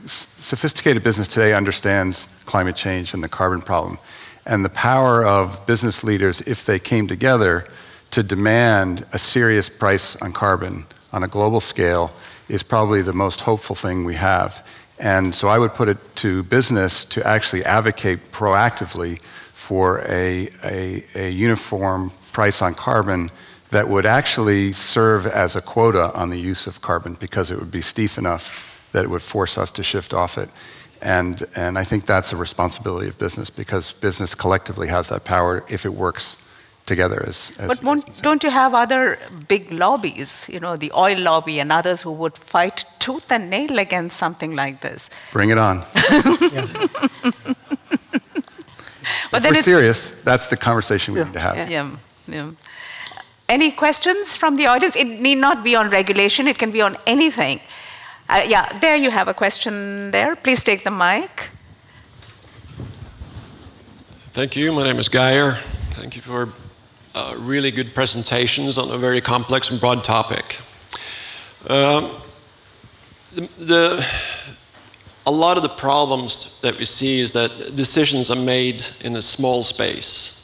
sophisticated business today understands climate change and the carbon problem. And the power of business leaders, if they came together to demand a serious price on carbon on a global scale, is probably the most hopeful thing we have. And so I would put it to business to actually advocate proactively for a uniform price on carbon that would actually serve as a quota on the use of carbon, because it would be steep enough that it would force us to shift off it. And I think that's a responsibility of business, because business collectively has that power if it works together. But don't you have other big lobbies, the oil lobby and others who would fight tooth and nail against something like this? Bring it on. But if we're serious, that's the conversation we need to have. Any questions from the audience? It need not be on regulation, it can be on anything. There you have a question there. Please take the mic. Thank you. My name is Geir. Thank you for really good presentations on a very complex and broad topic. A lot of the problems that we see is that decisions are made in a small space.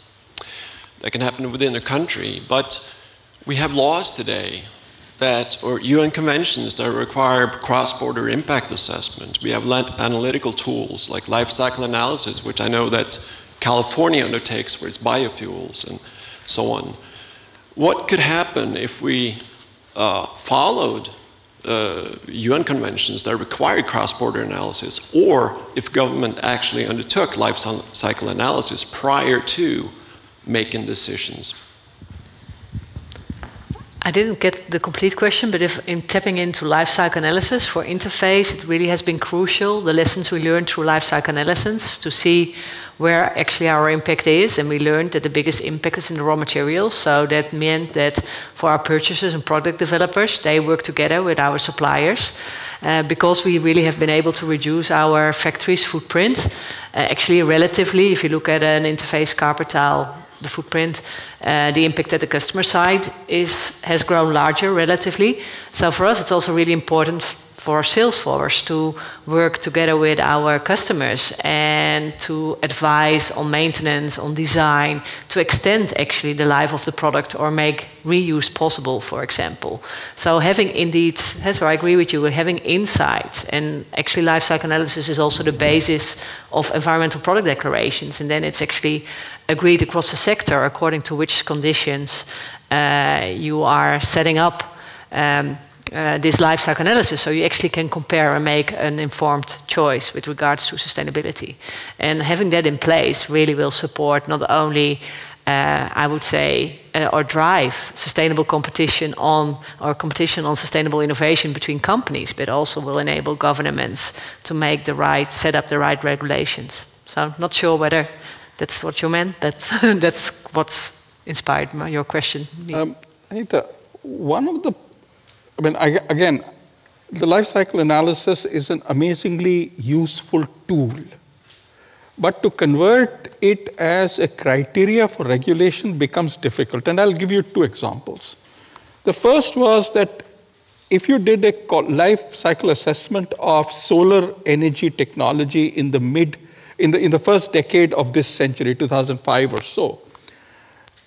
That can happen within a country, but we have laws today that, or UN conventions that require cross-border impact assessment. We have analytical tools like life cycle analysis, which I know that California undertakes for its biofuels and so on. What could happen if we followed UN conventions that require cross-border analysis, or if government actually undertook life cycle analysis prior to making decisions? I didn't get the complete question, but if in tapping into life cycle analysis for interface, it really has been crucial, the lessons we learned through life cycle analysis, to see where actually our impact is. And we learned that the biggest impact is in the raw materials. So that meant that for our purchasers and product developers, they work together with our suppliers. Because we really have been able to reduce our factory's footprint. Actually, relatively, if you look at an interface carpet tile, the footprint, the impact at the customer side has grown larger relatively. So for us, it's also really important for our sales force to work together with our customers and to advise on maintenance, on design, to extend actually the life of the product or make reuse possible, for example. So having indeed, so I agree with you, having insights, and actually life cycle analysis is also the basis of environmental product declarations, and then it's actually agreed across the sector according to which conditions you are setting up this life cycle analysis, so you actually can compare and make an informed choice with regards to sustainability. And having that in place really will support not only, I would say, or drive sustainable competition on, or competition on sustainable innovation between companies, but also will enable governments to make the right, set up the right regulations. So I'm not sure whether that's what you meant, but that's what's inspired your question. Anita, one of the, again, the life cycle analysis is an amazingly useful tool. But to convert it as a criteria for regulation becomes difficult. And I'll give you two examples. The first was that if you did a life cycle assessment of solar energy technology in the first decade of this century, 2005 or so,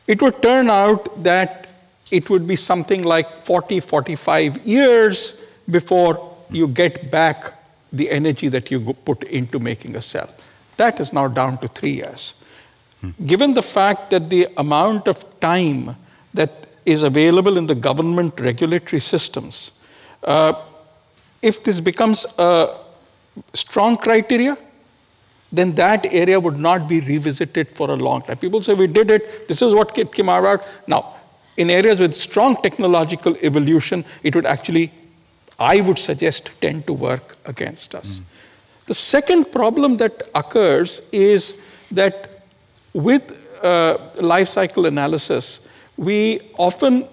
it would turn out that it would be something like 40, 45 years before you get back the energy that you put into making a cell. That is now down to 3 years. Given the fact that the amount of time that is available in the government regulatory systems, if this becomes a strong criteria, then that area would not be revisited for a long time. People say, we did it, this is what it came out. Now, in areas with strong technological evolution, it would actually, I would suggest, tend to work against us. The second problem that occurs is that with life cycle analysis, we often,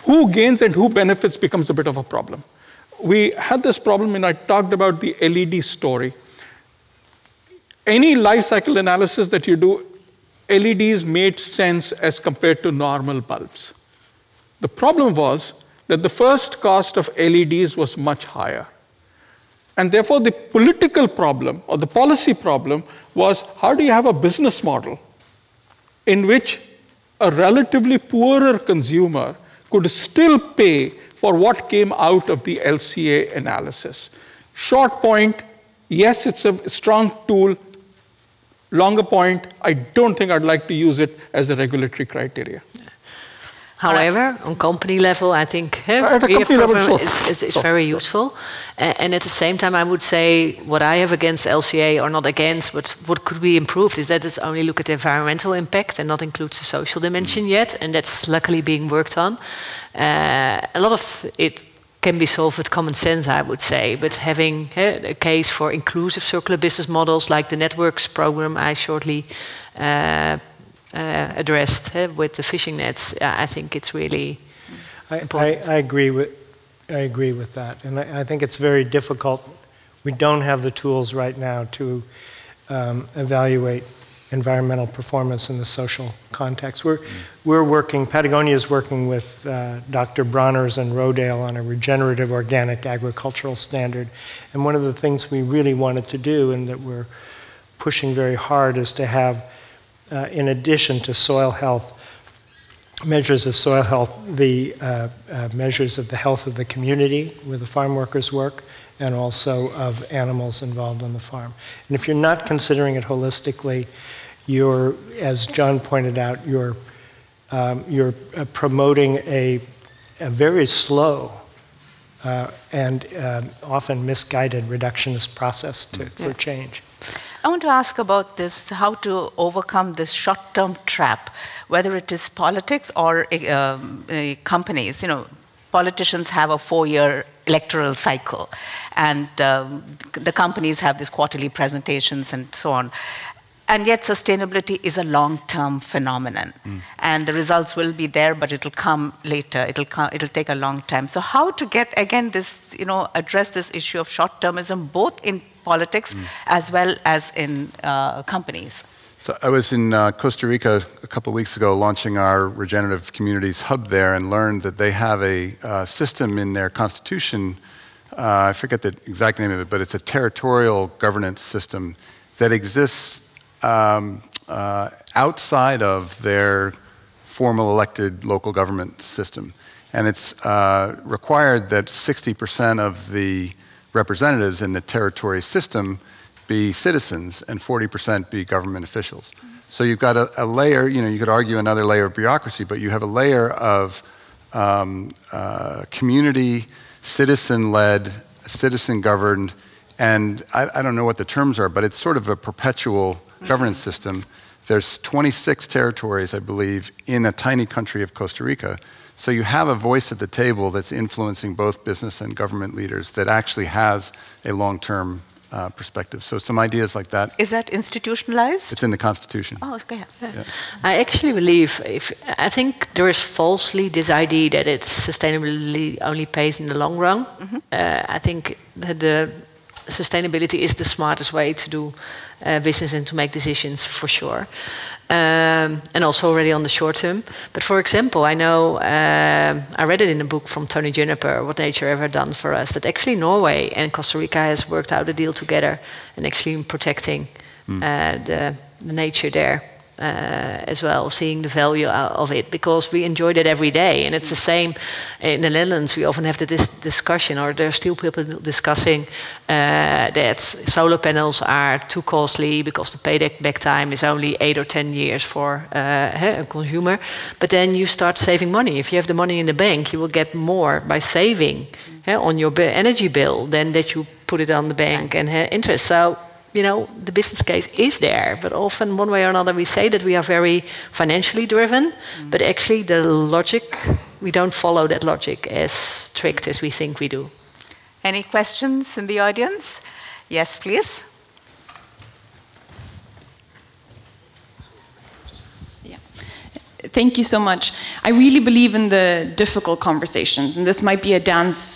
who gains and who benefits becomes a bit of a problem. We had this problem when I talked about the LED story. Any life cycle analysis that you do, LEDs made sense as compared to normal bulbs. The problem was that the first cost of LEDs was much higher. And therefore, the political problem or the policy problem was, how do you have a business model in which a relatively poorer consumer could still pay for what came out of the LCA analysis? Short point, yes, it's a strong tool. Longer point, I don't think I'd like to use it as a regulatory criteria. However, on company level, I think it's very useful. And at the same time, I would say what I have against LCA, or not against, but what could be improved, is that it's only look at the environmental impact and not includes the social dimension yet. And that's luckily being worked on. A lot of it can be solved with common sense, I would say, but having a case for inclusive circular business models like the networks program I shortly addressed with the fishing nets, I think it's really important. I agree with that, and I think it's very difficult. We don't have the tools right now to evaluate environmental performance in the social context. We're working, Patagonia is working with Dr. Bronners and Rodale on a regenerative organic agricultural standard. And one of the things we really wanted to do, and that we're pushing very hard, is to have, in addition to soil health, measures of soil health, the measures of the health of the community where the farm workers work, and also of animals involved on the farm. And if you're not considering it holistically, you're, as John pointed out, you're promoting a very slow and often misguided reductionist process for change. I want to ask about this, how to overcome this short-term trap, whether it is politics or companies. You know, politicians have a 4-year electoral cycle, and the companies have these quarterly presentations and so on. And yet sustainability is a long-term phenomenon. And the results will be there, but it'll come later. It'll take a long time. So how to get, again, this, you know, address this issue of short-termism, both in politics as well as in companies? So I was in Costa Rica a couple of weeks ago launching our Regenerative Communities hub there, and learned that they have a system in their constitution, I forget the exact name of it, but it's a territorial governance system that exists outside of their formal elected local government system. And it's required that 60% of the representatives in the territory system be citizens and 40% be government officials. So you've got a layer, you know, you could argue another layer of bureaucracy, but you have a layer of community, citizen-led, citizen-governed, and I don't know what the terms are, but it's sort of a perpetual governance system. There's 26 territories, I believe, in a tiny country of Costa Rica. So you have a voice at the table that's influencing both business and government leaders that actually has a long-term perspective. So some ideas like that. Is that institutionalized? It's in the Constitution. Oh, okay. Yeah. I actually believe, I think there is falsely this idea that it's sustainability only pays in the long run. I think that the sustainability is the smartest way to do business and to make decisions, for sure. And also already on the short term. But for example, I know, I read it in a book from Tony Juniper, What Nature Ever Done for Us, that actually Norway and Costa Rica has worked out a deal together and actually protecting the nature there as well, seeing the value of it, because we enjoy it every day. And it's the same in the Netherlands. We often have this discussion, or there are still people discussing that solar panels are too costly because the payback time is only 8 or 10 years for a consumer. But then you start saving money. If you have the money in the bank, you will get more by saving on your energy bill than that you put it on the bank and interest. So, you know, the business case is there, but often one way or another we say that we are very financially driven, but actually the logic, we don't follow that logic as strict as we think we do. Any questions in the audience? Yes, please. Thank you so much. I really believe in the difficult conversations, and this might be a dance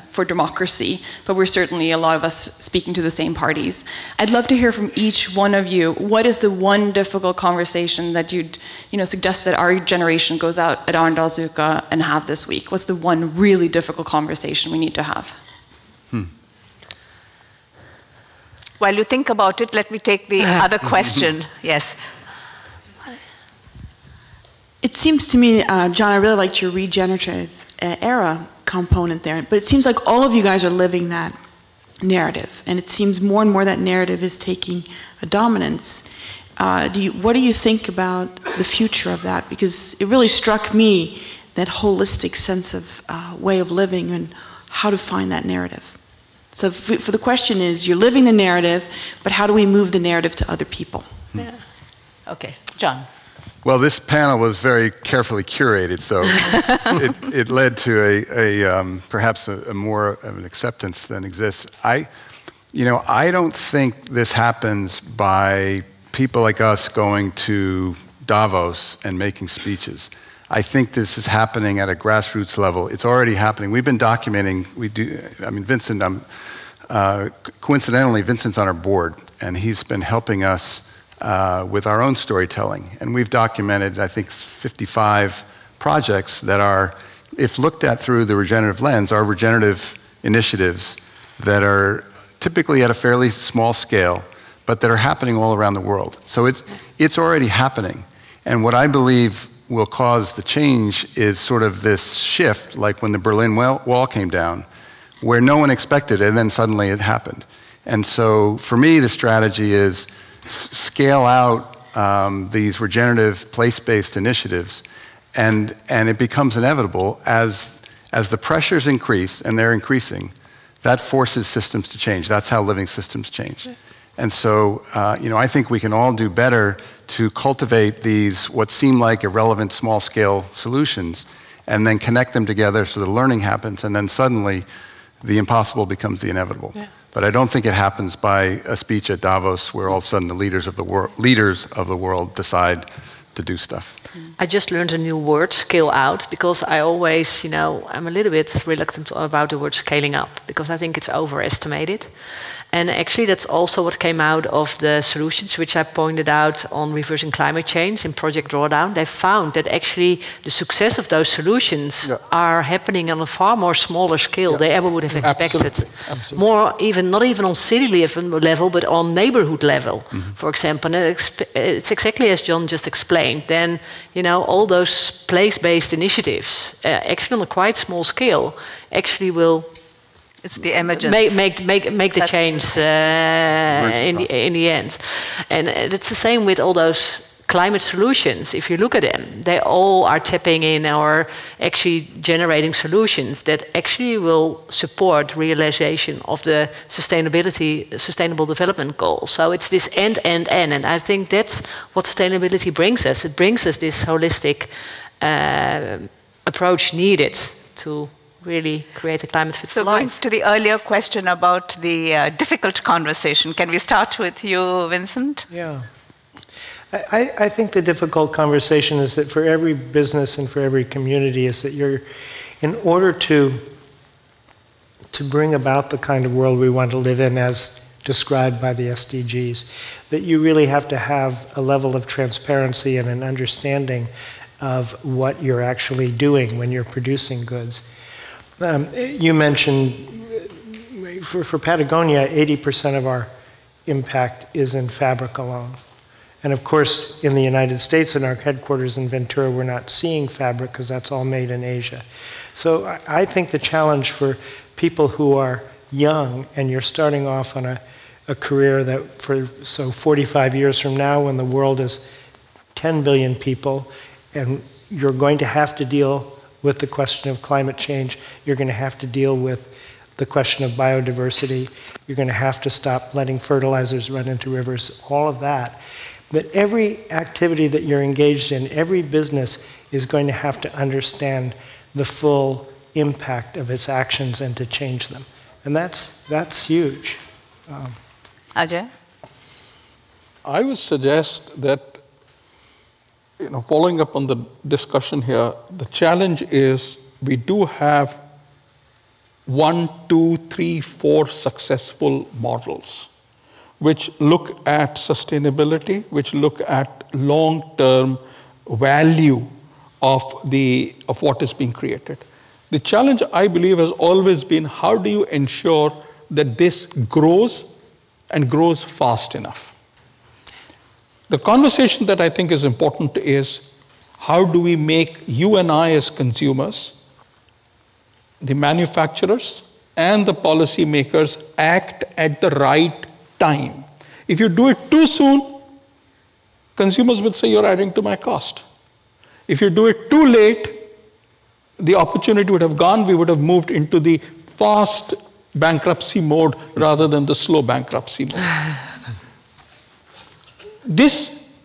for democracy, but we're certainly, a lot of us, speaking to the same parties. I'd love to hear from each one of you, what is the one difficult conversation that you'd suggest that our generation goes out at Arendalsuka and have this week? What's the one really difficult conversation we need to have? While you think about it, let me take the other question. Yes. It seems to me, John, I really liked your regenerative era component there, but it seems like all of you guys are living that narrative, and it seems more and more that narrative is taking a dominance. What do you think about the future of that? Because it really struck me, that holistic sense of way of living and how to find that narrative. So for the question is, you're living the narrative, but how do we move the narrative to other people? Yeah. Okay, John. Well, this panel was very carefully curated, so it led to perhaps a more of an acceptance than exists. I don't think this happens by people like us going to Davos and making speeches. I think this is happening at a grassroots level. It's already happening. We've been documenting. Vincent, coincidentally, Vincent's on our board, and he's been helping us with our own storytelling. And we've documented, I think, 55 projects that are, if looked at through the regenerative lens, are regenerative initiatives that are typically at a fairly small scale, but that are happening all around the world. So it's already happening. And what I believe will cause the change is sort of this shift, like when the Berlin Wall came down, where no one expected it, and then suddenly it happened. And so for me, the strategy is scale out these regenerative place-based initiatives, and it becomes inevitable as the pressures increase, and they're increasing, that forces systems to change. That's how living systems change. And so, I think we can all do better to cultivate these, what seem like irrelevant small-scale solutions, and then connect them together so the learning happens, and then suddenly the impossible becomes the inevitable. Yeah. But I don't think it happens by a speech at Davos where all of a sudden the leaders of the world decide to do stuff. I just learned a new word, scale out, because I always, I'm a little bit reluctant about the word scaling up, because I think it's overestimated. And actually that's also what came out of the solutions which I pointed out on reversing climate change in Project Drawdown. They found that actually the success of those solutions are happening on a far more smaller scale than they ever would have expected. Absolutely. More even, not even on city level, but on neighborhood level, for example. And it's exactly as John just explained. Then, all those place-based initiatives, actually on a quite small scale, actually will it's the emergence. Make the change in the end. And it's the same with all those climate solutions. If you look at them, they all are tapping in or actually generating solutions that actually will support realization of the sustainable development goals. So it's this end. And I think that's what sustainability brings us. It brings us this holistic approach needed to really create a climate fit for life. So going to the earlier question about the difficult conversation, can we start with you, Vincent? Yeah. I think the difficult conversation is that for every business and for every community is that in order to bring about the kind of world we want to live in as described by the SDGs, that you really have to have a level of transparency and an understanding of what you're actually doing when you're producing goods. You mentioned, for Patagonia, 80% of our impact is in fabric alone. And of course, in the United States, in our headquarters in Ventura, we're not seeing fabric because that's all made in Asia. So I think the challenge for people who are young and you're starting off on a career that 45 years from now, when the world is 10 billion people, and you're going to have to deal with the question of climate change, you're going to have to deal with the question of biodiversity, you're going to have to stop letting fertilizers run into rivers, all of that. But every activity that you're engaged in, every business is going to have to understand the full impact of its actions and to change them. And that's huge. Ajay? I would suggest that, following up on the discussion here, the challenge is we do have 1, 2, 3, 4 successful models which look at sustainability, which look at long-term value of what is being created. The challenge, I believe, has always been how do you ensure that this grows and grows fast enough? The conversation that I think is important is how do we make you and I as consumers, the manufacturers and the policymakers act at the right time. If you do it too soon, consumers will say you're adding to my cost. If you do it too late, the opportunity would have gone, we would have moved into the fast bankruptcy mode rather than the slow bankruptcy mode. This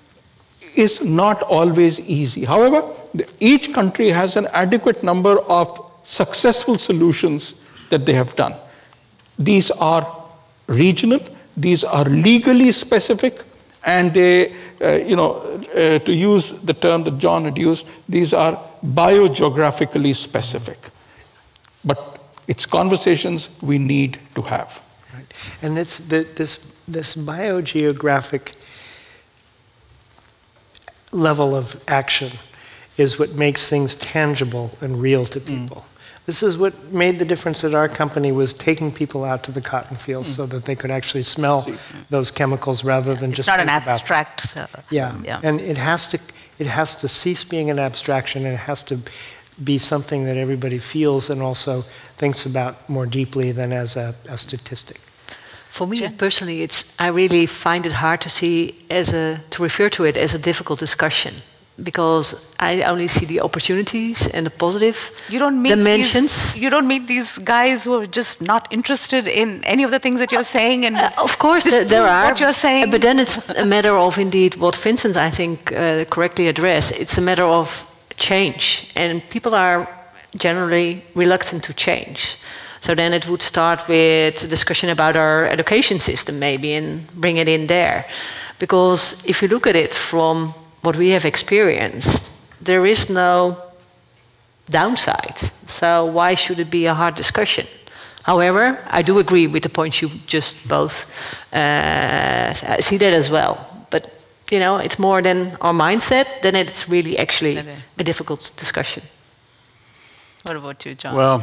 is not always easy. However, each country has an adequate number of successful solutions that they have done. These are regional, these are legally specific, and they, to use the term that John had used, these are biogeographically specific. But it's conversations we need to have. Right. And this biogeographic level of action is what makes things tangible and real to people. This is what made the difference at our company, was taking people out to the cotton fields so that they could actually smell those chemicals rather than just It's not an think about them. abstract. Yeah, and it has to cease being an abstraction, and it has to be something that everybody feels and also thinks about more deeply than as a statistic. For me personally, I really find it hard to see to refer to it as a difficult discussion, because I only see the opportunities and the positive dimensions. You don't meet these guys who are just not interested in any of the things that you're saying, and of course there are. What you're saying, but then it's a matter of indeed what Vincent, I think, correctly addressed. It's a matter of change, and people are generally reluctant to change. So then it would start with a discussion about our education system maybe, and bring it in there. Because if you look at it from what we have experienced, there is no downside. So why should it be a hard discussion? However, I do agree with the points you just both see that as well. But it's more than our mindset, then it's really actually a difficult discussion. What about you, John? Well,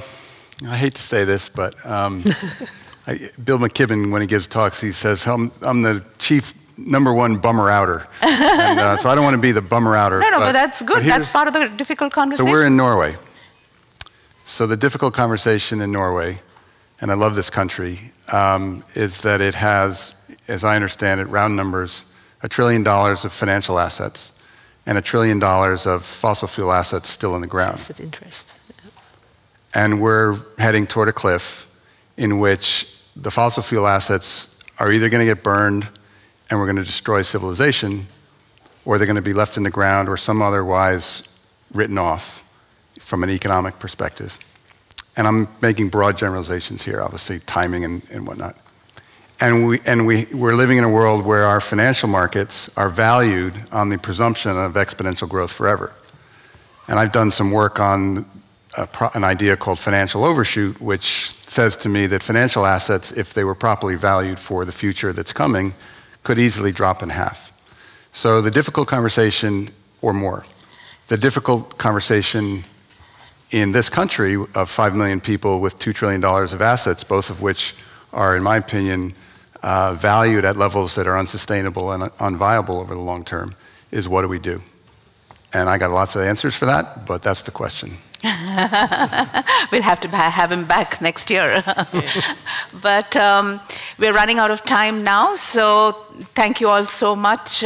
I hate to say this, but Bill McKibben, when he gives talks, he says, I'm the chief #1 bummer outer. And, so I don't want to be the bummer outer. No, but that's good. That's part of the difficult conversation. So we're in Norway. So the difficult conversation in Norway, and I love this country, is that it has, as I understand it, round numbers, $1 trillion of financial assets and $1 trillion of fossil fuel assets still in the ground. That's of interest. And we're heading toward a cliff in which the fossil fuel assets are either going to get burned and we're going to destroy civilization, or they're going to be left in the ground or some otherwise written off from an economic perspective. And I'm making broad generalizations here, obviously timing and whatnot. And we're living in a world where our financial markets are valued on the presumption of exponential growth forever. And I've done some work on an idea called financial overshoot, which says to me that financial assets, if they were properly valued for the future that's coming, could easily drop in half. So the difficult conversation, or more, the difficult conversation in this country of 5 million people with $2 trillion of assets, both of which are, in my opinion, valued at levels that are unsustainable and unviable over the long term, is what do we do? And I got lots of answers for that, but that's the question. We'll have to have him back next year. But we're running out of time now, so thank you all so much.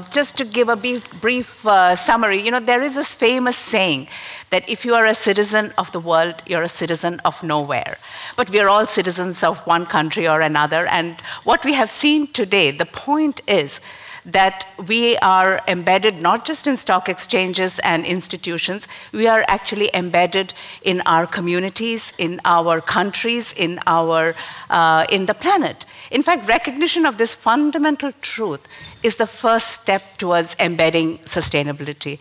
Just to give a brief summary, there is this famous saying that if you are a citizen of the world, you're a citizen of nowhere. But we're all citizens of one country or another, and what we have seen today, the point is that we are embedded not just in stock exchanges and institutions, we are actually embedded in our communities, in our countries, in the planet. In fact, recognition of this fundamental truth is the first step towards embedding sustainability.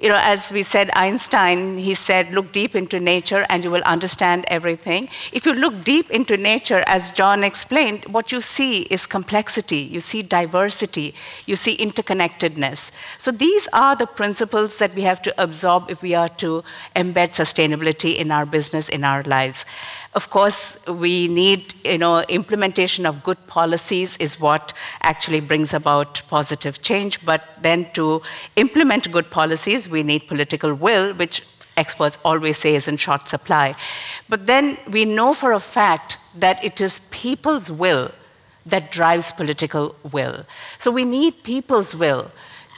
As we said, Einstein, he said, look deep into nature and you will understand everything. If you look deep into nature, as John explained, what you see is complexity, you see diversity, you see interconnectedness. So these are the principles that we have to absorb if we are to embed sustainability in our business, in our lives. Of course, we need, implementation of good policies is what actually brings about positive change. But then to implement good policies, we need political will, which experts always say is in short supply. But then we know for a fact that it is people's will that drives political will. So we need people's will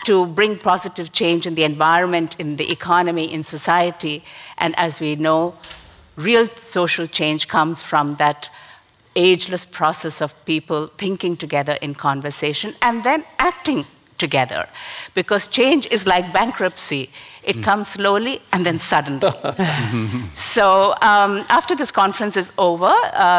to bring positive change in the environment, in the economy, in society. And as we know, real social change comes from that ageless process of people thinking together in conversation and then acting together. Because change is like bankruptcy. It comes slowly and then suddenly. So after this conference is over,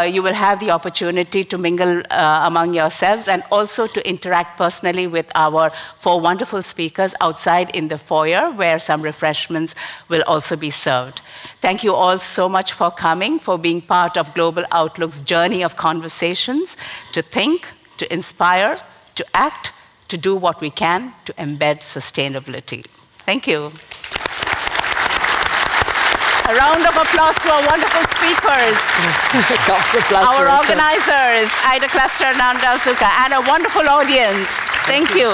you will have the opportunity to mingle among yourselves and also to interact personally with our 4 wonderful speakers outside in the foyer, where some refreshments will also be served. Thank you all so much for coming, for being part of Global Outlook's journey of conversations, to think, to inspire, to act, to do what we can to embed sustainability. Thank you. A round of applause to our wonderful speakers, our organizers, Ida Cluster and Arendal, and a wonderful audience. Thank you.